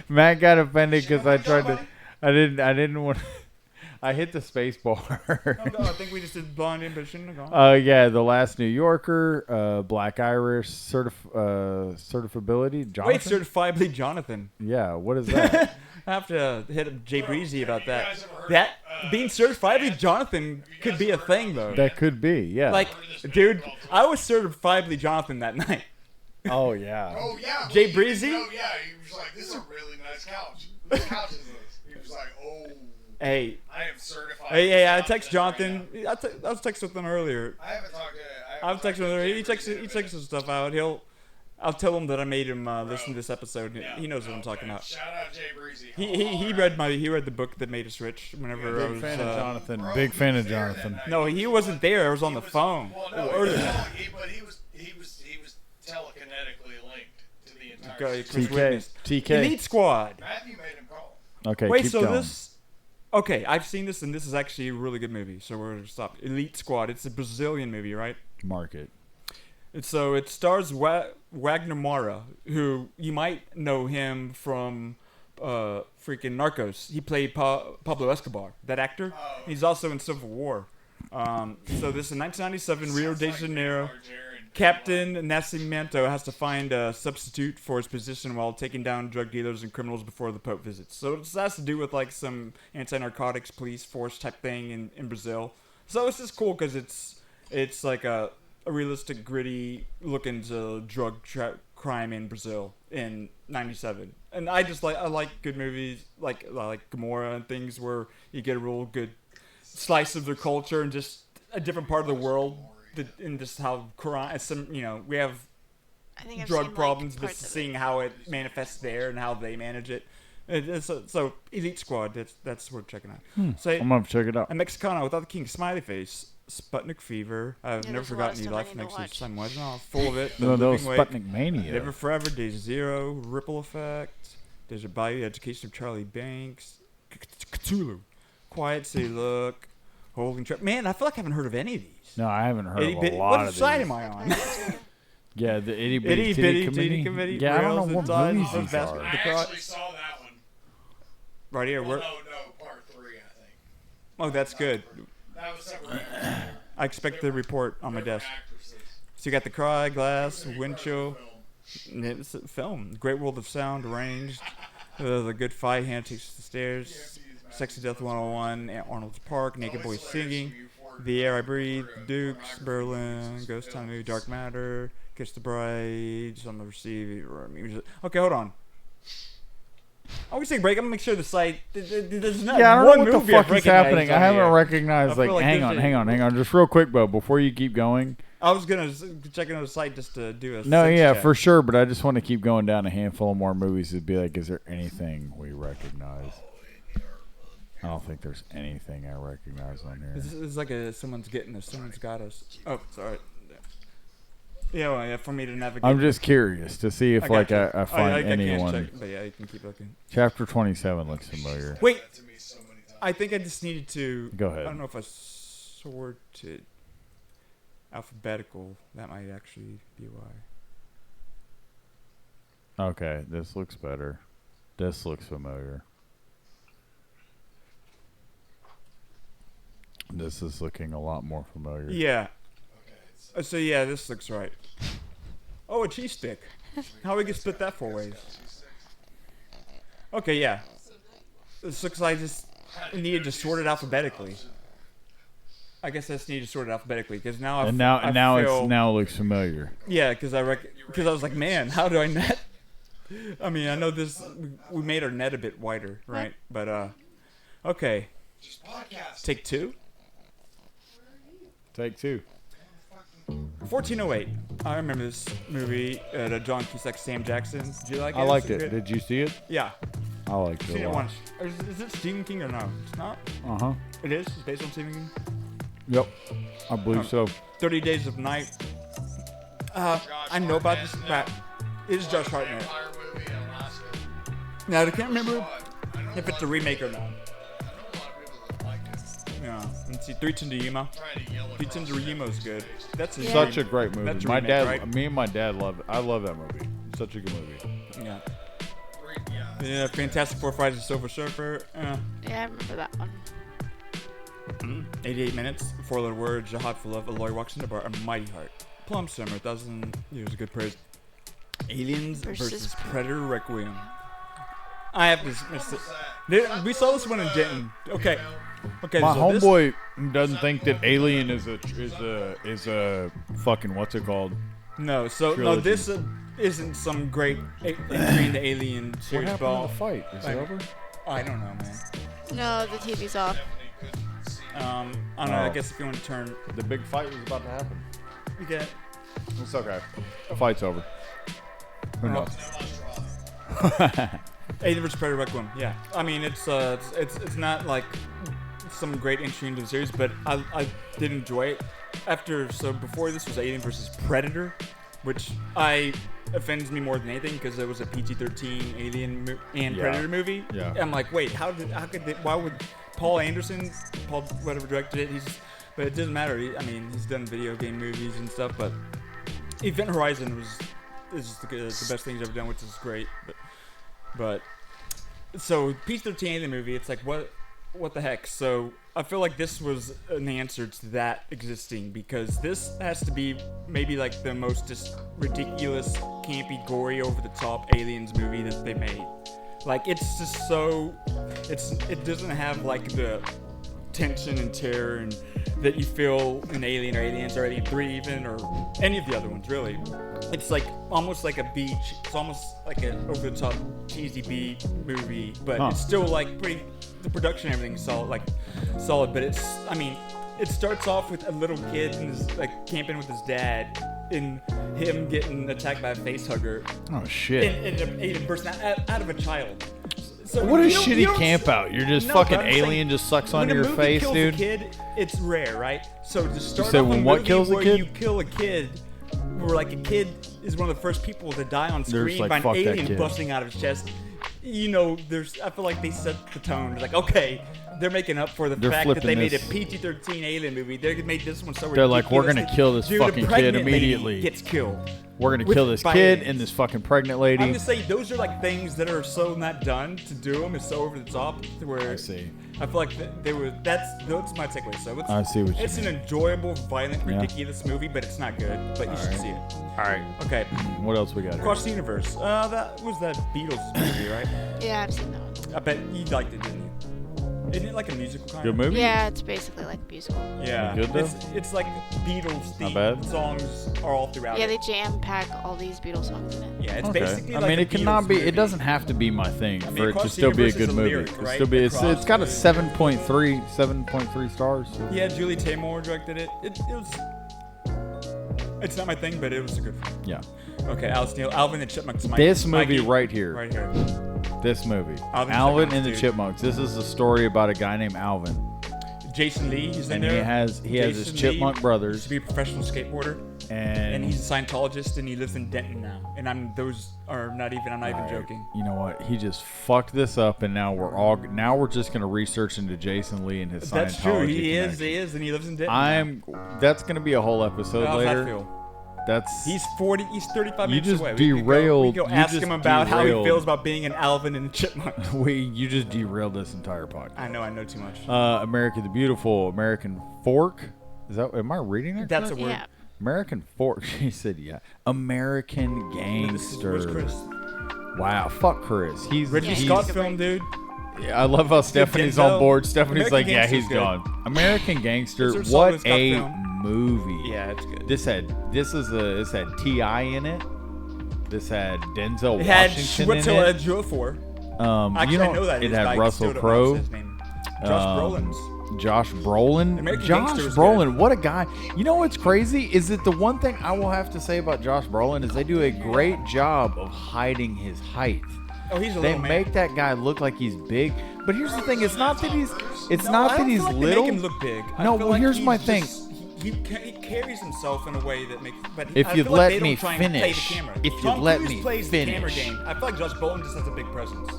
Matt got offended because I tried to. I didn't want. I hit the space bar. No, I think we just did Blonde Ambition. Go on. Yeah, The Last New Yorker, Black Irish, certifiability. Jonathan? Wait, certifiably Jonathan. Yeah, what is that? I have to hit up Jay Breezy about that. That being certifiably Jonathan could be a thing, though. That could be, yeah. Like, dude, I was certifiably Jonathan that night. Oh yeah. Oh, yeah. Jay Breezy? Oh, yeah. He was like, this is a really nice couch. Whose couch is this? He was like, oh... Hey. I am certified. Hey, I text Jonathan. I was texting with him earlier. I haven't talked to... I've texted with him. He checks his stuff out. I'll tell him that I made him listen to this episode. Yeah, he knows what I'm talking about. Shout out Jay Breezy. He read the book that made us rich. Whenever I was Big fan of Jonathan. Big fan of Jonathan. No, he wasn't there. I was on the phone. Well, no, earlier. but he was telekinetically linked to the entire Okay, system. Chris Witness. TK. Elite Squad. Matthew made him call. Okay, Wait, keep so going. this... Okay, I've seen this, and this is actually a really good movie, so we're going to stop. Elite Squad. It's a Brazilian movie, right? Market. And so it stars Wagner Moura, who you might know him from freaking Narcos. He played Pablo Escobar, that actor. He's also in Civil War. So this is 1997, Rio de Janeiro. Captain Nascimento has to find a substitute for his position while taking down drug dealers and criminals before the Pope visits. So this has to do with like some anti-narcotics police force type thing in Brazil. So it's just cool because it's like a realistic, gritty look into drug crime in Brazil in '97. And I like good movies like Gomorrah and things where you get a real good slice of their culture and just a different part of the world. And just how crime, we have drug problems, but seeing how it manifests there and how they manage it. So Elite Squad, that's worth checking out. So I'm gonna check it out. A Mexicano without the king smiley face, Sputnik Fever. I've never forgotten you life next to Simon Weisenhoff. Full of it. No, that was Living Wake, Sputnik Mania. Never Forever, Days Zero, Ripple Effect, Desert Bayou, Education of Charlie Banks, Cthulhu, Quiet City Look, Holding Trap. Man, I feel like I haven't heard of any of these. No, I haven't heard of a Bitty, lot what of these. site am I on? Yeah, the Itty Itty Bitty Bitty Committee. Yeah, I don't know what movies these are. I actually saw that one. Right here. Well, no, part 3, I think. Oh, that's good. That was separate. I expect the report on my desk. So you got The Cry, Glass, Wind Chill. It's a film. Great World of Sound, Arranged. The Good Fight, Hannah Takes the Stairs, Sexy Death 101, Arnold's Park, Naked Boys Singing, The Air I Breathe, Dukes, Berlin, Ghost Town Movie, Dark Matter, Kiss the Bride, On the Receive. Okay, hold on. I always take a break. I'm gonna make sure the site. There's not I don't one know what the movie fuck I've is happening. I haven't here. recognized. I feel Hang on. Just real quick, Bo, before you keep going. I was gonna check another site just to do a. No, yeah, check. for sure. But I just want to keep going down a handful of more movies to be like, is there anything we recognize? I don't think there's anything I recognize on here. It's like someone's getting us. Someone's got us. Oh, sorry. Yeah, well, yeah, for me to navigate. I'm just curious to see if I find anyone. Can't check, but yeah, you can keep looking. Chapter 27 looks familiar. Wait, I think I just needed to. Go ahead. I don't know if I sorted alphabetical. That might actually be why. Okay, this looks better. This looks familiar. This is looking a lot more familiar. Yeah. So yeah, this looks right. Oh, a cheese stick. How we get split that 4 ways? Okay, yeah. This looks like I just needed to sort it alphabetically. I guess I just need to sort it alphabetically because now I now it looks familiar. Yeah, because I was like, man, how do I net? I mean, I know this. We made our net a bit wider, right? But okay. Take 2. Take 2. 1408. I remember this movie. John Cusack, Sam Jackson. Did you like it? I liked it. Did you see it? Yeah. I liked it. Seen it once. Is it Stephen King or no? It's not. It is. It's based on Stephen King. Yep. I believe so. 30 Days of Night. I know about this. But it is Josh Hartnett. Now I can't remember if it's a remake or not. Yeah. Let's see. 310 to Yuma. 310 to Yuma is good. That's such a great movie. That's My remake, dad, right? me and my dad love it. I love that movie. It's such a good movie. Yeah. Yeah. Fantastic Four: Fridays the Silver Surfer. Yeah, I remember that one. 88 minutes. 4 little words. A hot for love. A lawyer walks into a bar. A mighty heart. Plum Summer. 1,000 years of good praise. Aliens versus Predator Requiem. I have to. We saw this one in Denton. Okay. My homeboy doesn't think that Alien is a fucking what's it called? No. So trilogy. no, this isn't some great entry in the Alien series. What happened to the fight? Is it over? I don't know, man. No, the TV's off. I don't know. I guess if you want to turn. The big fight was about to happen. Okay. It's okay. The fight's over. Who knows? Alien vs. Predator Requiem. Yeah. I mean, it's not like some great entry into the series, but I did enjoy it. Before this was Alien vs. Predator, which offends me more than anything because it was a PG-13 Alien and Predator movie. Yeah. I'm like, wait, why would Paul whatever directed it? But it doesn't matter. He's done video game movies and stuff. But Event Horizon is the best thing he's ever done, which is great. But so PG-13 Alien movie, it's like what the heck? So I feel like this was an answer to that existing because this has to be maybe like the most just ridiculous, campy, gory, over the top aliens movie that they made. Like it's just so it doesn't have like the tension and terror and that you feel in Alien or Aliens or Alien 3 even or any of the other ones really. It's like almost like a beach. It's almost like an over the top cheesy B movie, but it's still like pretty. The production and everything is solid, but it starts off with a little kid and is like camping with his dad and him getting attacked by a face hugger. Oh shit! And a person out of a child. So what a shitty camp out! You're just fucking alien just sucks onto your face, kills dude. A kid, it's rare, right? So to start off a movie kills a where kid? you kill a kid, where like a kid is one of the first people to die on screen like, by an fuck that alien kid. busting out of his chest. I feel like they set the tone. It's like, okay, they're making up for the They're fact that they flipping made a this. PG-13 alien movie. They made this one so ridiculous. They're like, we're gonna kill this Dude, a fucking kid pregnant lady immediately. Gets killed. We're gonna With kill this by kid aliens. and this fucking pregnant lady. I'm just saying, those are like things that are so not done to do them. It's so over the top. Where I see. I feel like they were. That's my takeaway. So I see what you it's mean. an enjoyable, violent, Yeah. ridiculous movie, but it's not good. But you should right. see it. All right. Okay. What else we got? Across the Universe. That was that Beatles movie, right? Yeah, I've seen that one. I bet you liked it, didn't you? Isn't it like a musical kind Good of? movie? Yeah, it's basically like a musical. Yeah. Good, though? It's like Beatles Not bad. themed songs are all throughout. Yeah, it. they jam pack all these Beatles songs in it. Yeah, it's Okay. basically I like mean, a it cannot Beatles be. movie. It doesn't have to be my thing I mean, for it to Across the still be a Universe is good a movie. lyric, It'll right? still be. It's Across got a the- 7.3 stars. So. Yeah, Julie Taymor directed it. It was. It's not my thing, but it was a good film. Yeah. Okay, Alice Neal, Alvin and the Chipmunks. This movie Mikey, right here. Right here. This movie. Alvin Alvin Chipmunks, and the dude. Chipmunks. This is a story about a guy named Alvin. Jason Lee, he's in And there. he has his Jason chipmunk Lee brothers. Used to be a professional skateboarder, And he's a Scientologist, and he lives in Denton now. And I'm not even joking. You know what? He just fucked this up, and now we're just gonna research into Jason Lee and his That's Scientology true. He connection. is, and he lives in Denton. That's gonna be a whole episode How's later. that feel? He's 35 You minutes just away. derailed. We can go you ask just him about how he derailed. feels about being an Alvin and a Chipmunk. You just derailed this entire podcast. I know too much. America the Beautiful, American Fork. Am I reading that? That's a correct? word. Yeah. American Fork. She said, "Yeah." American Gangster. Where's Chris? Wow, fuck Chris. Ridley he's Scott film, dude. Yeah, I love how Stephanie's Denzel. on board. Stephanie's American like, "Yeah, Gangster's he's good. gone." American Gangster. It's her Sullivan What Scott a film. movie! Yeah, it's good. This had T.I. in it. This had Denzel It had Washington in Schwitzel it. Ejiofor. Actually, Actually, I know that it is, but had I Russell still don't know Crowe. his name. Josh Brolin's. Josh Brolin. American Josh Gangster was Brolin, what a guy. You know what's crazy is that the one thing I will have to say about Josh Brolin is they do a great job of hiding his height. Oh, he's a They little man. make that guy look like he's big, but here's the thing: it's not that he's I not that don't he's feel like little. They make him look big. I No, feel well, like here's he's my thing. just- He carries himself in a way that makes. But If I you'd feel like let they me don't try and play the finish. camera. If you'd Tom let Cruise me plays the camera finish. game. I feel like Josh Brolin just has a big presence.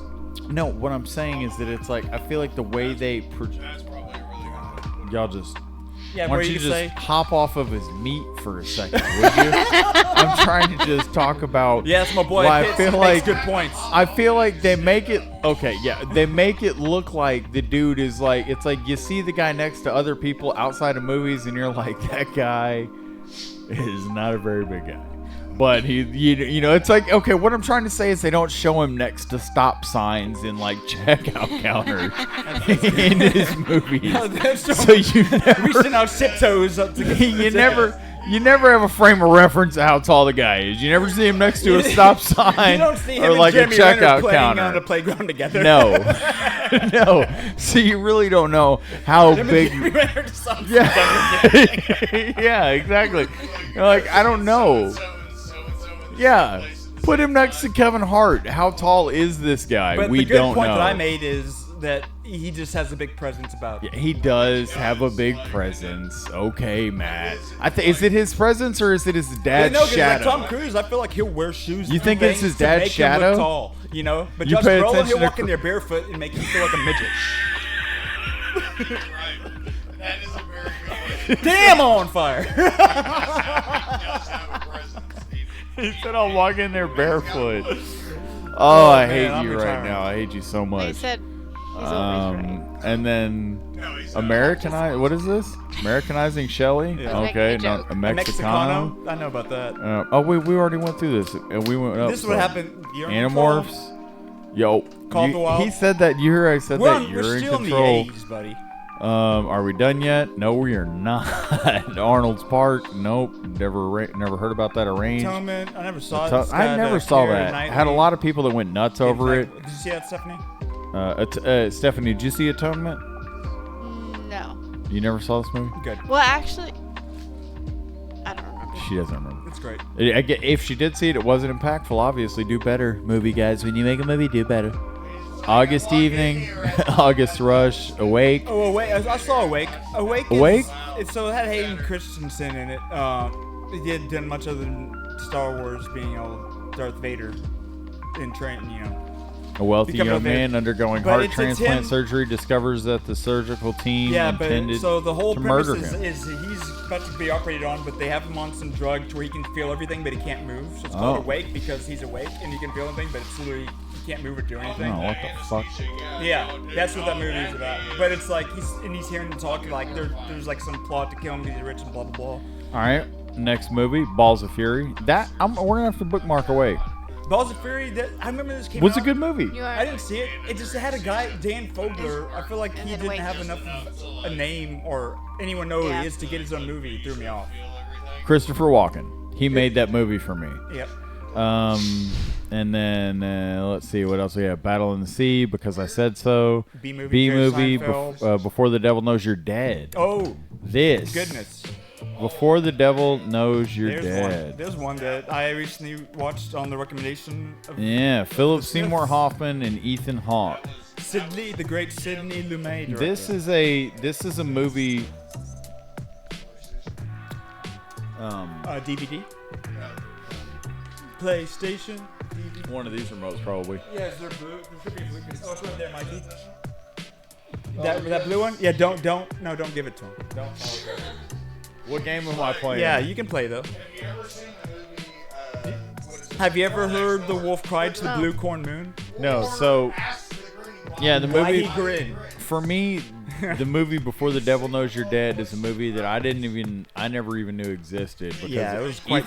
No, what I'm saying is that it's like I feel like the way they y'all just Yeah, why where don't you you just say? hop off of his meat for a second, would you? I'm trying to just talk about. Yes, my boy. why I Pitts feel makes like good points. I feel like they make it okay. Yeah, they make it look like the dude is like it's like you see the guy next to other people outside of movies, and you're like that guy is not a very big guy. But you know, it's like, okay, what I'm trying to say is they don't show him next to stop signs and like checkout counters in his movies. So you never, reaching out tiptoes up to you never have a frame of reference of how tall the guy is. You never see him next to a stop sign You don't see him or and like a Jeremy Renner checkout playing counter. on the playground together. No, no. So you really don't know how big. Yeah, yeah, exactly. You're like, I don't know. Yeah, put him next to Kevin Hart. How tall is this guy? But We the good don't point know. that I made is that he just has a big presence about him. Yeah, he does have a big presence. Okay, Matt. Is it his presence or is it his dad's No, 'cause shadow? like Tom Cruise, I feel like he'll wear shoes. You and think it's things his to dad's make shadow? Him look tall, you know, but You Josh pay Brolin, attention he'll to walk in there barefoot and make you feel like a midget. That is a very good one. Damn, I'm on fire. He said I'll walk in there barefoot. Oh, I man, hate I'm you right retiring. now. I hate you so He much. said he's always right. And then Americanize. What is this? Americanizing Shelley? Yeah. Okay, Making a not joke. a Mexicano. I know about that. Oh, we already went through this. And we went up. This is what happened. You're in Animorphs. Yo, Call of the Wild. he said that. You heard I said We're, that. on, You're we're in still control. in the 80s, buddy. Are we done yet? No, we are not. Arnold's Park. Nope. Never heard about that arranged. Atonement. I never saw it. It's I got, never saw Keira that. Knightley. Had a lot of people that went nuts over it. Did you see that, Stephanie? Stephanie, did you see Atonement? No. You never saw this movie? Good. Well, actually, I don't remember. She doesn't remember. It's great. If she did see it, it wasn't impactful. Obviously, do better, movie guys. When you make a movie, do better. August Evening, August Rush, Awake. Oh, Awake. I saw Awake. Awake? So it had Hayden Christensen in it. It did done much other than Star Wars being all Darth Vader in train, A wealthy becoming young man undergoing But heart it's transplant him. surgery discovers that the surgical team intended so the whole to premise murder is, him. he's about to be operated on, but they have him on some drug to where he can feel everything, but he can't move. So it's called awake because he's awake and he can feel everything, but it's literally he can't move or do anything. Oh, what the fuck? Yeah, that's what that movie is about. But it's like he's hearing them talk like there's like some plot to kill him because he's rich and blah blah blah. All right, next movie, Balls of Fury. That we're gonna have to bookmark away. Balls of Fury. I remember this came Was out. a good movie. I didn't see it. It just had a guy, Dan Fogler. I feel like he didn't have enough of a name or anyone know who he is to get his own movie. It threw me off. Christopher Walken. He made that movie for me. Yep. And then let's see what else we have. Battle in the Sea, Because I Said So. B-movie, Before the Devil Knows You're Dead. Oh, this goodness. Before the Devil Knows You're Dead. There's one that I recently watched on the recommendation of Philip Seymour Hoffman and Ethan Hawke. The great Sidney Lumet director. This is a movie. DVD. PlayStation. DVD. One of these remotes, probably. Yeah, they're blue. There should be a blue. Oh, it's right there, Mikey. That blue one? Yeah, don't give it to him. Don't. Okay. What game am I playing? Yeah, you can play though. Have you ever heard The Wolf Cried to the Blue Corn Moon? No. So, yeah, the movie. Grin. For me, the movie Before the Devil Knows You're Dead is a movie that I never even knew existed. Because it was quite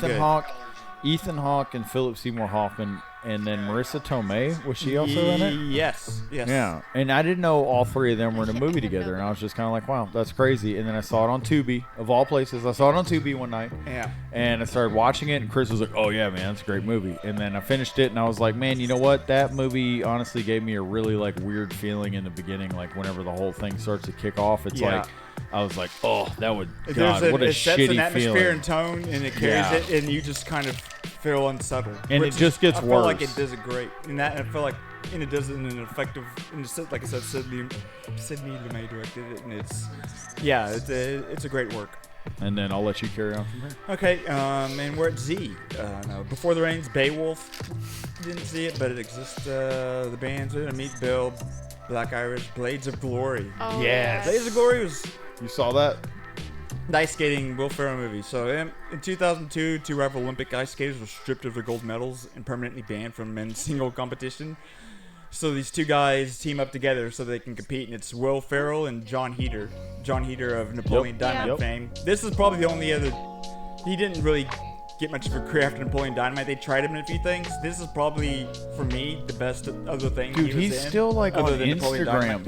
Ethan Hawke and Philip Seymour Hoffman, and then Marissa Tomei, was she also in it? Yes. Yeah, and I didn't know all three of them were in a movie together, and I was just kind of like, wow, that's crazy. And then I saw it on Tubi, of all places. I saw it on Tubi one night. Yeah. And I started watching it, and Chris was like, oh, yeah, man, that's a great movie. And then I finished it, and I was like, man, you know what? That movie honestly gave me a really, weird feeling in the beginning, whenever the whole thing starts to kick off. It's I was like, oh, that would, God, what a shitty feeling. It sets an atmosphere and tone, and it carries it, and you just kind of feel unsettled. And it just gets worse. I feel like it does it great. And I feel like it does it in an effective, like I said, Sidney Lumet directed it, and it's a great work. And then I'll let you carry on from here. Okay, and we're at Z. Before the Rains, Beowulf. Didn't see it, but it exists. The band's in Meat Bill, Black Irish, Blades of Glory. Oh, yes. Blades of Glory was... You saw that? The ice skating Will Ferrell movie. So in 2002, two rival Olympic ice skaters were stripped of their gold medals and permanently banned from men's single competition. So these two guys team up together so they can compete, and it's Will Ferrell and John Heder. John Heder of Napoleon Dynamite fame. This is probably the only other... He didn't really get much of a career after Napoleon Dynamite. They tried him in a few things. This is probably, for me, the best other thing dude, he was he's still on Instagram.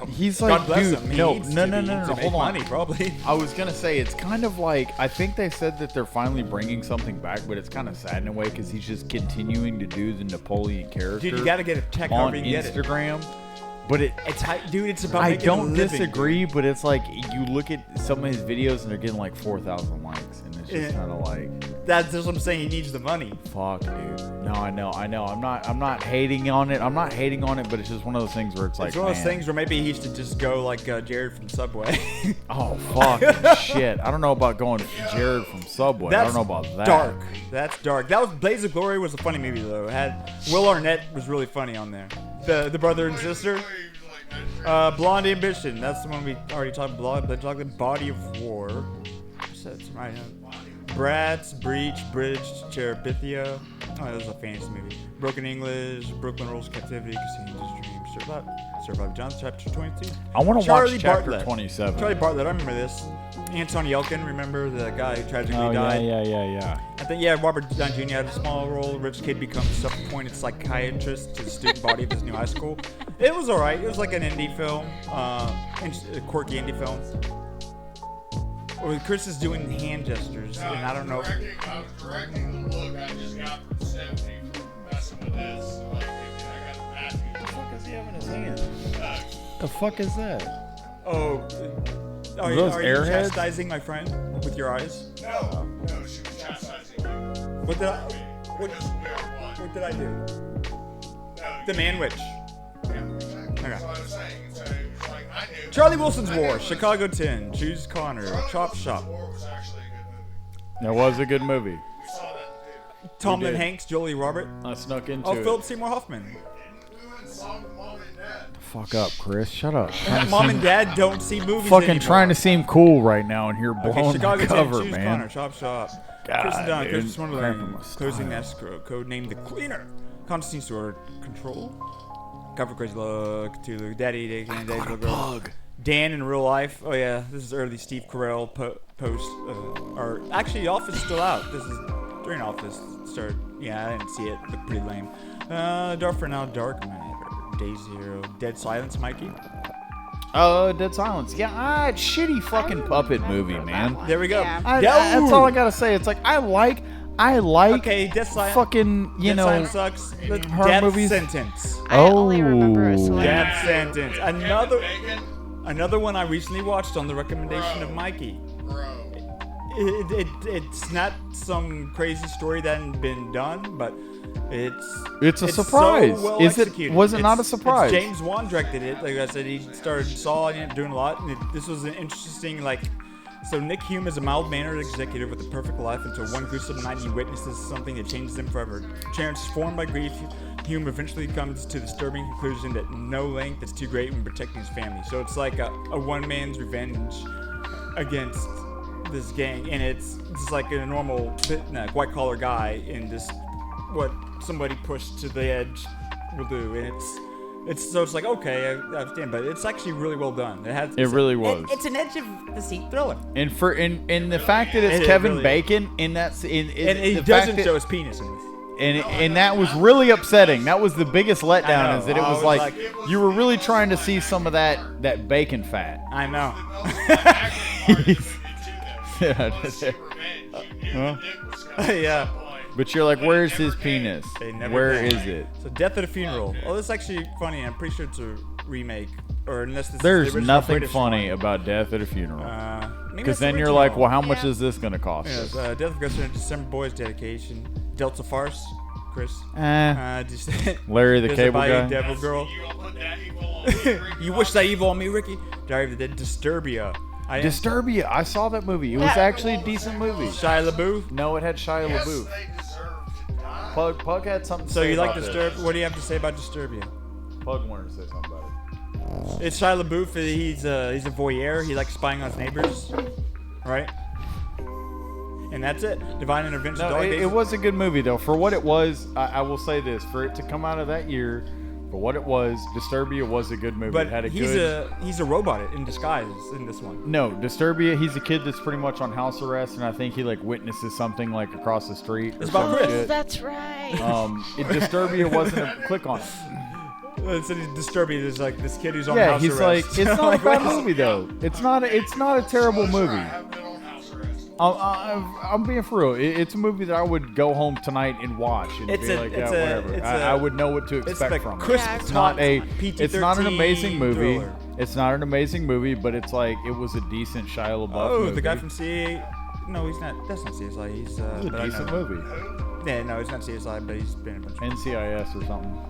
He's God like, bless dude, him. no, Hold hold on. money, probably. I was gonna say it's kind of like, I think they said that they're finally bringing something back, but it's kind of sad in a way because he's just continuing to do the Napoleon character. Dude, you got to get a tech on you get Instagram. But it's about. I making don't a living, disagree, dude. but it's like you look at some of his videos and they're getting like 4,000 likes, and it's just kind of like. That's what I'm saying. He needs the money. Fuck, dude. No, I know. I'm not hating on it. I'm not hating on it, but it's just one of those things where it's like. It's one of those things where maybe he should just go like Jared from Subway. Oh fuck, shit! I don't know about going Jared from Subway. I don't know about that. Dark. That's dark. That was Blades of Glory was a funny movie though. It had Will Arnett was really funny on there. The brother and sister. Blonde Ambition. That's the one we already talked about. They talked about Body of War. That's right. Bratz, Breach, Bridge, Terabithia. Oh, that was a fantasy movie. Broken English, Brooklyn Rules, Captivity, Casino's Dream, Survive John, Chapter 22. I want to watch Chapter 27. Charlie Bartlett, I remember this. Anton Yelkin, remember the guy who tragically died? Yeah. I think, Robert Downey Jr. had a small role. Rich kid becomes self-appointed psychiatrist to the student body of his new high school. It was alright. It was like an indie film, a quirky indie film. Well, Chris is doing hand gestures, and I don't know. I was correcting the look I just got from 70 from messing with this. I got the What the fuck is he having in his hand? The fuck is that? Oh, are you chastising my friend with your eyes? No, she was chastising you. What did I do? The Man Witch. Okay. That's what I was saying. So it was like, I knew. Charlie Wilson's War, Chicago 10, Choose Connor, Chop Shop. That was a good movie. Tomlin Hanks, Jolie Robert. I snuck into it. it. Philip Seymour Hoffman. Fuck up, Chris. Shut up. Mom and Dad don't see movies fucking anymore. trying to seem cool right now, and you're blowing Okay, Chicago my cover, 10, man. Connor, Chop Shop. God, Chris and Don, dude. Chris Wonderland, Cramping my closing style. escrow, code name The Cleaner. Constantine Store Control. Cover Crazy Look, Tulu, Daddy, Dick, and Daddy's Little Girl. Dan in real life. Oh yeah, this is early Steve Carell post. Or actually, the Office is still out. This is during Office start. Yeah, I didn't see it. Looked pretty lame. Dark for Now, Dark Matter, Day Zero, Dead Silence, Mikey. Dead Silence. Yeah, shitty fucking puppet movie, man. There we go. That's all I gotta say. It's like I like. Okay, Death Silence. Fucking, Death Silence sucks. The horror Death movies. Sentence. I only remember a select Death Sentence. Another one I recently watched on the recommendation of Mikey. It's not some crazy story that hadn't been done, but it's a surprise. So well Is it? executed. Was it not a surprise? James Wan directed it. Like I said, he saw it doing a lot, and this was an interesting So Nick Hume is a mild-mannered executive with a perfect life until one gruesome night he witnesses something that changes him forever. Transformed by grief, Hume eventually comes to the disturbing conclusion that no length is too great when protecting his family. So it's like a one man's revenge against this gang, and it's just like a normal white-collar guy in this what somebody pushed to the edge will do, and it's like okay, I understand, but it's actually really well done. It really was. It's an edge of the seat thriller, and the fact that it's Kevin really Bacon in that, and he doesn't show his penis in this. And that was really upsetting. That was the biggest letdown. Is that it was like you were really trying to see some of that bacon fat. I know. Yeah. But you're like, where's his penis? Where is it? So Death at a Funeral. Oh, this is actually funny. I'm pretty sure it's a remake, or unless this There's is the original nothing British funny one. about Death at a Funeral. Maybe Because that's the then you're original. like, well, how much is this going to cost? Yes, Death of Augusta, December Boys dedication. Delta Farce, Chris. Larry the Cable Guy. Devil Girl. You wish that evil on me, Ricky. Diary of the Dead. Disturbia. Disturbia. I saw that movie. It was actually a decent movie. Shia LaBeouf? No, it had Shia LaBeouf. Pug had something to say So you like about Disturbia? What do you have to say about Disturbia? Pug wanted to say something about it. It's Shia LaBeouf. He's a voyeur. He likes spying on his neighbors, right? And that's it. Divine Intervention. No, it was a good movie though. For what it was, I will say this: for it to come out of that year, for what it was, Disturbia was a good movie. But it had he's a robot in disguise in this one. No, Disturbia. He's a kid that's pretty much on house arrest, and I think he witnesses something across the street. It's about Chris. Oh, that's right. Disturbia wasn't a click on it. It's Disturbia. There's this kid who's on house he's arrest. it's not a bad movie though. It's not a terrible movie. I'm being for real. It's a movie that I would go home tonight and watch and whatever. I would know what to expect from it. It's not an amazing movie. Thriller. It's not an amazing movie, but it's it was a decent Shia LaBeouf movie. Oh, the guy from CA. No, he's not. That's not CSI. He's a decent movie. Yeah, no, he's not CSI, but he's been in a bunch of NCIS or something.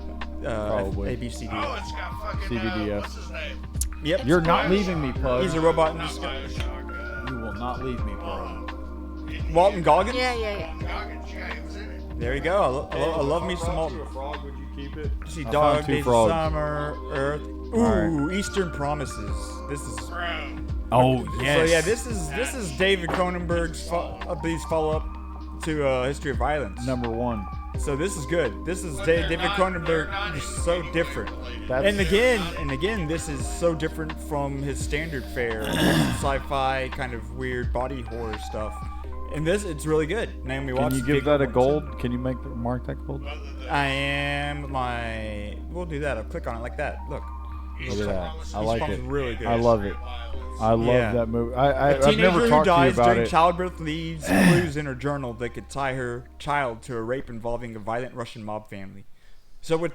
Probably. ABCD. Oh, it's got fucking CVDS. what's his name? Yep. You're not leaving me, Pug. He's a robot in disguise. You will not leave me, Pug. Walton Goggins? Yeah. Goggins, yeah, he was in it. There you go. I love me some Walton. Frog, would you keep it? See I Dog, found two Days of frogs. Summer, Earth. Ooh, All Eastern Promises. This is. Oh yes. So yeah, this is David Cronenberg's follow-up to History of Violence. Number 1. So this is good. This is David Cronenberg is so different. That's- And again, this is so different from his standard fare, sci-fi kind of weird body horror stuff. And it's really good. Naomi Watts. Can you give that a gold? Can you mark that gold? We'll do that. I'll click on it like that. Look. Look at that. I like it. Really good. I love it. I love that movie. I've teenager never who talked to you dies about during it. childbirth leaves clues in her journal that could tie her child to a rape involving a violent Russian mob family. So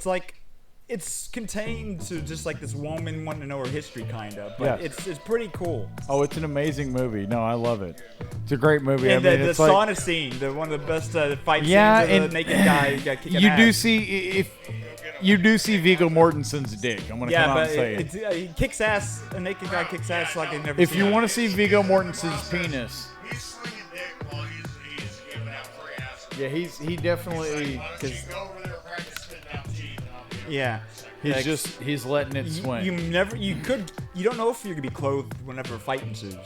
it's contained to just this woman wanting to know her history, kind of. But it's pretty cool. Oh, it's an amazing movie. No, I love it. It's a great movie. And I mean, the it's sauna scene, one of the best fight scenes and of the naked guy who got kicked you do see you do see Viggo Mortensen's dick. I'm gonna come out and say it. He kicks ass. A naked guy kicks ass like I've never If seen. you want to see Viggo Mortensen's penis, He's slinging dick while he's giving out free ass. yeah, he definitely. Go over there and practice spitting out teeth, and I'll be Yeah. He's letting it swing. You don't know if you're gonna be clothed whenever a fight ensues.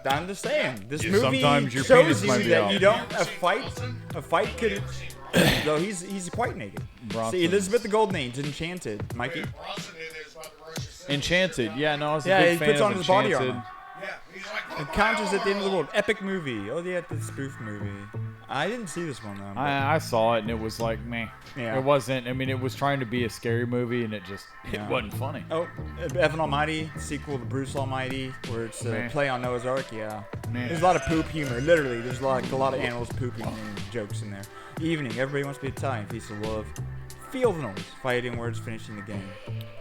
I'm just saying, this movie sometimes your shows penis you might be that out. you don't a fight could. Though he's quite naked. Bronson. See, Elizabeth the Golden Age, Enchanted, Mikey. Enchanted, yeah, no, I was a Yeah, big he fan puts of on his body Enchanted. armor. Encounters at the End of the World, epic movie. Oh yeah, the spoof movie. I didn't see this one though. I saw it and it was like, meh. Yeah. It wasn't. I mean, it was trying to be a scary movie and it wasn't funny. Oh, Evan Almighty, sequel to Bruce Almighty, where it's a Meh. play on Noah's Ark. Yeah, Meh. there's a lot of poop humor. Literally, there's a lot of animals pooping and jokes in there. Evening, everybody wants to be Italian. Feast of love. Feel the noise. Fighting words, finishing the game.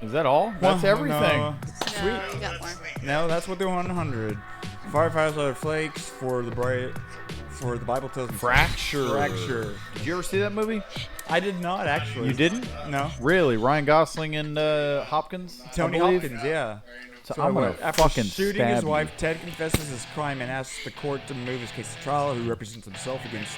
Is that all? That's everything. No. Sweet. No, you got more. No, that's what they're 100. Firefighters are flakes for the Bible tells me. Fracture. Did you ever see that movie? I did not actually. You didn't? No. Really? Ryan Gosling and Hopkins? Tony I believe? Hopkins, yeah. So I'm gonna after fucking shooting stab his you. wife, Ted confesses his crime and asks the court to move his case to trial. Who represents himself against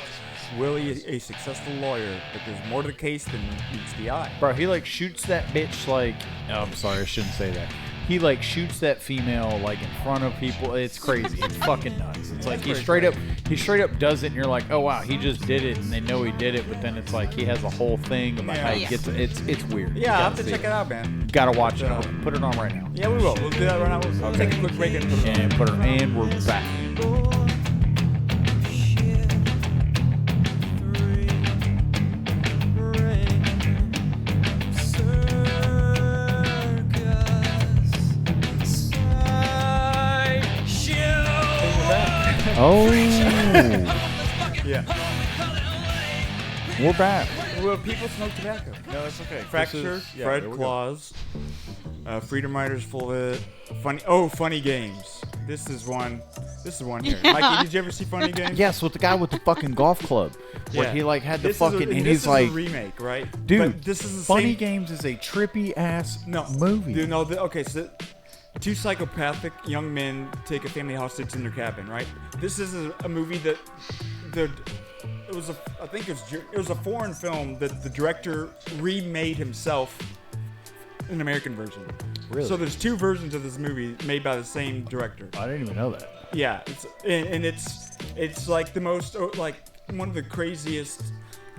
Willie, a successful lawyer, but there's more to the case than meets the eye. Bro, he like shoots that bitch like. Oh, I'm sorry, I shouldn't say that. He like shoots that female like in front of people. It's crazy. It's fucking nuts. It's like he straight up does it, and you're like, oh wow, he just did it, and they know he did it, but then it's like he has a whole thing about how he gets it. It's weird. Yeah, I'll have to check it out, man. Gotta watch it. Put it on right now. Yeah, we will. We'll do that right now. We'll take a quick break and put it on. And we're back. Oh. Yeah. We're back. Well, people smoke tobacco. No, it's okay. Fracture, Yeah, Fred there we go. Claus, Freedom Riders full of it. Funny Games. This is one here. Mikey, did you ever see Funny Games? Yes, with the guy with the fucking golf club. Where he like had the fucking and he's like a remake, right? Dude, but this is the Funny same. Games is a trippy ass movie. Dude, no, okay, so two psychopathic young men take a family hostage in their cabin, right? This is a movie that it was a foreign film that the director remade himself, an American version. Really? So there's two versions of this movie made by the same director. I didn't even know that. Yeah, it's like the most like one of the craziest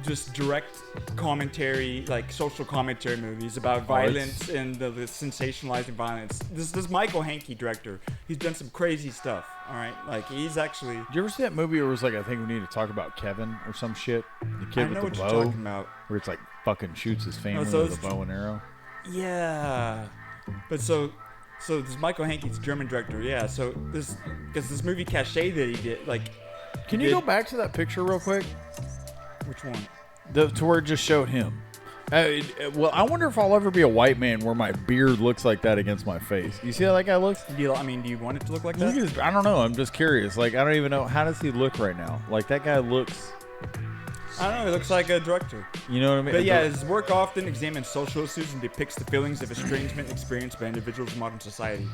just direct commentary, like social commentary movies about violence and the sensationalizing violence. This Michael Hanke director, he's done some crazy stuff. All right, like he's actually. Did you ever see that movie where it was like, I think we need to talk about Kevin or some shit? The kid I know with the what bow, you're talking about. where it's like fucking shoots his family so with a bow and arrow. Yeah, but so this Michael Hanke's German director. Yeah, so because this movie Cachet that he did, like. Can you go back to that picture real quick? Which one? To where it just showed him. Well, I wonder if I'll ever be a white man where my beard looks like that against my face. You see how that guy looks? Do you want it to look like Look that? at his, I don't know. I'm just curious. Like, I don't even know. How does he look right now? Like, that guy looks... I don't know. He looks like a director. You know what I mean? But yeah, his work often examines social issues and depicts the feelings of estrangement experienced by individuals in modern society.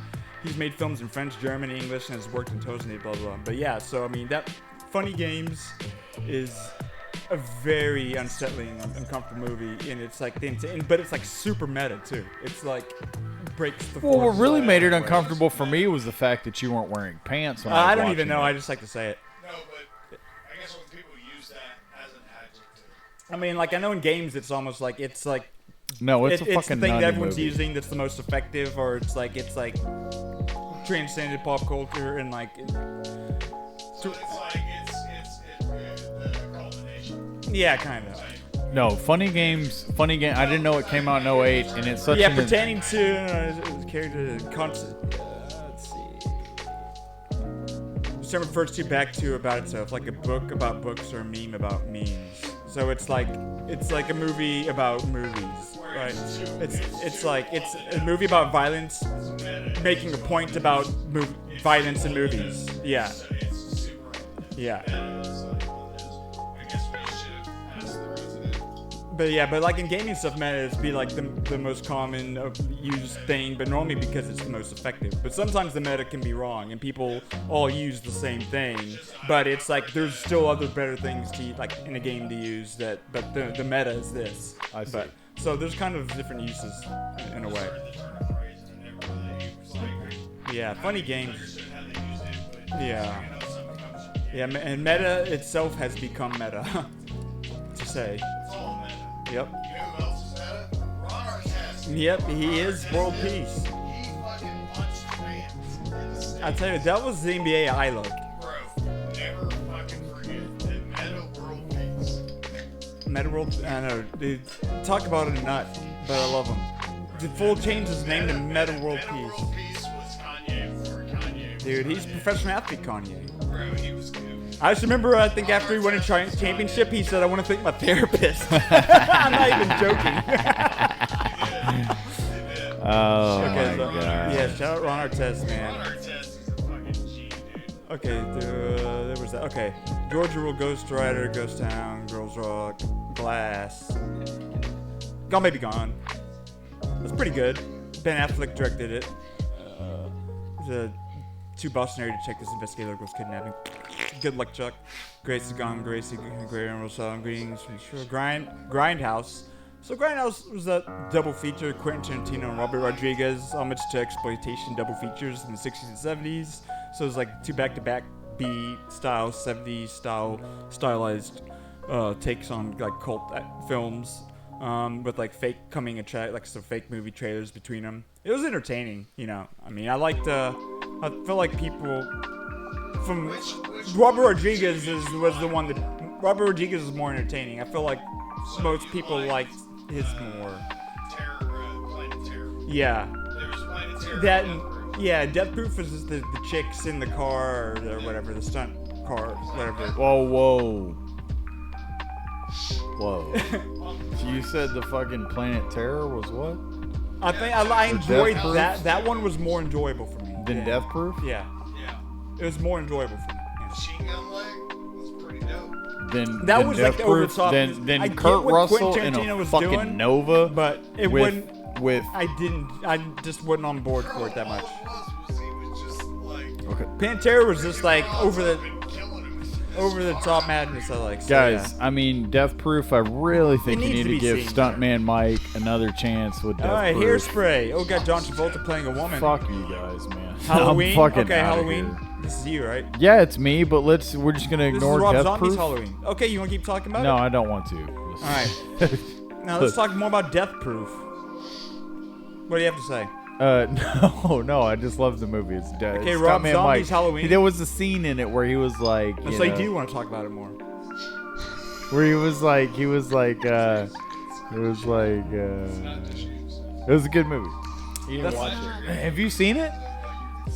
He's made films in French, German, English, and has worked in Tosney, blah, blah, blah. But yeah, so, I mean, that Funny Games is a very unsettling, uncomfortable movie, and it's like, but it's like super meta, too. It's like, breaks the Well, what fourth really wall. made it uncomfortable for me was the fact that you weren't wearing pants when I was I don't watching even know. it. I just like to say it. No, but I guess when people use that as an adjective. I mean, like, I know in games it's almost like, No, it's a it's fucking the thing nutty that everyone's movie. using that's the most effective, or it's like transcended pop culture and like. So it's like it's the culmination. Yeah, kind of. No, Funny Game. I didn't know it came out in 08, and it's such Yeah, an... pertaining to his character concept. Let's see. December 1st to back to about itself, like a book about books or a meme about memes. So it's like a movie about movies, right? It's a movie about violence, making a point about violence in movies. Yeah. Yeah. But like in gaming stuff, meta is be like the most common used thing, but normally because it's the most effective. But sometimes the meta can be wrong, and people all use the same thing. But it's like there's still other better things to like in a game to use. But the meta is this. I see. But so there's kind of different uses in a way. Yeah, funny games. Yeah. Yeah, and meta itself has become meta. To say. Yep. Yep, he is world peace. I tell you, that was the NBA I loved. Bro, never fucking forget that Meta World Peace. Meta World, I know, dude. Talk about it or not, but I love him. The full change his name to Meta World Peace. World Peace was Kanye before Kanye. Dude, he's a professional athlete, Kanye. Bro, he was good. I just remember, I think after he won a championship, he said, I want to thank my therapist. I'm not even joking. Oh, okay, my God. Yeah, shout out Ron Artest, man. Ron Artest is a fucking G, dude. Okay, there was that. Okay. Georgia Rule, Ghost Rider, Ghost Town, Girls Rock, Glass. Gone Baby Gone. That's pretty good. Ben Affleck directed it. The two Boston area detectives investigate little girl's kidnapping. Good luck, Chuck. Grace is gone. Gracie, Great Emerald Song, Greetings from Shore. Grindhouse. So Grindhouse was a double feature, Quentin Tarantino and Robert Rodriguez, homage to exploitation double features in the 60s and 70s. So it was like two back-to-back B-style, 70s style, stylized takes on like cult films with like fake like some fake movie trailers between them. It was entertaining, you know. I mean, I feel like people from Robert Rodriguez was the one that Robert Rodriguez is more entertaining. I feel like most people liked his more. Planet Terror. Yeah. There was Planet Terror. Yeah, Death Proof is the chicks in the car or whatever, the stunt car, whatever. Whoa. So you said the fucking Planet Terror was what? I think I enjoyed that. That one was more enjoyable for me. Than Death Proof? Yeah. It was more enjoyable for me. Yeah. Machine Gun Leg was pretty dope. That was like the over the top. Then Kurt Russell in a fucking doing, Nova, but it with I just wasn't on board for it that much. Okay. Pantera was just like over the top madness. I like. So, guys. yeah. I mean, Death Proof. I really think you need to give seen, Stuntman Mike another chance with Death Proof. All right, Hairspray. Oh, got John Travolta playing a woman. Fuck you guys, man. Halloween. Okay, Halloween. This is you, right? Yeah, it's me. But we're just gonna ignore Rob Death Zombie's Proof. Halloween. Okay, you want to keep talking about it? No, I don't want to. All right. Now let's talk more about Death Proof. What do you have to say? No, I just love the movie. It's dead. Okay, it's Rob Stuntman Zombie's Mike. Halloween. There was a scene in it where he was like, So you do want to talk about it more? Where it was a good movie. You didn't watch it. Have you seen it?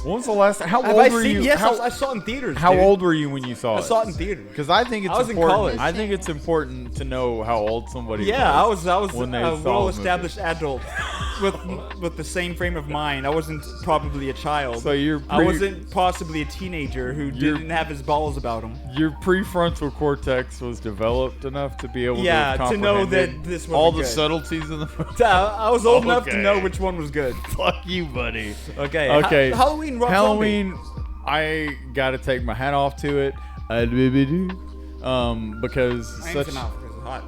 When was the last time? How old were you? Yes, I saw it in theaters. How dude. old were you when you saw it? I saw it in theaters. Because I think it's I was important. in college. I think it's important to know how old somebody Yeah, was. I was when they a saw well-established adult with the same frame of mind. I wasn't probably a child. So I wasn't possibly a teenager who didn't have his balls about him. Your prefrontal cortex was developed enough to be able to know that this was all good. the subtleties in the movie. I was old enough to know which one was good. Fuck you, buddy. Okay. Halloween. Rob Halloween. I gotta take my hat off to it. Because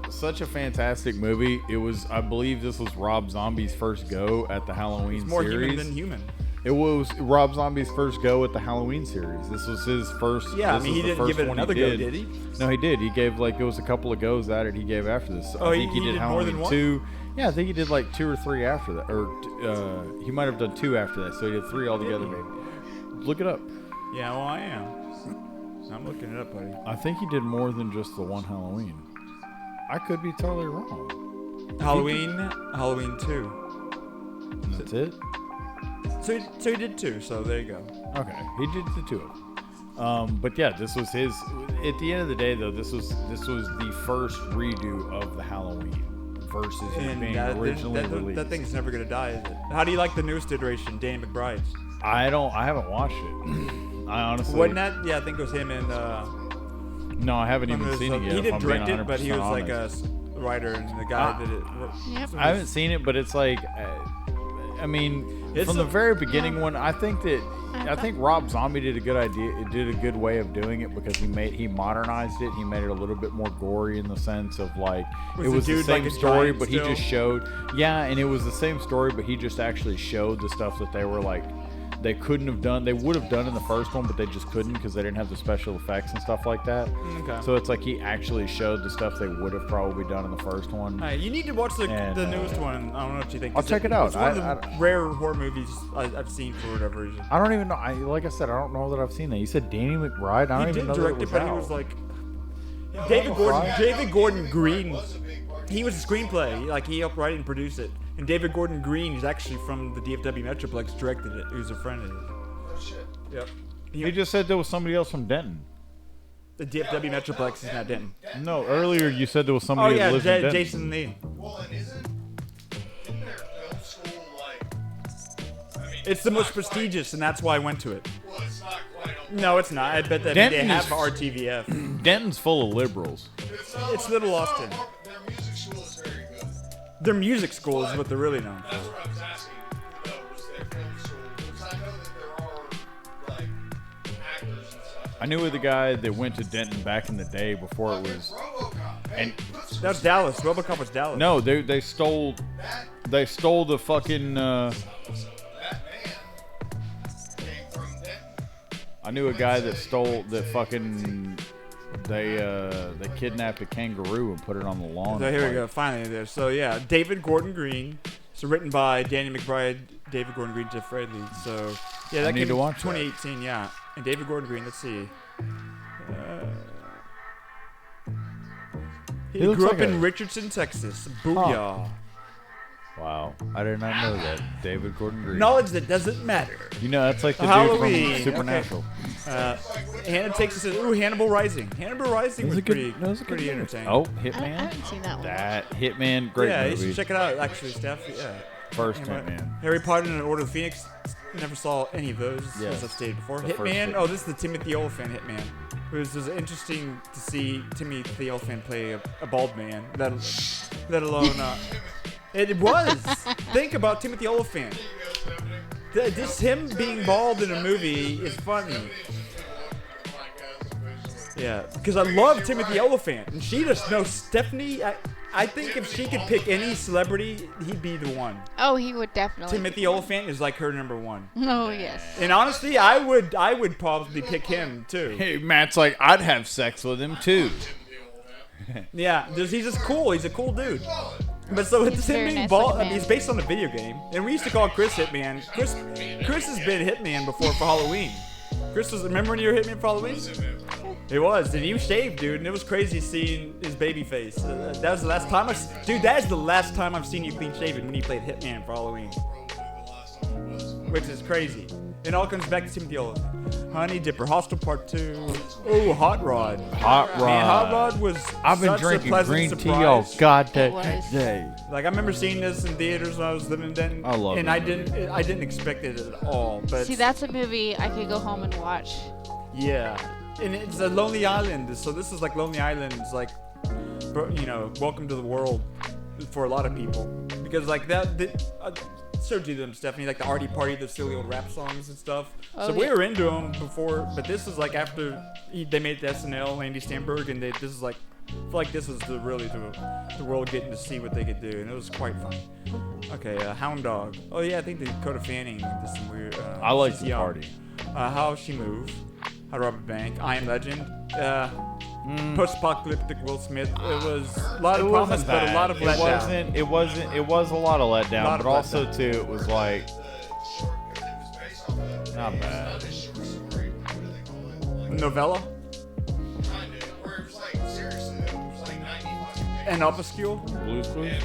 such a fantastic movie. It was, I believe, this was Rob Zombie's first go at the Halloween series. More series. human than human. It was Rob Zombie's first go at the Halloween series. This was his first. Yeah, I mean, he didn't give it another go, did he? No, he did. He gave it was a couple of goes at it. He gave after this. Oh, I think he did more Halloween than one? 2. Yeah, I think he did like 2 or 3 after that, or he might have done 2 after that. So he did 3 altogether, maybe. Look it up. Yeah, well, I am. I'm looking it up, buddy. I think he did more than just the one Halloween. I could be totally wrong. Halloween 2. And that's it? So he did 2, so there you go. Okay, he did the 2 of them. But yeah, this was his. At the end of the day, though, this was the first redo of the Halloween versus it being originally released. That thing's never gonna die, is it? How do you like the newest iteration, Danny McBride's? I haven't watched it. I honestly. Wasn't that? Yeah, I think it was him and. No, I haven't even seen it yet. He didn't direct it, but he was like writer and the guy that it. Yep. I haven't seen it, but it's like, I mean, from the very beginning one, I think Rob Zombie did a good idea. It did a good way of doing it because he modernized it. He made it a little bit more gory in the sense of like it was the same story, but he just showed. Yeah, and it was the same story, but he just actually showed the stuff that they were like. They couldn't have done. They would have done in the first one, but they just couldn't because they didn't have the special effects and stuff like that. Okay. So it's like he actually showed the stuff they would have probably done in the first one. You need to watch the newest one. I don't know what you think. I'll check it out. It's one of the rare horror movies I've seen for whatever reason. I don't even know. Like I said, I don't know that I've seen that. You said Danny McBride. I don't even know that it was but out. he was like David Gordon Green. He was a screenplay. Like he helped write and produce it. And David Gordon Green is actually from the DFW Metroplex, directed it. He was a friend of his. Shit. Yep. He just said there was somebody else from Denton. The DFW Metroplex is not Denton. No, earlier you said there was somebody that lives in Denton. Jason Lee. Well, and isn't their film school like? It's the most prestigious, and that's why I went to it. Well, it's not quite. No, it's not. I bet that they have RTVF. Denton's full of liberals. It's Little Austin. Their music school is very good. Their music school is what they're really known for. That's what I was asking. Was their film school? Because I know that there are like actors and stuff. I knew the guy that went to Denton back in the day before it was. And that was Dallas. RoboCop was Dallas. No, they stole the fucking. I knew a guy that stole that fucking. They kidnapped a kangaroo and put it on the lawn. So here we go. Finally there. So yeah, David Gordon Green. So written by Danny McBride, David Gordon Green, Jeff Bradley. So yeah, that came in 2018. Yeah, and David Gordon Green. Let's see. He grew up in Richardson, Texas. Booyah. Huh. Wow, I did not know that. David Gordon Green. Knowledge that doesn't matter. You know, that's like the Halloween. dude from Supernatural. Okay. Hannah takes us to Hannibal Rising. Hannibal Rising was pretty entertaining. Oh, I haven't seen that one. That Hitman, great movie. Yeah, you should check it out, actually, Steph. Yeah. First Hitman. Harry Potter and the Order of the Phoenix. Never saw any of those, as I've stated before. Hitman. Oh, this is the Timothy Olyphant Hitman. It was interesting to see Timothy Olyphant play a bald man, let alone... It was. Think about Timothy Olyphant. Just him being bald in a movie is funny. Yeah, because I love Timothy Olyphant, and she just knows Stephanie. I think if she could pick any celebrity, he'd be the one. Oh, he would definitely. Timothy Olyphant is like her number one. Oh yes. And honestly, I would probably pick him too. Hey, Matt's like, I'd have sex with him too. Yeah, he's just cool. He's a cool dude. But so it's him being bald. I mean, he's based on a video game, and we used to call Chris Hitman. Chris has been Hitman before for Halloween. Chris was. Remember when you were Hitman for Halloween? It was, and you shaved, dude, and it was crazy seeing his baby face. That was the last time dude, that is the last time I've seen you clean shaven when you played Hitman for Halloween. Which is crazy. It all comes back to Timothy Olyphant. Honey Dipper, Hostel Part 2. Oh, Hot Rod. Hot Rod. Man, Hot Rod was I've been such drinking a pleasant green surprise. tea all goddamn day. Like I remember seeing this in theaters when I was living in Denton. I love it. And I didn't expect it at all. But see, that's a movie I could go home and watch. Yeah, and it's a Lonely Island. So this is like Lonely Island. It's like, welcome to the world for a lot of people because like showed you them, Stephanie, like the Artie Party, the silly old rap songs and stuff. Oh, so we were into them before, but this is like after they made the SNL, Andy Samberg, and this is like, I feel like this was the world getting to see what they could do, and it was quite fun. Okay, Hound Dog. Oh yeah, I think Dakota Fanning did some weird. I like the party. How She Move, How to Rob a Bank, I Am Legend. Post-apocalyptic Will Smith. It was a lot of promise, but a lot of letdown. It was a lot of letdown, but also too, it was like not bad. Novella. An Opuscule. Blue's Clues.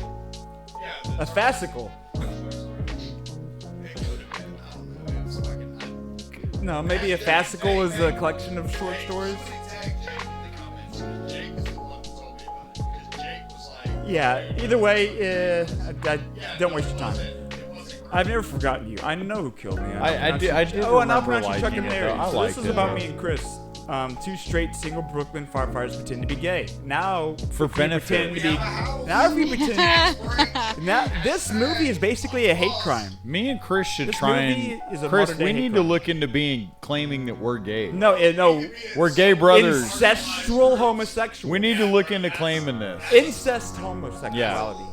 A fascicle. No, maybe a fascicle is a collection of short stories. Yeah, either way, don't waste your time. I've never forgotten you. I know who killed me. I did. Oh, and I'll pronounce you liking Chuck and it, Mary. though. So this is about me and Chris. Two straight single Brooklyn firefighters pretend to be gay. Now, For if we benefit. pretend to be, now if we pretend. Now this movie is basically a hate crime. Me and Chris should This try movie and is a Chris, modern-day we hate need crime. to look into claiming that we're gay. No, no. We're gay brothers. Incestual homosexual. We need to look into claiming this. Incest homosexuality.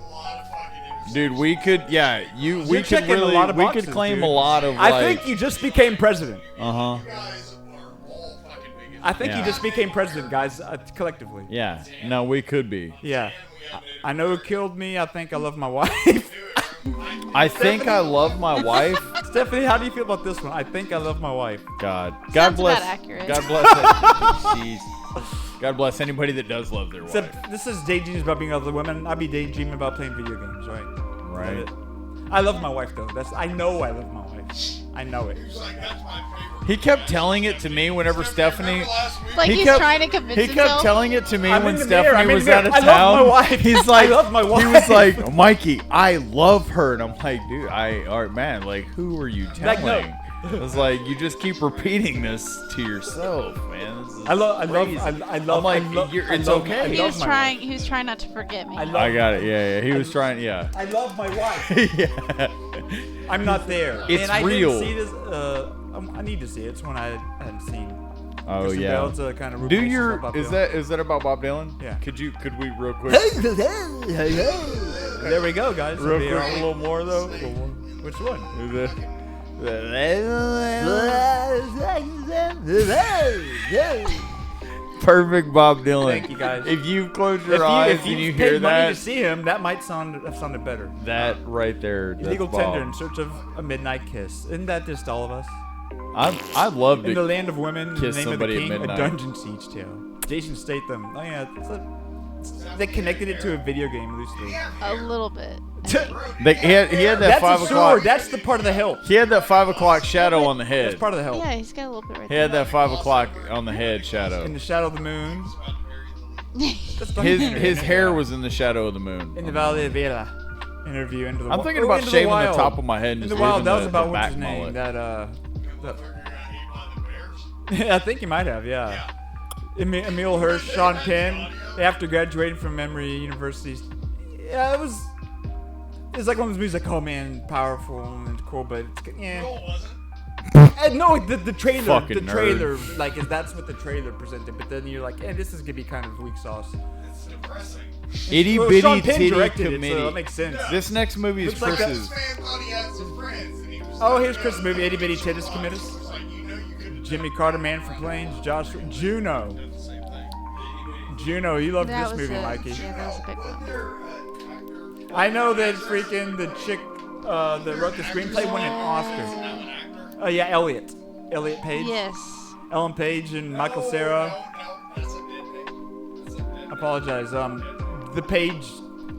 Dude, we could, we could checking a really, lot of we boxes, could claim dude. a lot of. I think you just became president. Uh huh. I think Yeah. you just became president, guys, collectively. Yeah. No, we could be. Yeah. I know who killed me. I think I love my wife. I think I love my wife. Stephanie, how do you feel about this one? I think I love my wife. God Sounds bless. about accurate. God bless. Jeez. God bless anybody that does love their wife. Except this is daydreams about being other women. I'd be daydreaming about playing video games, right? Right. Is that it? I love my wife though. I know I love my wife. I know it. He kept telling it to me whenever Stephanie. Like he's trying to convince He kept himself. telling it to me I'm when in the mirror, I'm Stephanie in was the mirror. out of I town. love my wife. He's like, I love my wife. He was like, Mikey, I love her, and I'm like, dude, all right, man, like, who are you telling? Like, no. I was like, you just keep repeating this to yourself, man. This is crazy. I love. I'm like, I love it's I love- okay. I He love was my trying. wife. He was trying not to forget me. I got it. Yeah. He was trying. Yeah. I love my wife. Yeah. I'm not there. It's and I real. didn't see this. I need to see it. It's one I hadn't seen. Oh Kristen yeah. Bell's, kind of Do replaces your Bob is Dylan. that about Bob Dylan? Yeah. Could we real quick? There we go, guys. Real That'll be quick, all- a little more though. Which one? Is it? Perfect Bob Dylan. Thank you, guys. If you close your eyes and you hear paid money that, to see him, that might have sounded better. that right there, that's Illegal Bob. tender in search of a midnight kiss. Isn't that just all of us? I'd love In to the land of women, in the kiss name of the somebody at king, a midnight. dungeon siege tale. Jason Statham. Oh yeah, they connected it to a video game loosely. A little bit. He had that That's 5 a o'clock. sword. That's the part of the hilt. He had that 5 o'clock shadow on the head. That's part of the hilt. Yeah, he's got a little bit right He had that 5 o'clock on the head shadow. In the shadow of the moon. That's His hair was in the shadow of the moon. in the Valley of Vera. Interview into the. I'm thinking Go about into shaving the wild. top of my head and In just the wild. leaving That was the about what's back his name. mullet. I think you might have. Yeah. Emil Hirsch, Sean Penn. After graduating from Emory University. Yeah, it was like one of those movies like, oh man, powerful and cool, but it's, yeah. No, the trailer, Fucking the nerd. trailer, like that's what the trailer presented. But then you're like, this is gonna be kind of weak sauce. It's depressing. Itty Well, bitty Sean Penn titty directed it, committee. so that makes sense. This next movie is Looks like that- Chris's. Man thought he had some friends, and he was Oh, here's Chris' movie, Itty Bitty Titties Committees. like, you know, you couldn't. Jimmy Carter, Man from Plains, Josh, Juno. Juno, you love That this was movie, a, Mikey. Yeah, that was a big one. I know that freaking the chick that wrote the screenplay won an Oscar. Oh yeah, Elliot Page. Yes. Ellen Page and Michael Cera. Apologize. The Page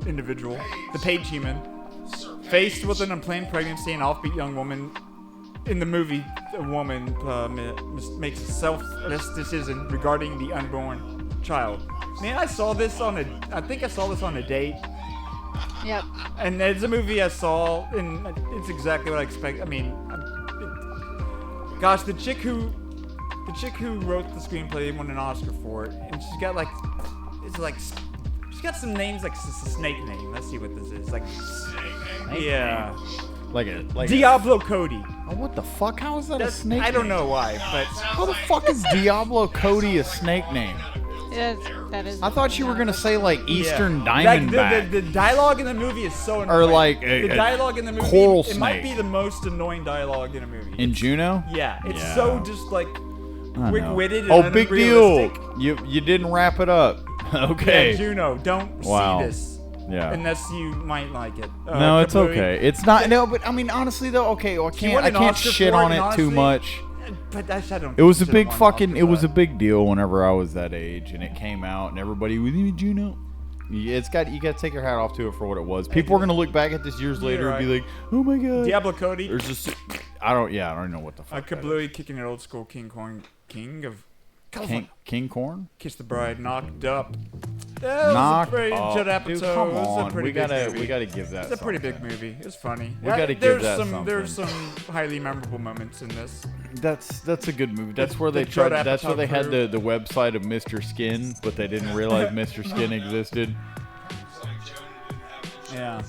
individual, the Page human, faced with an unplanned pregnancy, an offbeat young woman. In the movie, a woman makes a selfless decision regarding the unborn child. Man, I think I saw this on a date. Yep. And it's a movie I saw, and it's exactly what I expect. I mean, gosh, the chick who wrote the screenplay won an Oscar for it, and she's got she's got some names like it's a snake name. Let's see what this is. Like, yeah, Like Diablo Cody. Oh, what the fuck? How is that a snake? I don't name? know why, but How the fuck is Diablo Cody a snake name? That is. I thought you were gonna say like Eastern Like, Diamondback. the dialogue in the movie is so annoying. Or like the dialogue in the movie, coral it might be snake. the most annoying dialogue in a movie. In Juno? Yeah, it's Yeah. so just like I know. quick-witted and Oh, big deal. unrealistic. You didn't wrap it up. Okay. Yeah, Juno, don't Wow. see this. Yeah. Unless you might like it. No, it's Kablooey. okay. It's not. No, but I mean, honestly though, okay, well, She won I an can't Oscar shit for it, on and it too honestly, much. But I don't. It was a should've big won an fucking. Oscar It for was a that. big deal whenever I was that age, and it came out, and everybody was Juno. You got to take your hat off to it for what it was. People are gonna look back at this years later and be like, "Oh my god." Diablo Cody. There's just. I don't know what the fuck. Kablooey kicking an old school King of California. King Corn. Kiss the Bride, knocked up. Knock pretty off. Judd Dude, Apatow. come It was a on. pretty We big gotta movie. give that. It's a pretty something. big movie. It's funny. We gotta give that something. There's some highly memorable moments in this. That's a good movie. That's where they Judd tried. That's where they had Apatow the website of Mr. Skin, but they didn't realize Mr. Skin existed. Yeah.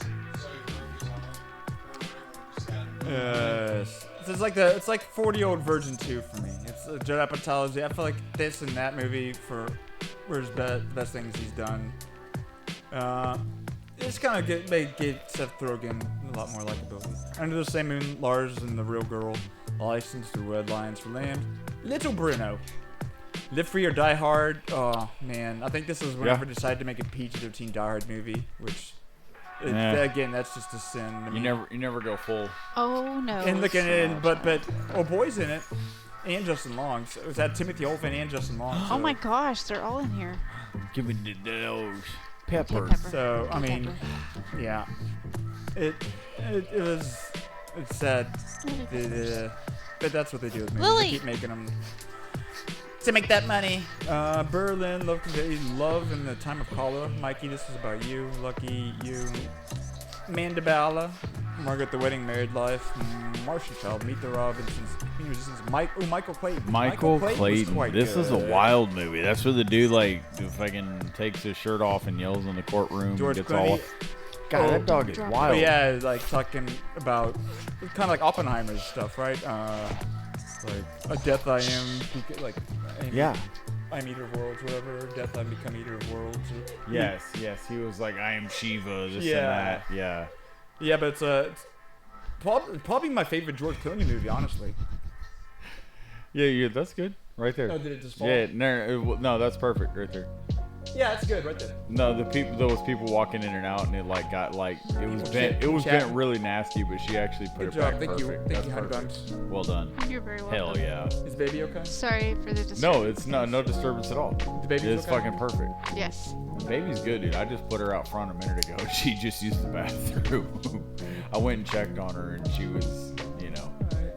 Yes. It's like 40-year-old Virgin 2 for me. It's Judd Apatow. I feel like this and that movie were his best things he's done. It's kind of made Seth Rogen a lot more likability. Under the Same Moon, Lars and the Real Girl, License to Red Lions for Land, Little Bruno, Live Free or Die Hard. Oh man, I think this is whenever they decided to make a PG-13 Die Hard movie, which. Again, that's just a sin. I mean, You never go full. Oh no. And looking at it, but Boy's in it, and Justin Long. So it was that Timothy Olyphant and Justin Long. So. Oh my gosh, they're all in here. Give me those peppers. Pepper. So I mean, Pepper. yeah, it's sad, but that's what they do with movies. Lily. They keep making them to make that money. Berlin, Love in the Time of Cholera. Mikey, this is about you. Lucky you. Mandabala, Margaret the Wedding, Married Life. Martian Child, Meet the Robinsons. Michael Clayton. Michael was Clayton. quite This is a good. wild movie. That's where the dude fucking takes his shirt off and yells in the courtroom George and gets Clooney. all. God, that dog is wild. But yeah, like talking about kind of like Oppenheimer's stuff, right? Like a Death I Am, like I'm Eater of Worlds, whatever. Death I Become Eater of Worlds. Yes. He was like, I am Shiva, this and that. Yeah. Yeah, but it's probably my favorite George Clooney movie, honestly. Yeah, that's good. Right there. Oh, did it just fall? Yeah, no, that's perfect right there. Yeah, it's good right there. No, there was people walking in and out, and it got it was bent really nasty, but she actually put Good it job. back Thank you. perfect. Thank That's you, Honey perfect. Buns. Well done. You're very welcome. Hell yeah. Is baby okay? Sorry for the disturbance. No, it's no disturbance at all. The baby's It's okay? fucking perfect. Yes. The baby's good, dude. I just put her out front a minute ago. She just used the bathroom. I went and checked on her, and she was,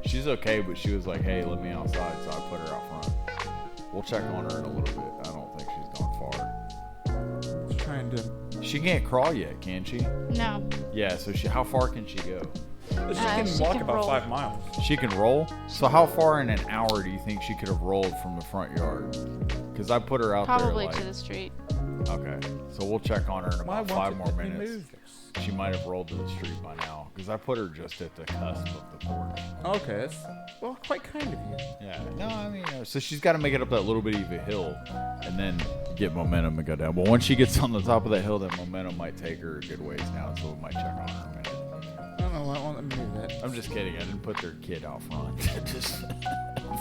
she's okay, but she was like, hey, let me outside, so I put her out front. We'll check on her in a little bit. I don't think she's gone far. Trying to. She can't crawl yet, can she? No. Yeah, so how far can she go? She can walk about roll. 5 miles. She can roll? So how far in an hour do you think she could have rolled from the front yard? Because I put her out Probably there to the street. Okay, so we'll check on her in about 5 more Let me minutes. move this. She might have rolled to the street by now, because I put her just at the cusp of the porch. Okay, that's quite kind of you. Yeah, no, I mean, so she's got to make it up that little bitty of a hill, and then get momentum and go down. But once she gets on the top of that hill, that momentum might take her a good ways now, so we might check on her in a minute. I don't know. I won't let me do that. I'm just kidding. I didn't put their kid out front. Just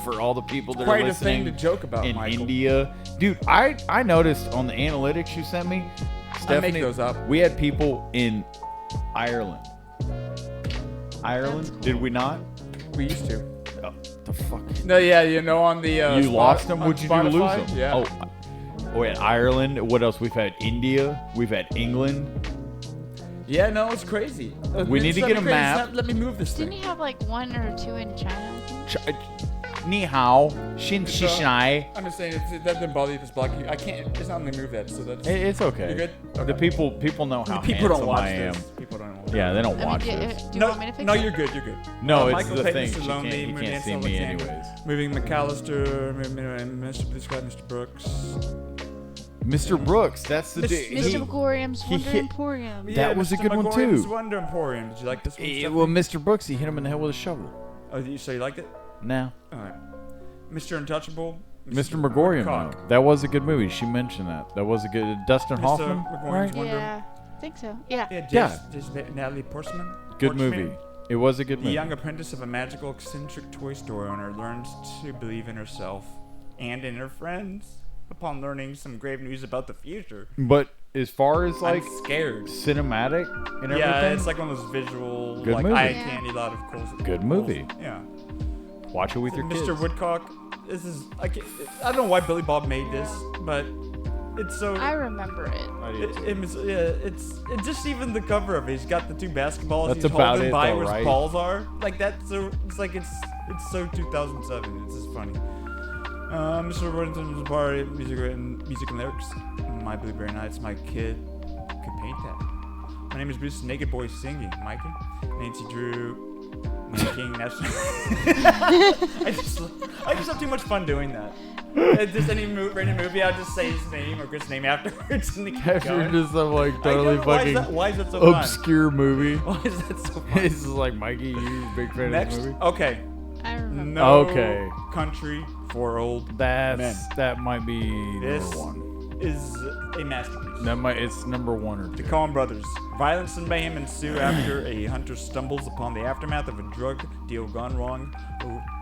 for all the people that Quite are a listening thing to joke about, in Michael. India, dude. I noticed on the analytics you sent me, Stephanie, I make those up. We had people in Ireland. Did we not? We used to. Oh, the fuck. No, yeah, on the You lost them. on Would you do to lose Spotify? them? Yeah. Oh, we had Ireland. What else? We've had India. We've had England. Yeah, no, it's crazy. We need to get a map. Let me move this Didn't thing. you have like 1 or 2 in China? I think? Ni hao, shin So, shishai. I'm just saying, if that doesn't bother you if it's black. I can't. It's not letting me move that. So that's. It's okay. You good? The people know how People don't handsome watch I am. this. People don't watch. Yeah, they don't I mean, watch do this. you want me to fix No, it? you're good. You're good. No, it's Michael the Clayton, thing. Mr. You Lonely, can't see Nancy me Alexander, anyways. Moving McAllister, Mr. Blue Sky, Mr. Brooks. Mr. Brooks, that's the dude. Mr. Megorium's Wonder hit- Emporium. That was a Mr. good one, Megorium's too. Wonder Emporium. Did you like this one? Well, Mr. Brooks, he hit him in the head with a shovel. So you liked it? No. All right. Mr. Untouchable. Mr. Megorium, Woodcock. though. That was a good movie. She mentioned that. That was a good. Dustin Mr. Hoffman, Megorium's right? Wonder. Yeah, I think so. Yeah. Yeah. Natalie Portman. Good movie. It was a good The movie. young apprentice of a magical, eccentric toy store owner learns to believe in herself and in her friends upon learning some grave news about the future. But as far as like I'm scared. cinematic and Yeah, everything, it's like one of those visual, Good like movie. eye Yeah. candy, lot of cool. Good movie. Yeah. Watch it with your kids. Mr. Woodcock. This is I don't know why Billy Bob made this, but it's so. I remember it. It's just even the cover of it. He's got the 2 basketballs. That's he's about holding it, by though, where right? his balls are. Like that's so. It's like it's so 2007. It's just funny. Mr. Worthington's party, music and lyrics. My Blueberry Nights, my kid could paint that. My name is Bruce, Naked Boy Singing, Mikey. Nancy Drew, Making National. I just have too much fun doing that. Just any random movie, I'll just say his name or Chris' name afterwards. And After just some like totally fucking why is that so obscure movie. Why is that so fun? It's like, Mikey, you a big fan Next, of this movie? okay. I remember. No Okay. Country for Old Men. That might be This number one. is a masterpiece. It's number one or two. The Coen Brothers. Violence and mayhem ensue after a hunter stumbles upon the aftermath of a drug deal gone wrong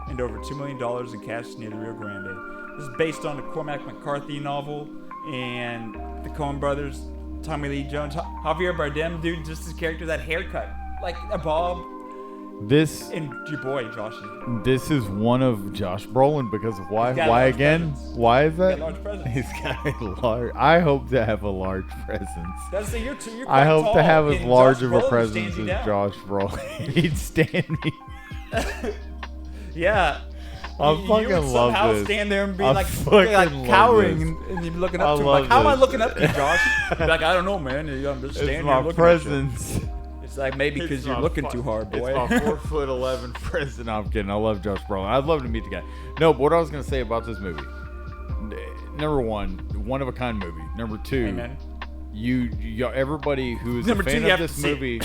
and over $2 million in cash near the Rio Grande. This is based on the Cormac McCarthy novel, and the Coen Brothers, Tommy Lee Jones, Javier Bardem, dude, just his character, that haircut, like a bob. And your boy, Joshy. This is one of Josh Brolin because of why? He's got a Why large again? presence. Why is that? He's got a large presence. He's got a large. I hope to have a large presence. That's the, you're quite I hope tall, to have as and large Josh of a Brolin presence stands you as down. Josh Brolin. He'd stand me. Yeah. I You fucking would love somehow this. stand there and be I like fucking cowering love this. and you're looking I up to him love like, how am I this. looking up to you, Josh? Be like, I don't know, man. I'm just standing It's here my looking presence. at you. It's like maybe because It's you're my looking too hard, boy. It's my 4'11" presence. No, I'm kidding. I love Josh Brolin. I'd love to meet the guy. No, but what I was gonna say about this movie. Number one of a kind movie. Number two, Amen. You everybody who is Number a fan two, you of have this to see movie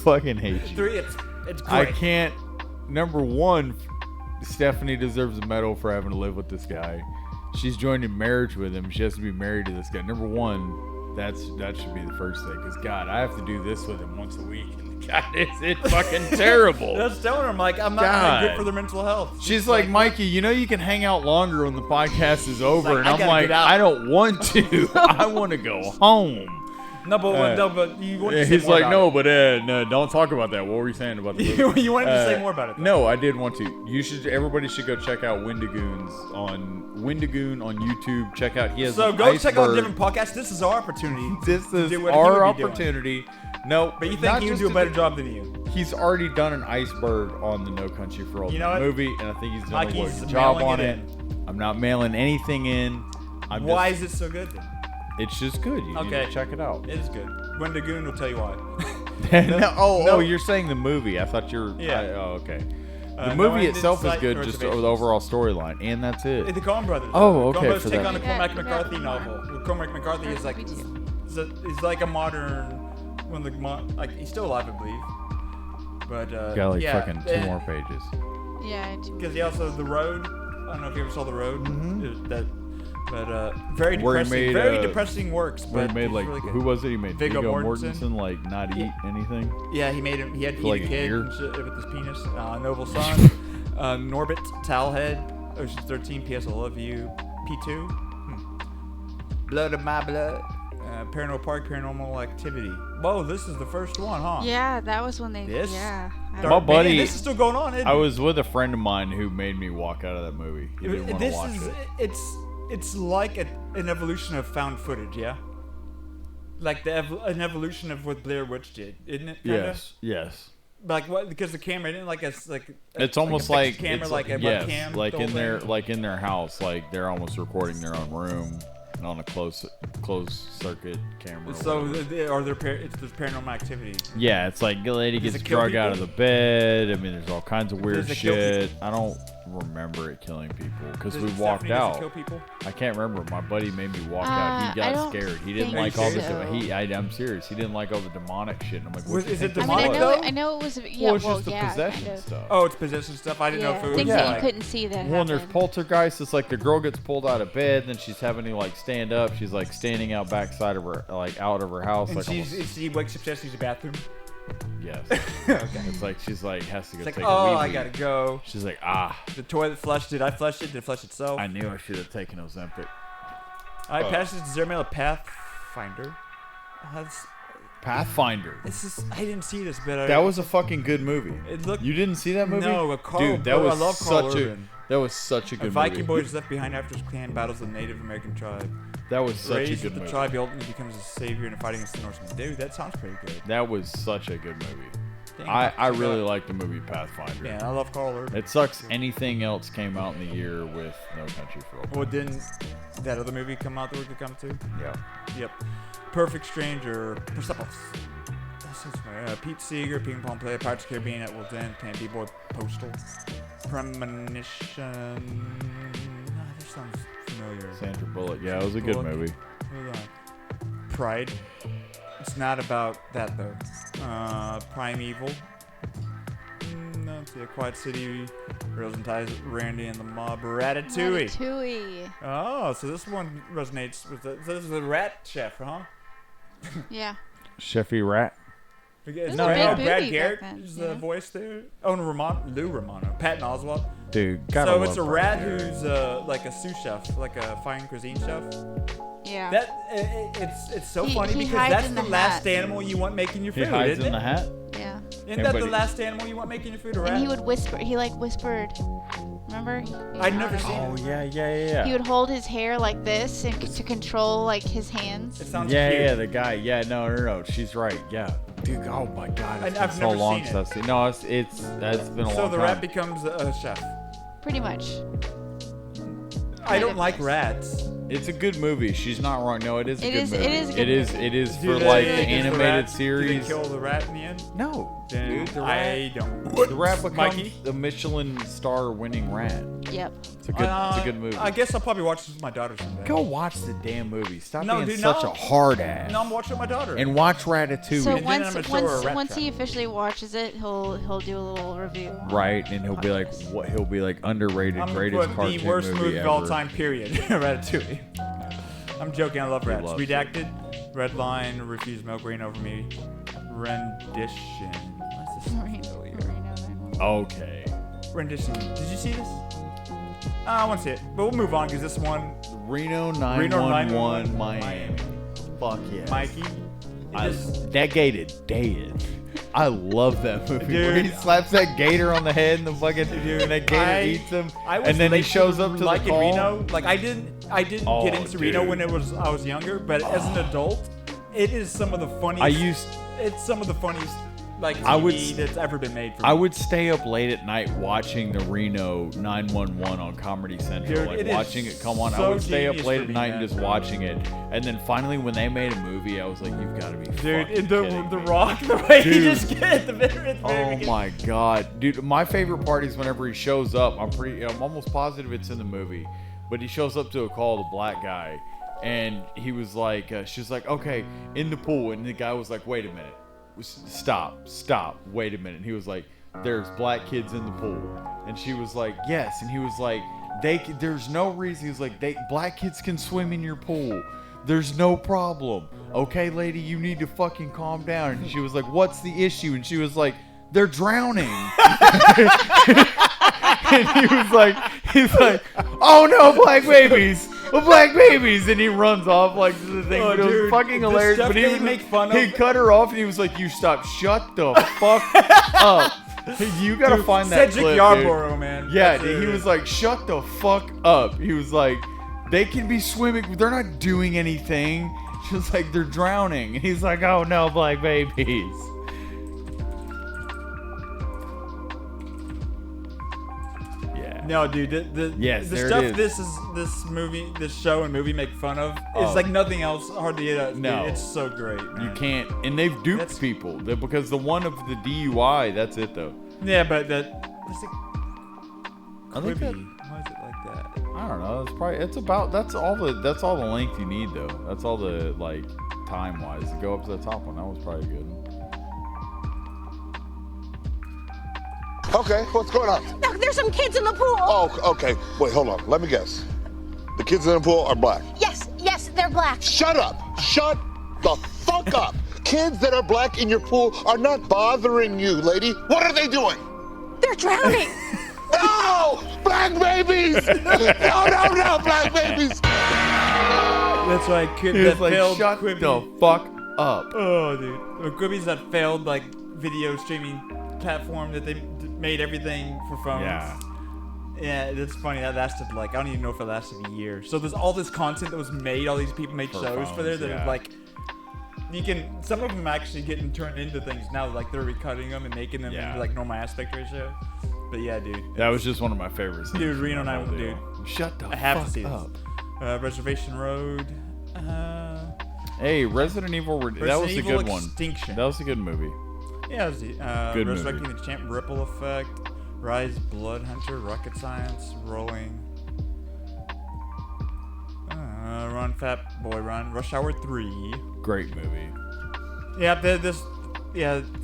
fucking hate you. 3, it's great. I can't. Number one, Stephanie deserves a medal for having to live with this guy. She's joined in marriage with him. She has to be married to this guy. Number one, that should be the first thing. Because God, I have to do this with him once a week. And God, it's fucking terrible. That's telling her, I'm like, I'm not good for their mental health. She's like, Mikey, you know you can hang out longer when the podcast is over. like, And I I'm gotta like, get out. I don't want to. I want to go home. No, but you want to say he's more like, about no, it. but no, don't talk about that. What were you saying about the movie? You wanted to say more about it, though. No, I did want to. Everybody should go check out Wendigoon on YouTube. Check out. He has So an go check out iceberg. different podcasts. This is our opportunity. This to is do what he our would be doing. opportunity. No, But you not think he would just do a to better job than you? He's already done an iceberg on the No Country for Old You know Men what? movie, and I think he's done a Mikey's good job mailing on it it. I'm not mailing anything in. Why is it so good then? It's just good. You need to check it out. It is good. Wendigoon will tell you why. No, you're saying the movie. I thought you're. Yeah. Okay. No The movie ended itself is sight good, nor just observations. the overall storyline, and that's it. The Coen Brothers. Oh, The okay, Coen Brothers for take that. on the Yeah, Cormac that McCarthy one. novel. Well, Cormac McCarthy is like he's like a modern one of the like he's still alive, I believe. But Got like yeah, fucking 2 more pages. Yeah, because he also The Road. I don't know if you ever saw The Road. Mm-hmm. Very Where he depressing. made, Very depressing works. Where But he made he's like really good. who was it? He made Viggo Viggo Mortensen. Mortensen like not eat anything. Yeah, he made him. He had to For eat like a a kid year? and shit with his penis. Noble Son, Norbit, Talhead, Ocean's 13, P.S. I Love You, P2, Blood of My Blood, Paranormal Park, Paranormal Activity. Whoa, this is the first one, huh? Yeah, that was when they. This? Yeah. I My buddy, Man, this is still going on. Isn't I it? was with a friend of mine who made me walk out of that movie. He didn't want to This watch is it. it's like an evolution of found footage, yeah. Like an evolution of what Blair Witch did, isn't it? Kinda? Yes. Like what? Because the camera didn't It's almost a like fixed camera, it's like a yes, webcam. like the whole in their thing. house, like they're almost recording their own room on a closed circuit camera. or So whatever. there's paranormal activity. Yeah, it's like the lady Does gets it kill drug out of people? the bed. I mean, there's all kinds of weird Does it kill shit. people? I don't remember it killing people because Does we it, walked Stephanie, does it out. kill people? I can't remember. My buddy made me walk out. He I got don't scared. He didn't think like all the. so. I'm serious. He didn't like all the demonic shit. And I'm like, what Is it do you think this demonic, I mean, was? though? I know it was. Yeah, Well, it's just the yeah, possession kind of. stuff. Oh, it's possession stuff. I didn't know if it was things Yeah. that you like. couldn't see that Well, and there's happened. poltergeist. It's like the girl gets pulled out of bed, then she's having to like stand up. She's like standing out backside of her, like out of her house. And Like she wakes up, she sees the bathroom. yes. Okay. It's like she's like has to go It's like, take oh, a wee. I gotta go. She's like, The toilet flushed. Did I flush it? Did it flush itself? I knew I should have taken Ozempic. I passed this Zermail Pathfinder. Pathfinder. This is. I didn't see this, but That was a fucking good movie. It looked. You didn't see that movie? No, Carl. Dude, that was I love Carl such Urban. that was such a good A Viking movie. boy is left behind after his clan battles the Native American tribe. That was such Raised a good with the movie. tribe, he ultimately becomes a savior in a fighting against the Norsemen. Dude, that sounds pretty good. That was such a good movie. I really like the movie Pathfinder. Yeah, I love Carl Urban. It sucks anything else came out in the year with No Country for Old Men. Well, didn't that other movie come out that we could come to? Yeah. Yep. Perfect Stranger, Persepolis. Pete Seeger, Ping Pong Player, Pirates of the Caribbean at World's End, Pan B-Boy, Postal, Premonition. This sounds familiar. Sandra Bullock. Yeah, it was a good movie. Hold on. Pride. It's not about that though. Primeval. No, it's the Quiet City. Girls and Ties, Randy and the Mob, Ratatouille. Ratatouille. Oh, so this one resonates with the. So this is the Rat Chef, huh? Yeah. Chefy Rat. Because No, Brad back Garrett then, is yeah. the voice there. Oh, and Lou Romano, Patton Oswalt. Dude, gotta So love it's a Brad rat Garrett. who's like a sous chef, like a fine cuisine chef. Yeah. That it's so funny he because hides that's in the the last hat. animal you want making your He food, hides isn't in it? the hat? Yeah. Isn't that the last animal you want making your food, a rat? And he would whisper. He like whispered. Remember? I'd never seen Oh, it. yeah. He would hold his hair like this and to control like his hands. It sounds Yeah, cute. yeah, the guy. Yeah, no. She's right. Yeah. Dude, oh my God. It's been I've so never long seen since I've seen. No, it's been a long So time. the rat becomes a chef. Pretty much. I don't like rats. It's a good movie. She's not wrong. No, it is a good movie. It is a good movie. It is Do for they- like the does animated rat, series. Do they kill the rat in the end? No, Then dude. The I rat, don't. the rat becomes Mikey? the Michelin star winning rat. Yep. It's a good movie. I guess I'll probably watch this with my daughter someday. Go watch the damn movie. Stop No, being dude, such no. a hard ass. No, I'm watching with my daughter. And watch Ratatouille. So And then I'm gonna show her a rat once trap. he officially watches it, he'll do a little review. Right, and he'll be like, what? He'll be like underrated, I'm gonna greatest put cartoon the worst movie of all ever. time, period. Ratatouille. I'm joking, I love rats. loves Redacted, Red Line, Refuse Milk, Rain Over Me, Rendition. What's this familiar? Okay. Rendition. Did you see this? I want to see it, but we'll move on because this one. Reno 911 Miami. Fuck yeah. Mikey. That gator dead. I love that movie. Dude. Where he slaps that gator on the head and the fucking and that gator eats him. and then he shows up to like the call. in Reno. Like I didn't Oh, get into Reno dude. when I was younger, but as an adult, it is some of the funniest. It's some of the funniest like TV that's ever been made for me. I would stay up late at night watching the Reno 911 on Comedy Central, Dude, like it is watching it come on. I so would stay up genius late for at me, night and man. just watching it. And then finally, when they made a movie, I was like, "You've got to be Dude, fucking the kidding me." Rock, the way he Dude. just get at the very Oh beginning. my god, dude! My favorite part is whenever he shows up. I'm almost positive it's in the movie, but he shows up to a call, the black guy, and he was like, she's like, okay, in the pool, and the guy was like, wait a minute, stop, wait a minute. And he was like, there's black kids in the pool, and she was like, yes, and he was like, there's no reason. He was like, black kids can swim in your pool. There's no problem. Okay, lady, you need to fucking calm down. And she was like, what's the issue? And she was like, they're drowning. And he's like, oh no, black babies. Black babies. And he runs off like the thing. Oh, It was dude, fucking the hilarious. stuff But he they was make fun he of- cut her off and he was like, you stop. Shut the fuck up. You gotta Dude, find that Cedric clip, Yarborough, dude. man. Yeah, That's dude, he it. was like, shut the fuck up. He was like, they can be swimming. They're not doing anything. She was like, they're drowning. And he's like, oh no, black babies. Yeah. No, dude, the there it stuff is. this show and movie make fun of is Oh. like nothing else hardly does. Dude. No. It's so great, man. You can't. And they've duped people. Because the one of the DUI, that's it though. Yeah, but what's it? I think that, Why is it like that? I don't know. It's probably that's all the length you need though. That's all the like time wise to go up to the top one. That was probably good. Okay, what's going on? Look, there's some kids in the pool. Oh, okay. Wait, hold on. Let me guess. The kids in the pool are black. Yes, they're black. Shut up. Shut the fuck up. Kids that are black in your pool are not bothering you, lady. What are they doing? They're drowning. No! Black babies! No, black babies! That's why He was like, shut the fuck up. Oh, dude. Quibi's that failed like video streaming platform that they made everything for phones. Yeah, it's funny. That lasted like, I don't even know if it lasted a year. So there's all this content that was made, all these people made For shows for there phones, that yeah. have like some of them actually getting turned into things now. Like they're recutting them and making them into like normal aspect ratio. But yeah, dude. That was just one of my favorites. Dude, Reno 911, dude. Shut the I have fuck to see up. This. Reservation Road. Hey, Resident Evil. That was a good Extinction. one. That was a good movie. Yeah, it was good Resurrecting movie. the Champ, Ripple Effect, Rise, Blood Hunter, Rocket Science, Rolling. Run, Fat Boy, Run. Rush Hour 3. Great movie. Yeah,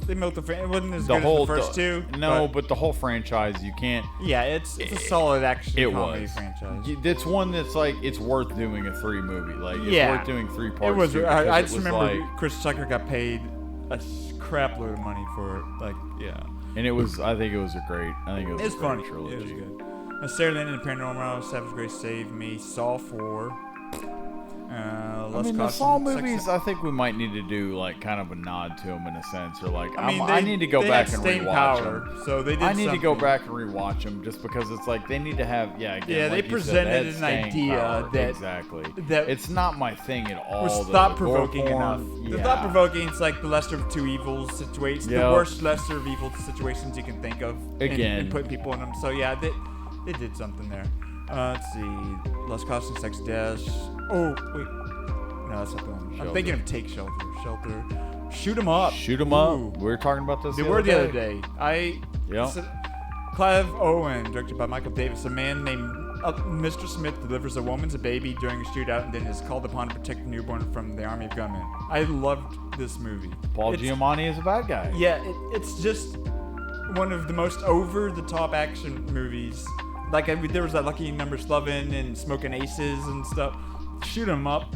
they milked the franchise. It wasn't as good as the first two. No, but the whole franchise, you can't. Yeah, it's a solid action comedy was. franchise. It's one that's like it's worth doing a 3 movie. Like it's worth doing 3 parts. It was. to I because just it was remember like, Chris Tucker got paid a crap load of money for it. Like, yeah. And it was. I think it was a great. It's a funny. great trilogy. It was good. Sarah Lynn and Paranormal, Savage Grace Save Me, Saw 4. The Saw movies, I think we might need to do like kind of a nod to them in a sense, or like I need to go back and rewatch them. So they did. I need to go back and rewatch them just because it's like they need to have again, they like presented you said, an idea that exactly that it's not my thing at all. Was thought provoking enough. Yeah. The thought provoking. It's like the lesser of two evils situation, the worst lesser of evil situations you can think of. Again, and putting people in them. So yeah, they did something there. Let's see, Lost Cause and Sex Dash. Oh wait. No, that's not the one. I'm thinking of Take Shelter. Shoot 'em up. Shoot 'em up. We were talking about this the other day. Clive Owen, directed by Michael Davis. A man named Mr. Smith delivers a woman's a baby during a shootout and then is called upon to protect the newborn from the army of gunmen. I loved this movie. Paul Giamatti is a bad guy. Yeah, it's just one of the most over-the-top action movies. Like, there was that Lucky Number 11 and Smoking Aces and stuff. Shoot 'em up.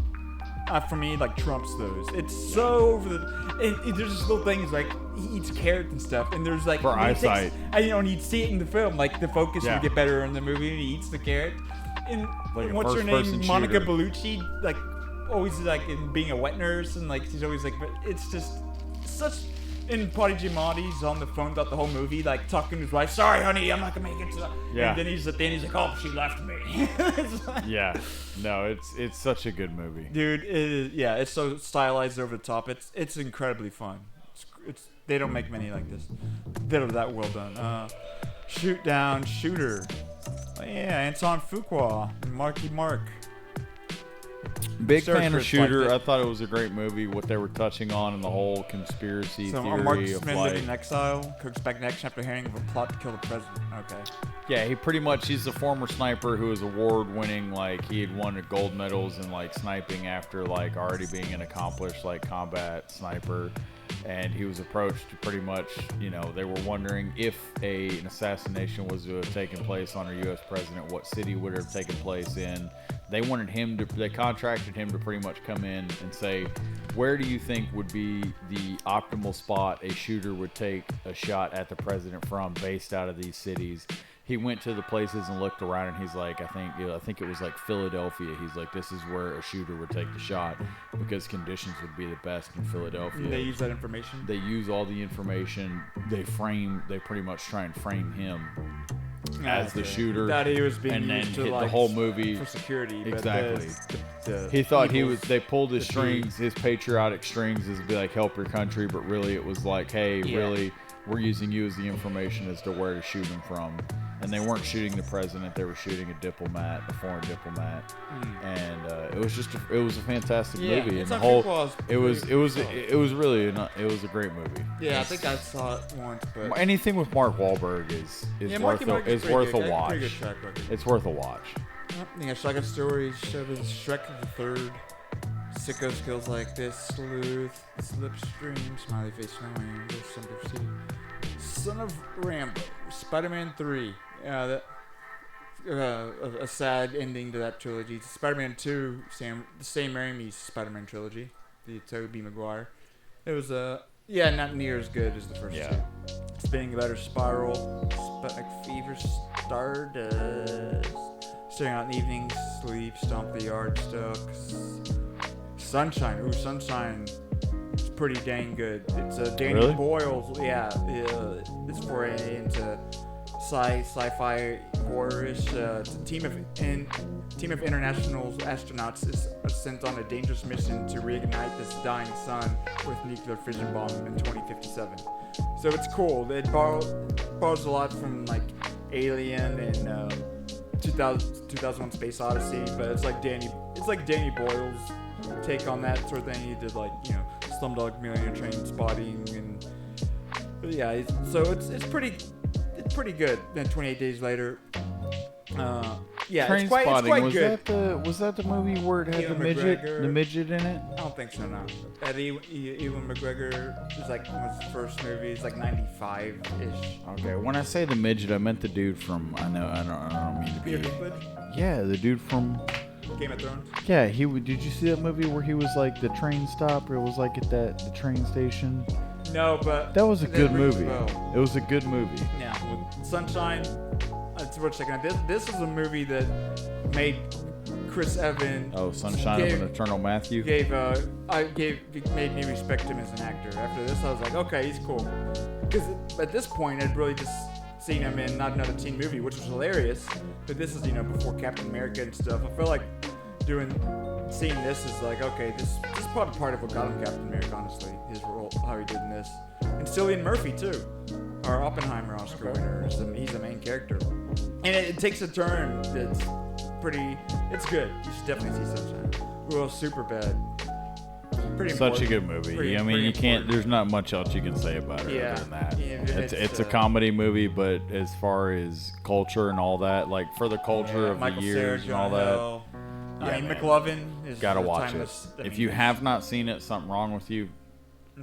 For me, like, trumps those. It's so over the... And there's just little things, like, he eats carrots and stuff, and there's, like... For eyesight. And you'd see it in the film, like, the focus would get better in the movie, and he eats the carrot. And like what's her name? Monica shooter. Bellucci, like, always, like, in being a wet nurse, and, like, she's always, like... It's just such... And Paul Giamatti's on the phone throughout the whole movie, like, talking to his wife, sorry, honey, I'm not going to make it to the... Yeah. And then he's at the end, he's like, oh, she left me. It's like, yeah. No, it's such a good movie. Dude, it's so stylized over the top. It's incredibly fun. They don't make many like this that are that well done. Shoot Down Shooter. Yeah, Anton Fuqua, Marky Mark. Big fan of Shooter. I thought it was a great movie. What they were touching on and the whole conspiracy theory Mark of Smith like living in exile, cooks back next after hearing of a plot to kill the president. Okay. Yeah, he's a former sniper who is award-winning. Like he had won gold medals in like sniping after like already being an accomplished like combat sniper. And he was approached to pretty much, they were wondering if an assassination was to have taken place on a U.S. president, what city would it have taken place in. They contracted him to pretty much come in and say, where do you think would be the optimal spot a shooter would take a shot at the president from based out of these cities? He went to the places and looked around, and he's like, I think it was like Philadelphia. He's like, this is where a shooter would take the shot because conditions would be the best in Philadelphia. They use that information? They use all the information. They pretty much try and frame him as the shooter. That he was being and then used to, the whole movie for security. Exactly. But he thought they pulled his strings, his patriotic strings, as be like, help your country, but really it was like, hey, really, we're using you as the information as to where to shoot him from. And they weren't shooting the president; they were shooting a diplomat, a foreign diplomat, and it was a fantastic movie. And the whole, it was a great movie. Yeah, I think I saw it once, but anything with Mark Wahlberg is worth a watch. Pretty good track record. It's worth a watch. Yeah, Shotgun Stories, Shrek the Third, Sicko Skills Like This, Sleuth, Slipstream, Smiley Face, No Angel, Son of Rambo, Spider-Man 3. A sad ending to that trilogy. Spider-Man 2, Sam Raimi's Spider-Man trilogy, the Tobey Maguire. It was not near as good as the first two. Spinning Letter Spiral, Fever, Stardust, Staring Out in the Evenings, Sleep, Stomp the Yardstick, Sunshine. Ooh, Sunshine. It's pretty dang good. It's Danny Boyle. Yeah, it's foray into sci-fi horror-ish. It's a team of international astronauts is sent on a dangerous mission to reignite this dying sun with nuclear fission bomb in 2057. So it's cool. It borrows a lot from like Alien and 2001: Space Odyssey, but it's like Danny Boyle's take on that sort of thing. He did like Slumdog Millionaire, Train Spotting, and yeah. So it's pretty good. Then 28 Days Later. Yeah, Train it's quite Spotting, good. Was that the movie where it had Ewan the midget in it? I don't think so, no. Ewan McGregor was like his first movie. It's like 95-ish. Okay, when I say the midget, I meant the dude from I don't mean to be. Yeah, the dude from Game of Thrones. Yeah, did you see that movie where he was like the train stop, or it was like at the train station? No, but that was a good movie. Well. It was a good movie. Yeah, with Sunshine. This is a movie that made Chris Evans. Oh, Sunshine of an Eternal Matthew. Made me respect him as an actor. After this, I was like, okay, he's cool. Because at this point, I'd really just seen him in not another teen movie, which was hilarious. But this is before Captain America and stuff. I feel like seeing this is like, okay, this is probably part of what got him Captain America. Honestly, his role, how he did in this, and Cillian Murphy too. Our Oppenheimer Oscar winner. He's the main character. And it takes a turn that's it's good. You should definitely see Sunshine. Well, super bad. Pretty Such a good movie. I mean, you can't, there's not much else you can say about it other than that. Yeah, it's a comedy movie, but as far as culture and all that, like for the culture of Michael the years Cera, and all Hill. that. McLovin is gotta watch it. If you have not seen it, something wrong with you.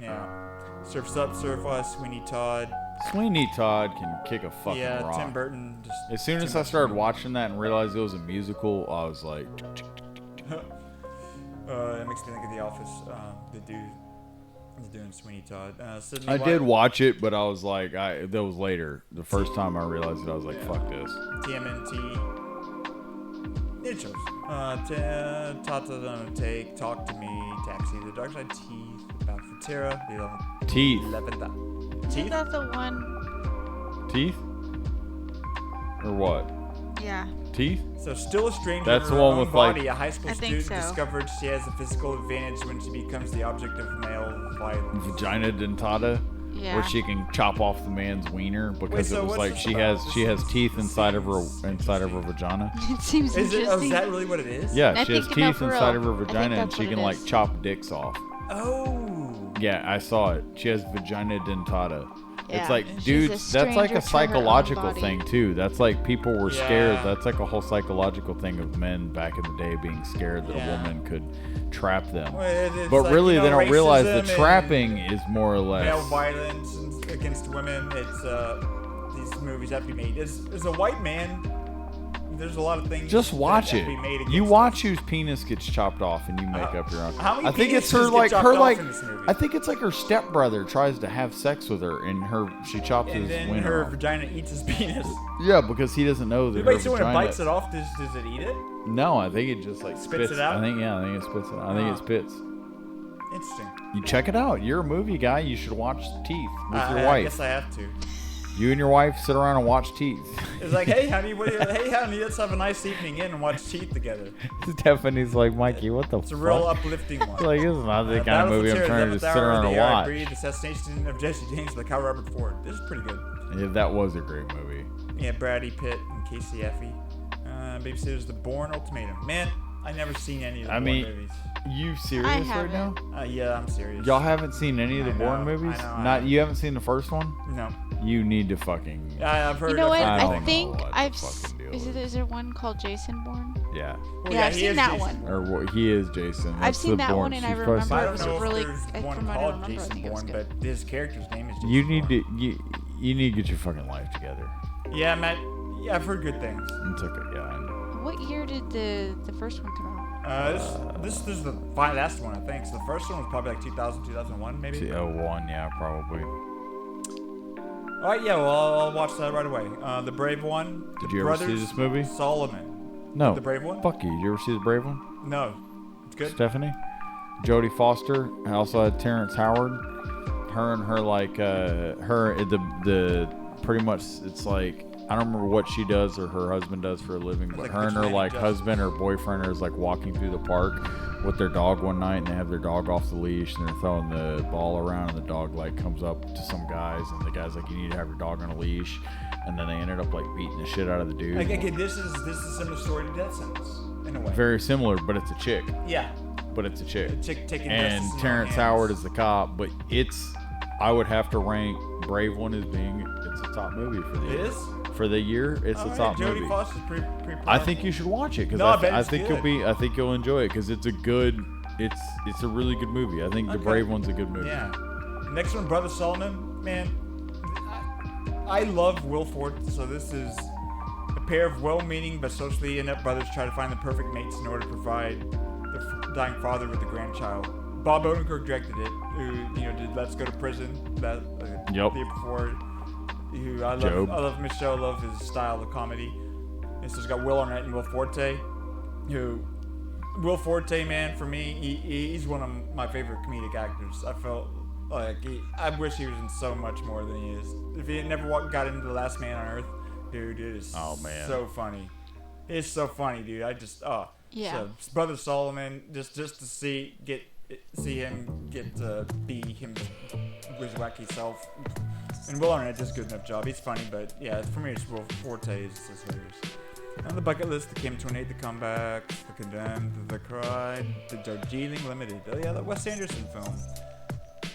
Yeah. Surf's Up, Surf Us, Sweeney Todd. Sweeney Todd can kick a fucking rock. Tim Burton. As soon as I started watching that and realized it was a musical, I was like... It makes me think of The Office. The dude is doing Sweeney Todd. I did watch it, but I was like... that was later. The first time I realized it, I was like, fuck this. TMNT. It shows. Tata Don't Take, Talk to Me, Taxi, The Dark Side, Teeth, Bound for Terra, Teeth. Teeth? Is that the one? Teeth? Or what? Yeah. Teeth? So still a stranger That's in the her one own with body, like a high school student discovered she has a physical advantage when she becomes the object of male violence. Vagina dentata. Yeah. Where she can chop off the man's wiener because it was like she has teeth inside of her vagina. It seems interesting. Is that really what it is? Yeah, she has teeth inside of her vagina and she can like chop dicks off. Oh. Yeah, I saw it. She has vagina dentata. Yeah, it's like, dude, that's like a psychological thing too. That's like people were scared. That's like a whole psychological thing of men back in the day being scared that a woman could trap them. Well, but like, really, they don't realize the racism trapping is more or less male violence against women. It's these movies have to be made. As a white man, there's a lot of things. Just watch that it. have to be made You against watch whose penis gets chopped off, and you make up your own. How many I think it's penises her get like chopped her off like. in this movie? I think it's like her stepbrother tries to have sex with her, and she chops And his then wiener her off. vagina eats his penis. Yeah, because he doesn't know that. Wait, so when it bites it off, does it eat it? No, I think it just like Spits it out? I think it spits it out. I think it spits. Interesting. You check it out. You're a movie guy. You should watch Teeth with your I wife. guess I have to. You and your wife sit around and watch Teeth. It's like, hey honey, let's have a nice evening in and watch Teeth together. Stephanie's like, Mikey, what the fuck? It's a real uplifting one. Like, this is not the kind of movie I'm trying to sit around and watch. The assassination of Jesse James by Kyle Robert Ford. This is pretty good. Yeah, that was a great movie. Yeah, Brady Pitt and Casey Effie. Babysitter's The Bourne Ultimatum. Man, I've never seen any of the Bourne movies. You serious right now? Yeah, I'm serious. Y'all haven't seen any of the Bourne movies? You haven't seen the first one? No. You need to fucking. I've heard. You know what? I think is there one called Jason Bourne? Yeah. Yeah, I've seen that one. Or he is Jason. I've seen that one, and I remember I it don't was know really. if there's one called Jason Bourne, but his character's name is Jason You need to you need to get your fucking life together. Yeah, Matt. Yeah, I've heard good things. It's okay. Yeah, I know. What year did the first one come out? This is the last one, I think. So the first one was probably like 2000, 2001, maybe. 2001, yeah, probably. All right, yeah, well, I'll watch that right away. The Brave One. Did you ever see this movie? Solomon. No. The Brave One? Fuck you. Did you ever see The Brave One? No. It's good. Stephanie? Jodie Foster. I also had Terrence Howard. Her and her, like, the pretty much, it's like I don't remember what she does or her husband does for a living, but her and her like husband or boyfriend are like walking through the park with their dog one night, and they have their dog off the leash, and they're throwing the ball around, and the dog like comes up to some guys, and the guy's like, "You need to have your dog on a leash," and then they ended up like beating the shit out of the dude. Like, okay, this is a similar story to Death Sentence in a way. Very similar, but it's a chick. Yeah. But it's a chick. A chick taking and justice in her Terrence hands. Howard is the cop, but I would have to rank Brave One as being it's a top movie for the year. It is? For the year, it's a top movie. Jodie Foster's pretty I think you should watch it because I think you'll enjoy it because it's a really good movie. I think The Brave One's a good movie. Yeah. Next one, Brother Solomon. Man, I love Will Forte. So this is a pair of well-meaning but socially inept brothers try to find the perfect mates in order to provide their dying father with a grandchild. Bob Odenkirk directed it, who did Let's Go to Prison the year before. Who I love Michelle. I love his style of comedy. This has got Will Arnett and Will Forte. Will Forte, man, for me, he's one of my favorite comedic actors. I felt like I wish he was in so much more than he is. If he had never got into The Last Man on Earth, dude, it is so funny. It's so funny, dude. Yeah. So, Brother Solomon, just to see him get to be him, his wacky self. And Will Arnett does a good enough job. He's funny, but yeah, for me, it's Will Forte is hilarious. On the bucket list, the Kim-28, the Comebacks, the Condemned, the Cried, the Darjeeling Limited. Oh yeah, the Wes Anderson film.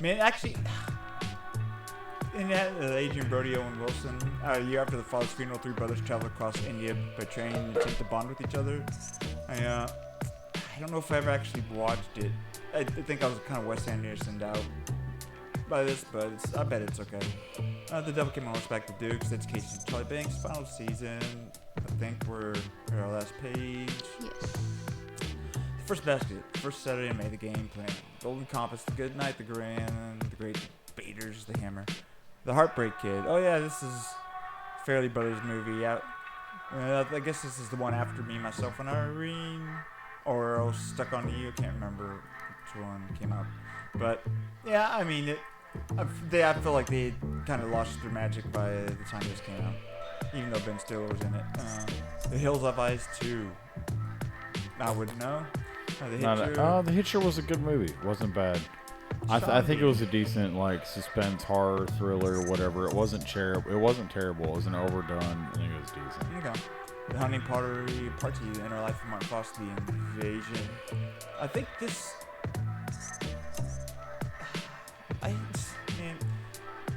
Man, actually, in that, Adrian Brody, Owen Wilson, a year after the father's funeral, three brothers travel across India by train and attempt to bond with each other. I don't know if I ever actually watched it. I think I was kind of Wes Andersoned out by this, but I bet it's okay. The Devil Came on Horseback, The Dukes, Education of Charlie Banks, final season. I think we're at our last page. Yes. First Basket, First Saturday in May, The Game Plan, Golden Compass, The Good Night, The Grand, The Great Debaters, The Hammer, The Heartbreak Kid. Oh yeah, this is Fairley Brothers movie. I guess this is the one after Me, Myself, and Irene, or else Stuck on You. I can't remember which one came out. But yeah, I mean, I feel like they kind of lost their magic by the time this came out, even though Ben Stiller was in it. The Hills Have Eyes 2. I wouldn't know. The Hitcher was a good movie. It wasn't bad. I think it was a decent like suspense horror thriller, whatever. It wasn't terrible. It wasn't overdone. I think it was decent. Okay. The Hunting Party, The Inner Life of Mark Foster, The Invasion. I think this.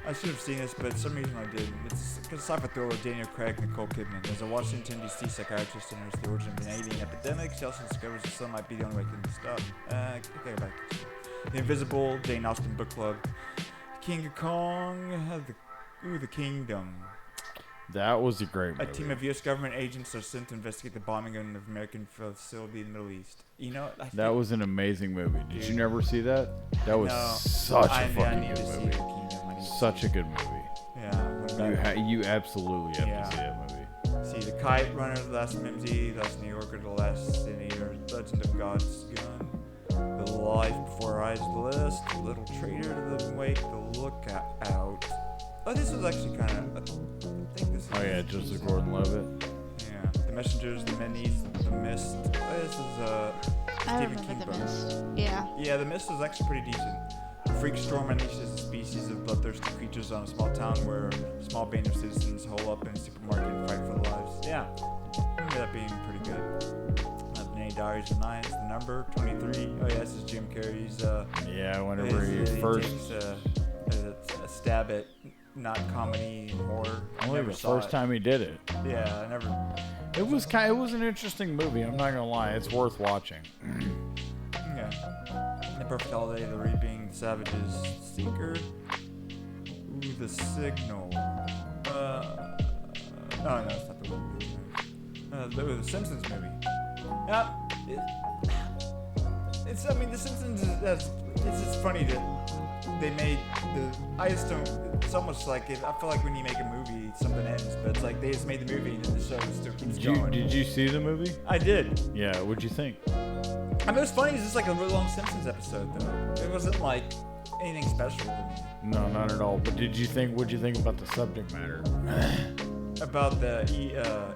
I should have seen this, but for some reason I didn't. It's because sci-fi thriller with Daniel Craig, Nicole Kidman. As a Washington, D.C. psychiatrist who knows the origin of an alien epidemic, she also discovers the sun might be the only way it can be stopped. Go back. The Invisible, Jane Austen Book Club. King of Kong, The Kingdom. That was a great movie. A team of U.S. government agents are sent to investigate the bombing of an American facility in the Middle East. That was an amazing movie. Did you never see that? That was such a fucking good movie. Such a good movie. Yeah. You absolutely have to see that movie. See The Kite Runner, The Last Mimsy, The Last New Yorker, The Last City, or Legend of God's Gun, The Life Before Our Eyes, The List, The Little Traitor, The Wake, The Lookout. Oh, this was actually kind of. I think this is. Oh yeah, Joseph Gordon-Levitt. Yeah, The Messengers, The Minis, The Mist. Oh, this is Stephen King book. Yeah, The Mist was actually pretty decent. A freak storm unleashes a species of bloodthirsty creatures on a small town where a small band of citizens hole up in a supermarket and fight for their lives. Yeah, I remember that being pretty good. Benay Diaries of Nines, The Number, 23. Oh yeah, this is Jim Carrey's. Whenever he first takes a stab at not comedy and horror. Only the first time he did it. Yeah, I never. It was an interesting movie. I'm not gonna lie, it's worth watching. Yeah. The Perfect Holiday, The Reaping, The Savages, Seeker. Ooh, The Signal. No, it's not the one. The Simpsons movie. Yeah. The Simpsons it's just funny that they made I just don't. It's almost like I feel like when you make a movie, something ends, but it's like they just made the movie and then the show still keeps going. Did you see the movie? I did. Yeah. What'd you think? I mean, it was funny. It's just like a really long Simpsons episode, though. It wasn't like anything special to me. No, not at all. But what'd you think about the subject matter? about the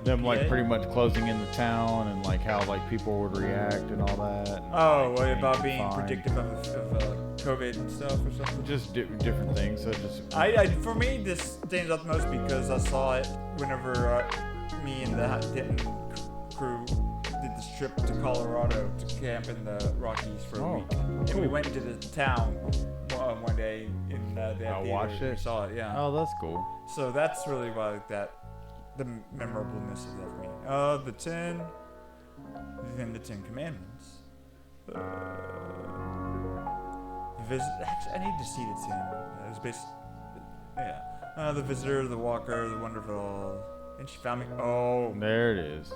them like EPA? pretty much closing in the town and like how like people would react and all that. Oh, what about being predictive of COVID and stuff or something? Just different things. So just for me, this stands out the most because I saw it whenever me and the Denton crew did this trip to Colorado to camp in the Rockies for a week. And we went to the town one day in the theater. Watched it? We saw it, yeah. Oh, that's cool. So that's really why the memorableness of that for me. The 10 Commandments. Actually, I need to see the 10. It was based. Yeah. The Visitor, the Walker, the Wonderful. And she found me. Oh. There it is.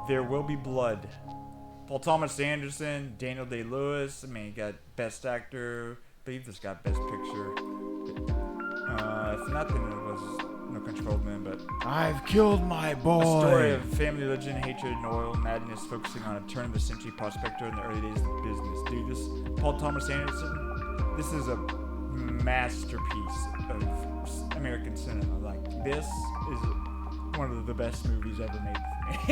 There Will Be Blood. Paul Thomas Anderson, Daniel Day-Lewis. I mean, he got Best Actor. I believe this got Best Picture. If not, then it was No Control Men, but I've killed my boy. A story of family legend, hatred, and oil madness, focusing on a turn-of-the-century prospector in the early days of the business. Dude, this Paul Thomas Anderson, this is a masterpiece of American cinema. Like, this is one of the best movies ever made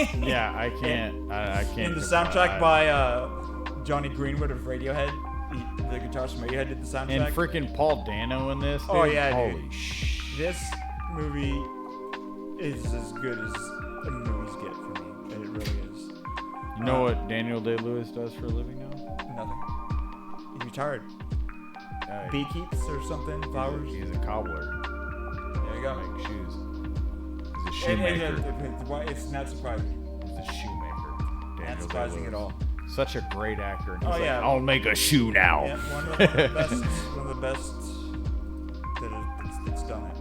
for me. Yeah, I can't. I can't. And the soundtrack by Johnny Greenwood of Radiohead. The guitarist from Radiohead did the soundtrack. And freaking Paul Dano in this. Dude. Oh yeah, holy dude. shit! This movie is as good as the movies get for me. It really is. You know what Daniel Day-Lewis does for a living now? Nothing. He's retired. Bee keeps or something. Flowers. He's a cobbler. There you go. Make shoes. He's a shoemaker. It's not surprising. He's a shoemaker. Not surprising at all. Such a great actor. And he's Oh yeah. like, I'll make a shoe now. Yeah, one of the best that's done it.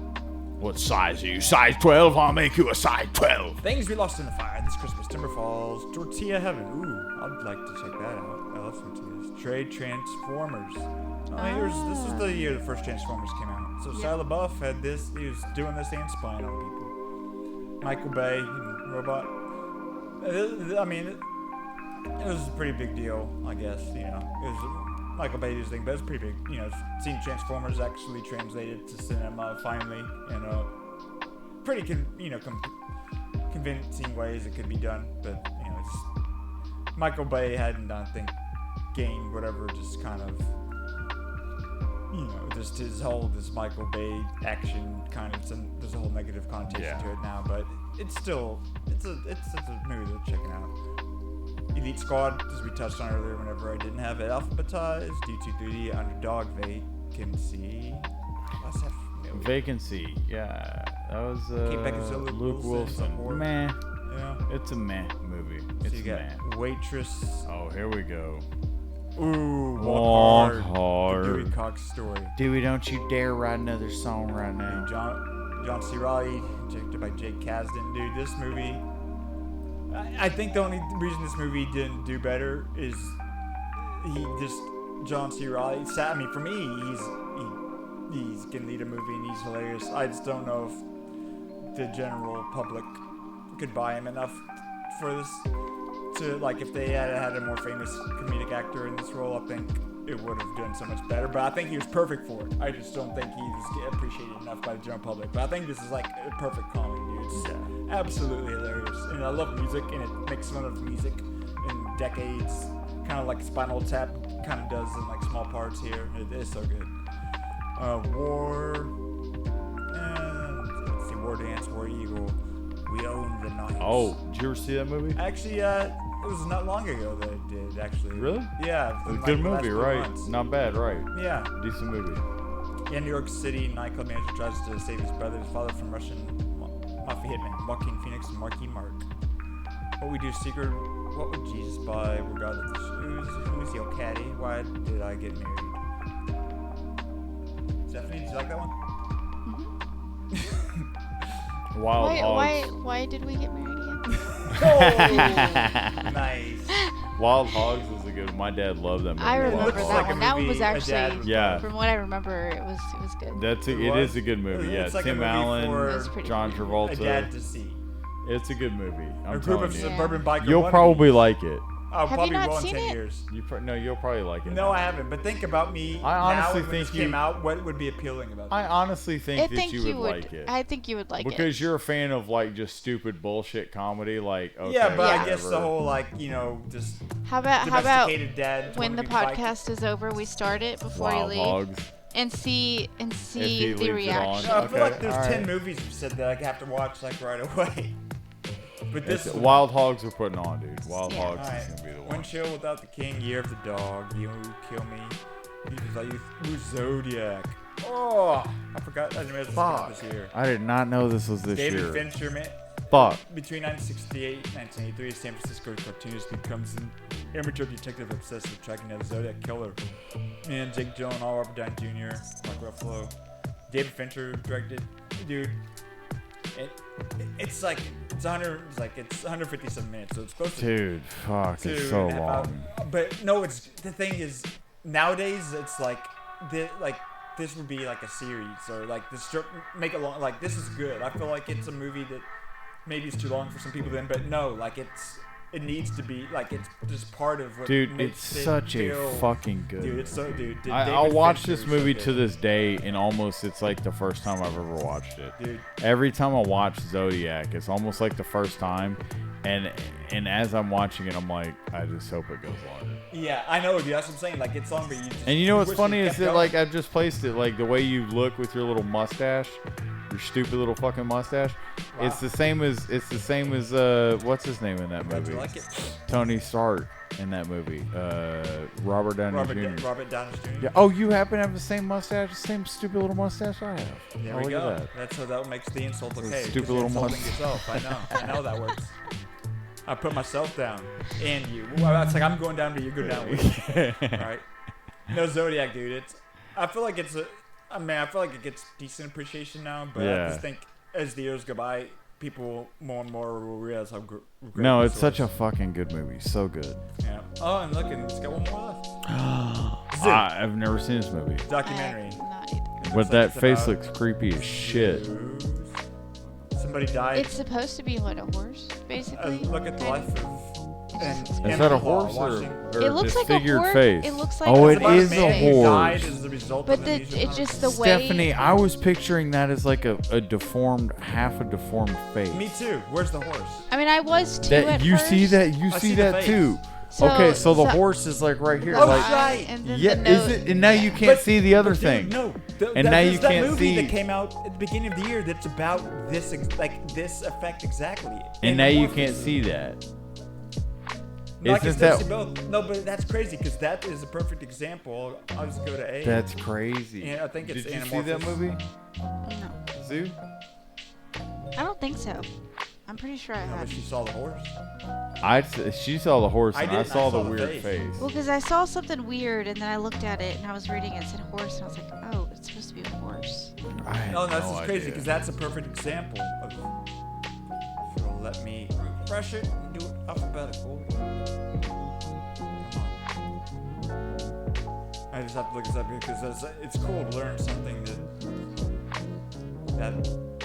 What size are you? Size 12? I'll make you a size 12. Things we lost in the fire this Christmas. Timber Falls. Tortilla Heaven. Ooh, I'd like to check that out. I love tortillas. Trade Transformers. This was the year the first Transformers came out. So Shia LaBeouf had this. He was doing this and spying on people. Michael Bay, Robot. I mean, it was a pretty big deal, I guess. You know, it was Michael Bay's thing, but it's pretty big. You know, seeing Transformers actually translated to cinema finally, in pretty convincing ways it could be done. But you know, Michael Bay hadn't, I think, gained whatever, just kind of, you know, just this Michael Bay action kind of. There's a whole negative connotation to it now, but it's still it's a movie worth checking out. Elite Squad, as we touched on earlier, whenever I didn't have it alphabetized. D230, Underdog, Vacancy. What's that movie? Vacancy, yeah. That was Luke Wilson. Meh. Yeah. It's a meh movie. It's so you got Waitress. Oh, here we go. Ooh, Walk Hard. Hard. The Dewey Cox story. Dewey, don't you dare write another song right now. John C. Reilly, directed by Jake Kasdan. Dude, this movie... I think the only reason this movie didn't do better is John C. Reilly. I mean, for me, he's gonna lead a movie and he's hilarious. I just don't know if the general public could buy him enough for this. To like, if they had a more famous comedic actor in this role, I think it would have done so much better. But I think he was perfect for it. I just don't think he was appreciated enough by the general public. But I think this is like a perfect comedy, dude. It's absolutely hilarious. And I love music, and it makes fun of music in decades, kind of like Spinal Tap kind of does in like small parts here. It is so good. War Dance, War Eagle. We Own the Night. Oh, did you ever see that movie? Actually, it was not long ago that I did, actually. Really? Yeah. It was a good movie, right? Not bad, right? Yeah. Decent movie. Yeah, New York City nightclub manager tries to save his brother's father from Russian mafia hitman Joaquin Phoenix and Marky Mark. What we do secret, what would Jesus buy regardless of the shoes? Who's the old caddy? Why did I get married? Stephanie, did you like that one? Wild Hogs. Why did we get married again? Nice. Wild Hogs was a good. My dad loved that movie. I remember Wild that Hogs. one. That one was actually, yeah. from what I remember, it was good. It is a good movie. Yeah, It's like Tim a movie Allen, for John Travolta. a dad to see. It's a good movie. I'm A group telling of you. suburban biker You'll wannabes. probably like it. I'll Have probably you not will in seen 10 it? years. No, you'll probably like it. No, I haven't. But think about me. I honestly now, when think this came out, what would be appealing about I this? honestly think I that think you would like it. I think you would like it. Because you're a fan of like just stupid bullshit comedy, like okay, Yeah, but I whatever. guess the whole like just How about domesticated dad when the wanting to be podcast is over, we start it before Wild you leave Hogs. and see he leaves the it reaction. on. I feel Okay, like there's all 10 right. movies you said that I have to watch like right away. But this is Wild Hogs are putting on, dude. Wild Yeah. Hogs Alright. is gonna be the one. One Chill Without the King, Year of the Dog, You Kill Me, Zodiac. Oh, I forgot. I didn't realize this came out this year. I did not know this was this David year. Fincher, man. Fuck. Between 1968 and 1983, San Francisco cartoonist becomes an amateur detective obsessed with tracking down the Zodiac killer. Man, Jake Gyllenhaal, Robert Downey Jr., Mark Ruffalo. David Fincher directed. Dude, it's 157 minutes, so it's supposed to. Dude, fuck, it's so 2.5 long. hours. But no, it's the thing is nowadays it's like this would be like a series or like this make it long. Like this is good. I feel like it's a movie that maybe is too long for some people then, but no, like it needs to be like it's just part of what Dude, makes it's it such a feel, fucking good dude. It's so movie. dude. I'll David watch Fincher this is so movie good. to this day, and almost it's like the first time I've ever watched it. Dude. Every time I watch Zodiac, it's almost like the first time, and as I'm watching it, I'm like, I just hope it goes longer. Yeah, I know, dude. That's what I'm saying. Like it's long, but you just. And you know what's wish funny it is kept that going. like I've just placed it like the way you look with your little mustache, your stupid little fucking mustache. Wow. It's the same as what's his name in that Glad movie? you like it. Tony Stark in that movie. Robert Downey Jr. Robert Downey Jr. Yeah. Oh, you happen to have the same mustache, the same stupid little mustache I have. There Oh, we look go. at that. That's how that makes the insult Those okay. 'cause stupid you're little insulting mustache. yourself. I know that works. I put myself down and you. Well, it's like I'm going down, but you go down with me. All right. No, Zodiac, dude. I feel like I feel like it gets decent appreciation now, but I just think as the years go by, people more and more will realize how great. No, this it's such a was. fucking good movie. So good. Yeah. Oh, and look, and it's got one more left. I've never seen this movie. Documentary. But that face looks creepy as shit. Somebody died. It's supposed to be what, a horse, basically? Look at the life of. Is that a horse or It looks like a disfigured horse. face? It looks like oh, a it is horse a face. horse. Died as a result But of it's just the way. Stephanie, I was picturing that as like a deformed, half a deformed face. Me too. Where's the horse? I mean, I was too That at you first. see that you I see see the that face. too. So- okay, so the so- horse is like right here. Oh, like, right. And then yeah, the is nose- it? And now you can't see the other Dude, thing. no. And now you that can't movie see. that came out at the beginning of the year that's about this this effect exactly. And now you can't see that. Like Isn't it's that? see both. No, but that's crazy because that is a perfect example. I'll just go to A. That's crazy. Yeah, I think it's Did you see that Anamorphous. movie? No. Zoo? I don't think so. I'm pretty sure I No, but have. she saw the horse. She saw the horse, I and I didn't. saw I the saw the weird face. face. Well, because I saw something weird, and then I looked at it, and I was reading it, it said horse, and I was like, oh, it's supposed to be a horse. I had No, that's no just crazy idea. because that's a perfect example of. If you'll let me refresh it and do it alphabetical. I just have to look this up because it's cool to learn something that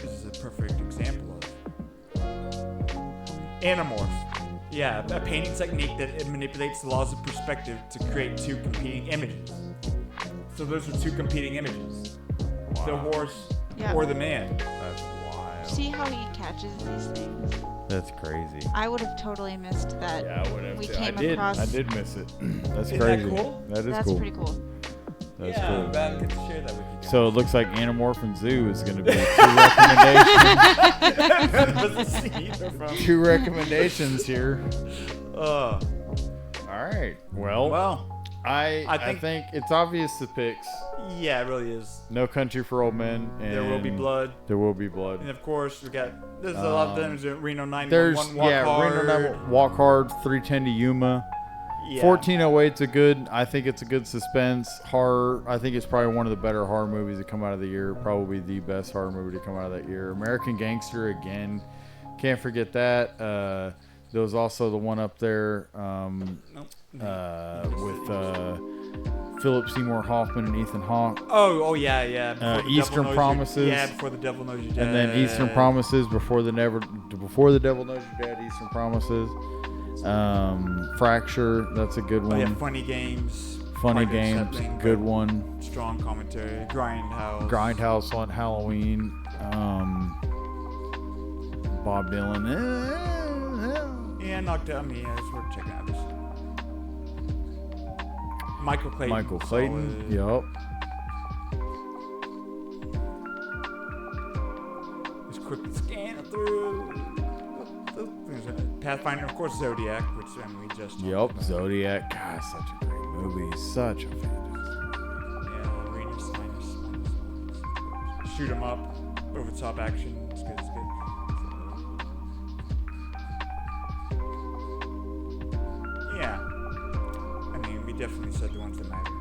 is a perfect example of. Anamorph. Yeah, a painting technique that it manipulates the laws of perspective to create two competing images. So those are two competing images. The horse Yeah. or the man. That's wild. See how he catches these things? That's crazy. I would have totally missed that. Yeah, I would have. We too. came I did. across. I did miss it. That's Isn't that crazy. cool? That is That's cool. pretty cool. That's yeah, cool. I'm glad I could share that with you guys. So it looks like Anamorph and Zoo is going to be two recommendations here. All right. Well, I think it's obvious the picks. Yeah, it really is. No Country for Old Men. And There Will Be Blood. There Will Be Blood. And of course, we got there's a lot of them. There's Reno 911 There's Walk Hard. Reno 911 Walk Hard, 310 to Yuma. Yeah. 1408's a good. I think it's a good suspense horror. I think it's probably one of the better horror movies that come out of the year. Probably the best horror movie to come out of that year. American Gangster again. Can't forget that. There was also the one up there with Philip Seymour Hoffman and Ethan Hawke. Oh yeah. Before the Devil Eastern Knows Promises. Yeah, Before the Devil Knows You're Dead. And then Eastern Promises, Before the Devil Knows You're Dead, Eastern Promises. Fracture, that's a good one. Oh, yeah, Funny Games. Funny quite Games, unsettling, good but one. Strong commentary. Grindhouse on Halloween. Bob Dylan. Yeah, knocked out me. It's worth checking out this. Michael Clayton. Yup. Just quickly scan through. Pathfinder, of course, Zodiac, which we just. Yup, Zodiac. God, such a great movie. Such a fantastic movie. Yeah, Rainier Sinus. Shoot 'em up. Over the top action. It's good. Yeah. I mean, we definitely said the ones that matter.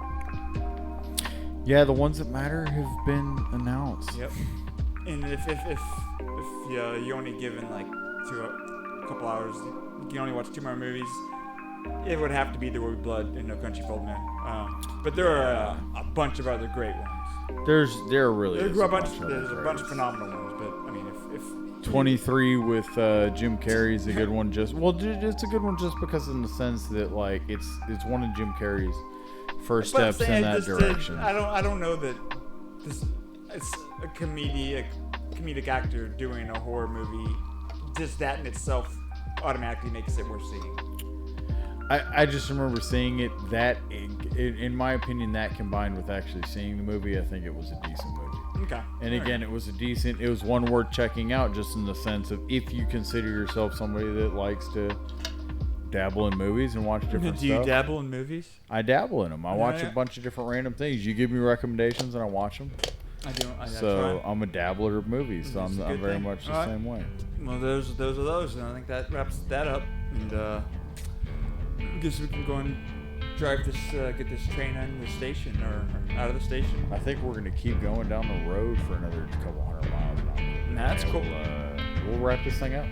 Yeah, the ones that matter have been announced. Yep. And if you only given like a couple hours, you can only watch 2 more movies. It would have to be The Road Blood and No Country for Old Men. But there are a bunch of other great ones. There's a bunch of phenomenal ones. But I mean, if 23 with Jim Carrey is a good one. It's a good one just because in the sense that like it's one of Jim Carrey's first steps in that direction. I don't know that this it's a comedic actor doing a horror movie. Just that in itself automatically makes it worth seeing. I just remember seeing it. That in my opinion, that combined with actually seeing the movie, I think it was a decent movie. Okay. And again, it was one worth checking out, just in the sense of if you consider yourself somebody that likes to dabble in movies and watch different stuff. Do you dabble in movies? I dabble in them. I watch a bunch of different random things. You give me recommendations and I watch them. I do. So I'm a dabbler of movies. So I'm very much the same way. Well, those are those, and I think that wraps that up. And I guess we can go and drive this, get this train in the station or out of the station. I think we're gonna keep going down the road for another couple hundred miles. That's cool. We'll wrap this thing up.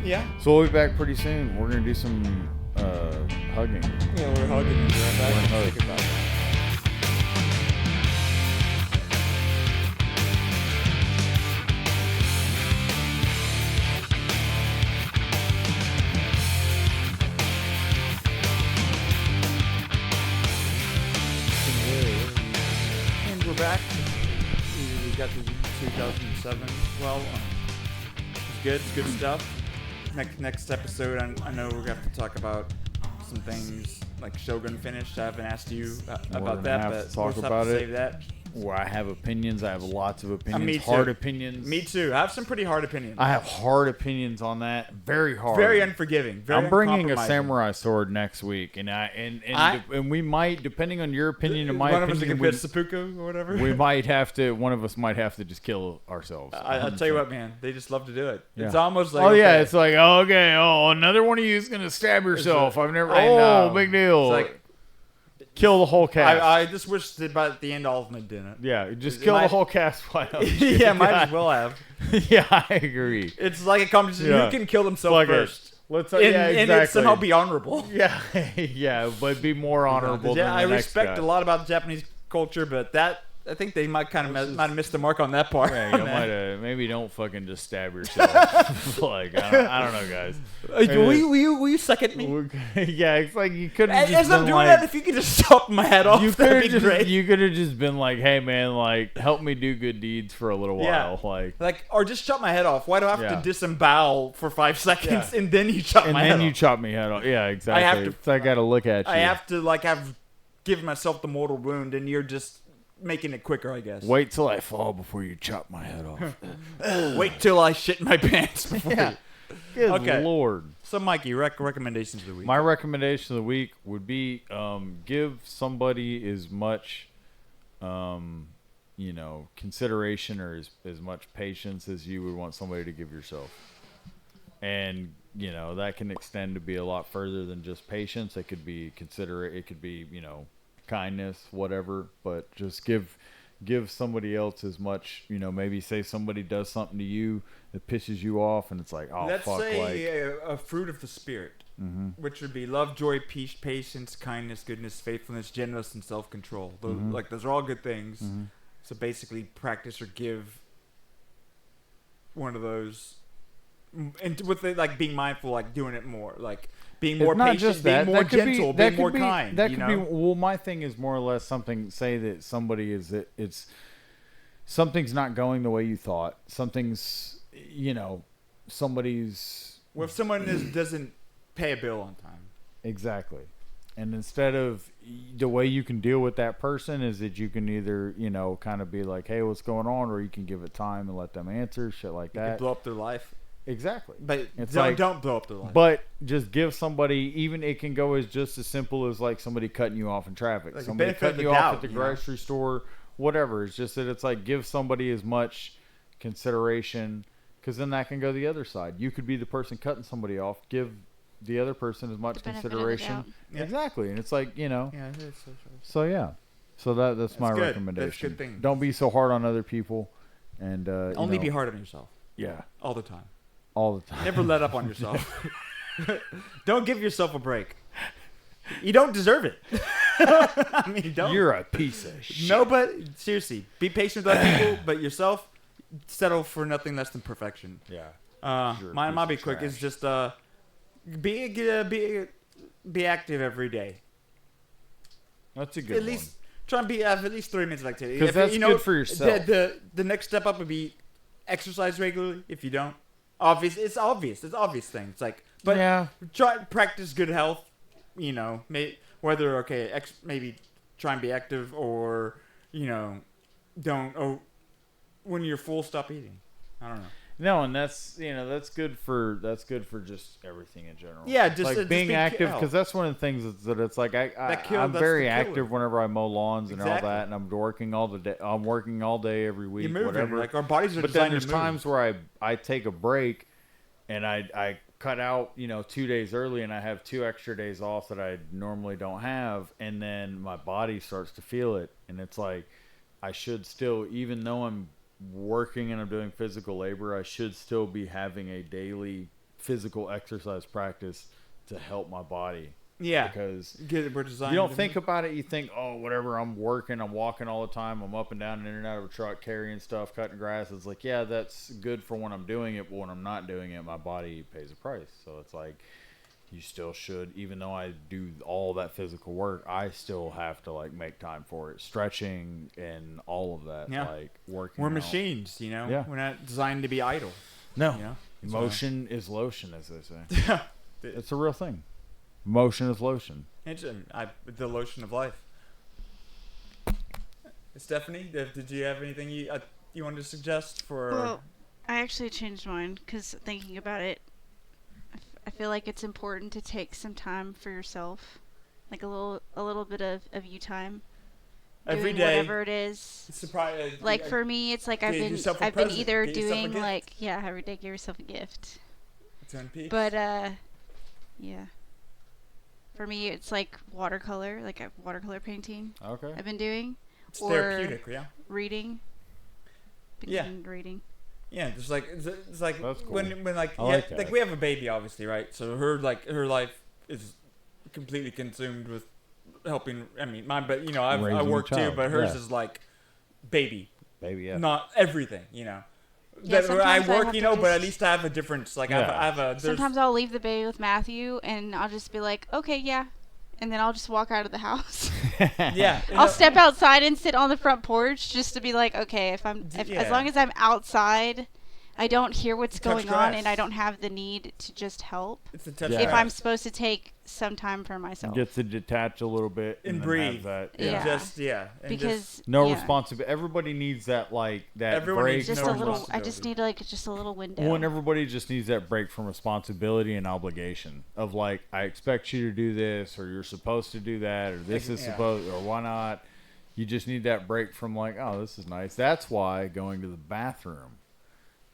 Yeah. So we'll be back pretty soon. We're gonna do some hugging. Yeah, we're hugging and we're back. We're gonna hug. Think about it. We're back. We got the 2007 as well. It's good. It's good stuff. Next episode, I know we're going to have to talk about some things like Shogun Finish. I haven't asked you about that, but we'll have to save that. Well, I have opinions. I have lots of opinions. Me too. Hard opinions. Me too. I have some pretty hard opinions. I have hard opinions on that. Very hard. Very unforgiving. Very I'm bringing a samurai sword next week, and we might, depending on your opinion and my opinion, one of us can put seppuku or whatever. We might have to. One of us might have to just kill ourselves. I'll tell you what, man. They just love to do it. Yeah. It's almost like it's like another one of you is gonna stab yourself. I've never. Big deal. It's like. Kill the whole cast. I just wish that by the end all of them didn't. Yeah, just kill the whole cast. Why not? Yeah, might as well have. Yeah, I agree. It's like a competition. Who can kill themselves first? Exactly. And it somehow be honorable. Yeah, yeah, but be more honorable. Yeah, than I the next respect guy. a lot about the Japanese culture, but I think they might might have missed the mark on that part. Yeah, you might have. Maybe don't fucking just stab yourself. Like I don't know, guys. Will you suck at me? Yeah, it's like you couldn't. As I'm doing that, if you could just chop my head off, that'd be great. You could have just been like, "Hey, man, like help me do good deeds for a little while." Like, or just chop my head off. Why do I have to disembowel for 5 seconds and then you chop my head off? And then you chop me head off. Yeah, exactly. I got to look at you. I have to have given myself the mortal wound, and you're just making it quicker, I guess. Wait till I fall before you chop my head off. Wait till I shit my pants before you. Good Lord. So, Mikey, recommendations of the week. My recommendation of the week would be give somebody as much, consideration or as much patience as you would want somebody to give yourself. And, that can extend to be a lot further than just patience. It could be considerate. It could be, kindness, whatever. But just give somebody else as much, maybe say somebody does something to you that pisses you off, and it's like, let's say a fruit of the spirit, which would be love, joy, peace, patience, kindness, goodness, faithfulness, gentleness, and self-control. Those are all good things. So basically, practice or give one of those and with it, like being mindful, like doing it more, like being more not patient, just being that. more That could be- gentle, that being more could be- kind. That you could know? be. Well, my thing is more or less something. Say that somebody is it's something's not going the way you thought. Something's somebody's. Well, if someone doesn't pay a bill on time. Exactly. And instead of the way you can deal with that person is that you can either, kind of be like, hey, what's going on? Or you can give it time and let them answer, shit like You that. could blow up their life. Exactly. But It's don't blow up their life. But just give somebody, even it can go as just as simple as like somebody cutting you off in traffic. Like Somebody benefit of cutting the you off doubt, at the you know? grocery store, whatever. It's just that it's like give somebody as much consideration because then that can go the other side. You could be the person cutting somebody off. Give the other person as much benefit of the consideration. doubt. Yeah. Exactly. And it's like, Yeah, it is so true. So yeah. So that's my good. That's recommendation. good thing. Don't be so hard on other people and Only be hard on yourself. Yeah. All the time. All the time. Never let up on yourself. Don't give yourself a break. You don't deserve it. I mean, don't. You're a piece of shit. No, but seriously, be patient with other people, but yourself, settle for nothing less than perfection. Yeah. Mine might be quick. It's just be active every day. That's a good At least try and have at least 3 minutes of activity. 'Cause If that's you know, good for yourself. The next step up would be exercise regularly. If you don't, it's obvious thing. It's like, but yeah, try practice good health. Whether maybe try and be active or don't. Oh, when you're full, stop eating. I don't know. No, and that's that's good for just everything in general. Yeah, just like just being be active health. because that's one of the things that it's like I'm that's very the killer. active whenever I mow lawns and all Exactly. that, and I'm working all the day. I'm working all day every week, You're moving, whatever. like, our bodies are but then designed to there's move. times where I take a break, and I cut out 2 days early, and I have 2 extra days off that I normally don't have, and then my body starts to feel it, and it's like I should still, even though I'm working and I'm doing physical labor, I should still be having a daily physical exercise practice to help my body. Yeah, because we're designed you don't to think move. about it. You think, oh, whatever. I'm working. I'm walking all the time. I'm up and down and in and out of a truck, carrying stuff, cutting grass. It's like, yeah, that's good for when I'm doing it, but when I'm not doing it, my body pays a price. So it's like, you still should, even though I do all that physical work, I still have to like make time for it, stretching and all of that. Yeah. Like working. We're out. machines, Yeah. We're not designed to be idle. No. You know? Motion is lotion, as they say. It's a real thing. Motion is lotion. It's the lotion of life. Stephanie, did you have anything you wanted to suggest for? Well, I actually changed mine because thinking about it, I feel like it's important to take some time for yourself, like a little bit of you time. Every doing day, whatever it is. Like for me, it's like I've been either doing like every day give yourself a gift. Twin Peaks. But yeah. For me, it's like watercolor, like a watercolor painting. Okay. I've been doing. It's or therapeutic, yeah. Reading. Reading. Yeah, it's like That's cool. when like like that. we have a baby, obviously, right? So her life is completely consumed with helping. I mean, mine, but I Raising work a too, child, but hers yeah. is like baby, yeah. not everything, Yeah, that I sometimes I work, have to but at just- least I have a difference. Like I have a. Sometimes I'll leave the baby with Matthew, and I'll just be like, okay, yeah. And then I'll just walk out of the house. Yeah. I'll step outside and sit on the front porch just to be like, okay, as long as I'm outside, I don't hear what's going on, and I don't have the need to just help. It's a touch if grass. I'm supposed to take some time for myself. Get to detach a little bit and then breathe. have that. Yeah. And because no responsibility. Everybody needs that Everyone break. needs just no a little. I responsibility. just need just a little window. When everybody just needs that break from responsibility and obligation of like, I expect you to do this, or you're supposed to do that, or this is supposed, or why not? You just need that break from like, oh, this is nice. That's why going to the bathroom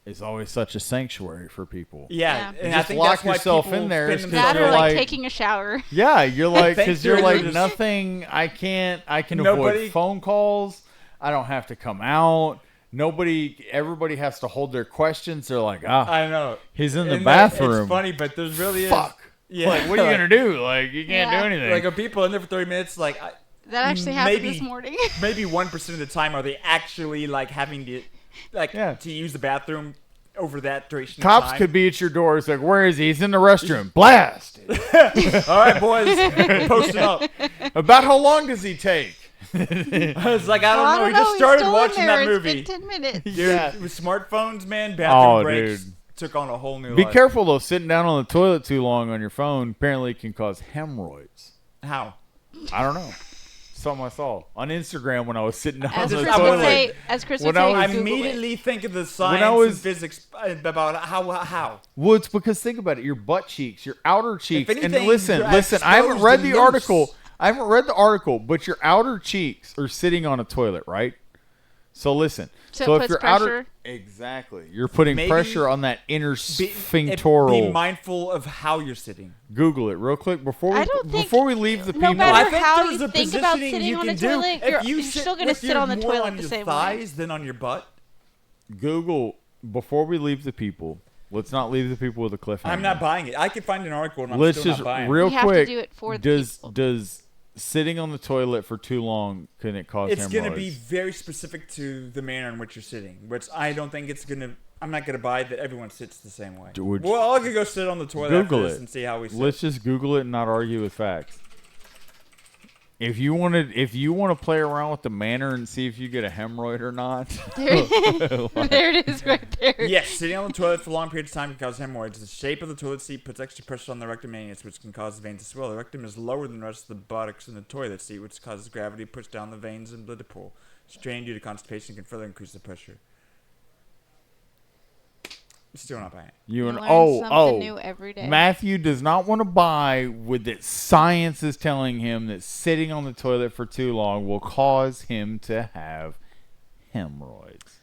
is always such a sanctuary for people. Yeah. You And I just think lock that's why yourself people in there. spend that you're or like taking a shower. Yeah, you're like, because you're like just- nothing. I can Nobody- avoid phone calls. I don't have to come out. Everybody has to hold their questions. They're like, I know. he's in the And bathroom. It's funny, but there's really Fuck. Yeah. Like, what are you gonna do? Like, you can't do anything. Like, are people in there for 30 minutes? Like, That actually happened this morning. Maybe 1% of the time are they actually like having to, to use the bathroom over that duration. Cops of time. could be at your door. It's like, where is he? He's in the restroom. Blast! All right, boys, post it up. About how long does he take? I was like, I don't know. We just started watching that movie. It's been 10 minutes. Dude, with smartphones, man, bathroom breaks took on a whole new Be life. careful, though. Sitting down on the toilet too long on your phone apparently can cause hemorrhoids. How? I don't know. Something I saw on Instagram when I was sitting down on the Chris toilet. As Chris would say, I Google immediately it. think of the science and physics about how. Well, it's because think about it. Your butt cheeks, your outer cheeks. anything, And listen, you're I haven't exposed read and the loose. article. I haven't read the article, but your outer cheeks are sitting on a toilet, right? So listen. So it if puts your pressure? outer exactly, you're putting Maybe pressure on that inner sphinctoral. Be mindful of how you're sitting. Google it real quick before I don't think- we leave the no people. matter I think how there's you a think about positioning sitting you on can the do. toilet, If you're still going to sit on the toilet on the your same thighs way. than on your butt. Google before we leave the people. Let's not leave the people with a cliffhanger. I'm not buying it. I could find an article and I'm Let's still just not buying real it. We have to quick. do it for the people. Does sitting on the toilet for too long can it cause It's hemorrhoids? going to be very specific to the manner in which you're sitting, which I don't think it's going to. I'm not going to buy that everyone sits the same way. Well, I could go sit on the toilet Google after this it and see how we sit. Let's just Google it and not argue with facts. If you want to play around with the manner and see if you get a hemorrhoid or not, There it is right there. Yes, sitting on the toilet for long periods of time can cause hemorrhoids. The shape of the toilet seat puts extra pressure on the rectum anus, which can cause the veins to swell. The rectum is lower than the rest of the buttocks in the toilet seat, which causes gravity to push down the veins and blood to pool. Strain due to constipation can further increase the pressure. Still not buying it. You learn and something new every day. Matthew does not want to buy with that science is telling him that sitting on the toilet for too long will cause him to have hemorrhoids.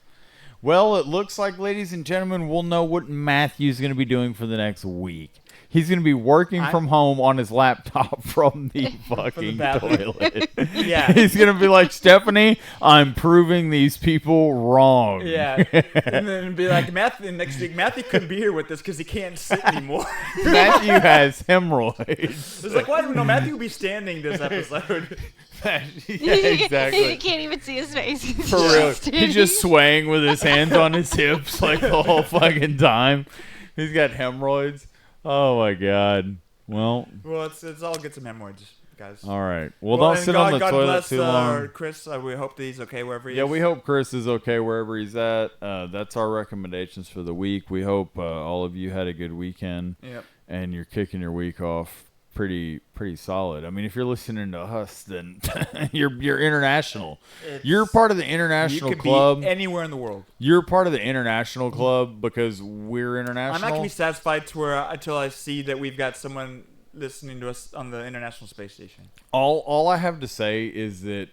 Well, it looks like, ladies and gentlemen, we'll know what Matthew's going to be doing for the next week. He's going to be working from home on his laptop from the fucking toilet. Yeah. He's going to be like, Stephanie, I'm proving these people wrong. Yeah, and then be like, Matthew. Next week, Matthew couldn't be here with us because he can't sit anymore. Matthew has hemorrhoids. It's like, why? No, Matthew will be standing this episode. Yeah, exactly. You can't even see his face. He's For real. He's just swaying with his hands on his hips like the whole fucking time. He's got hemorrhoids. Oh my god. Well, it's all get some hemorrhoids, guys. all right. Well, don't sit on the God toilet bless, too long. Chris, we hope that he's okay wherever he is. Yeah, we hope Chris is okay wherever he's at. That's our recommendations for the week. We hope all of you had a good weekend. Yep. And you're kicking your week off pretty solid. I mean, if you're listening to us, then you're international. You're part of the international you could club. be anywhere in the world. You're part of the international club because we're international. I'm not gonna be satisfied until I see that we've got someone listening to us on the International Space Station. All I have to say is that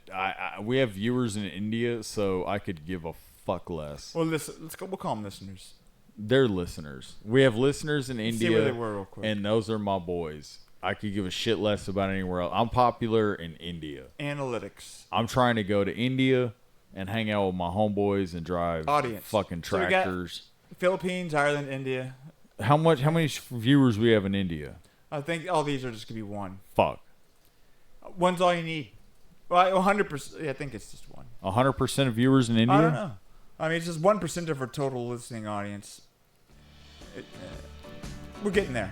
we have viewers in India, so I could give a fuck less. Well, let's go. We'll call them listeners. They're listeners. We have listeners in Let's India, see where they were real quick. and those are my boys. I could give a shit less about anywhere else. I'm popular in India. Analytics. I'm trying to go to India and hang out with my homeboys and drive Audience. fucking So we got tractors. Philippines, Ireland, India. How many viewers we have in India? I think all these are just gonna be one. Fuck. One's all you need. Well, 100%. I think it's just one. 100% of viewers in India? I don't know. I mean, it's just 1% of our total listening audience. We're getting there.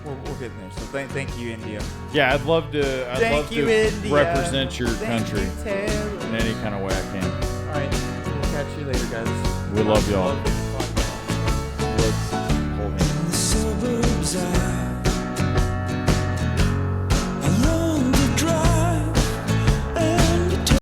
We're getting there. So thank you, India. Yeah, I'd love to India. represent your Thank country you, Taylor. in any kind of way I can. All right. We'll catch you later, guys. We love y'all. Love this podcast. Let's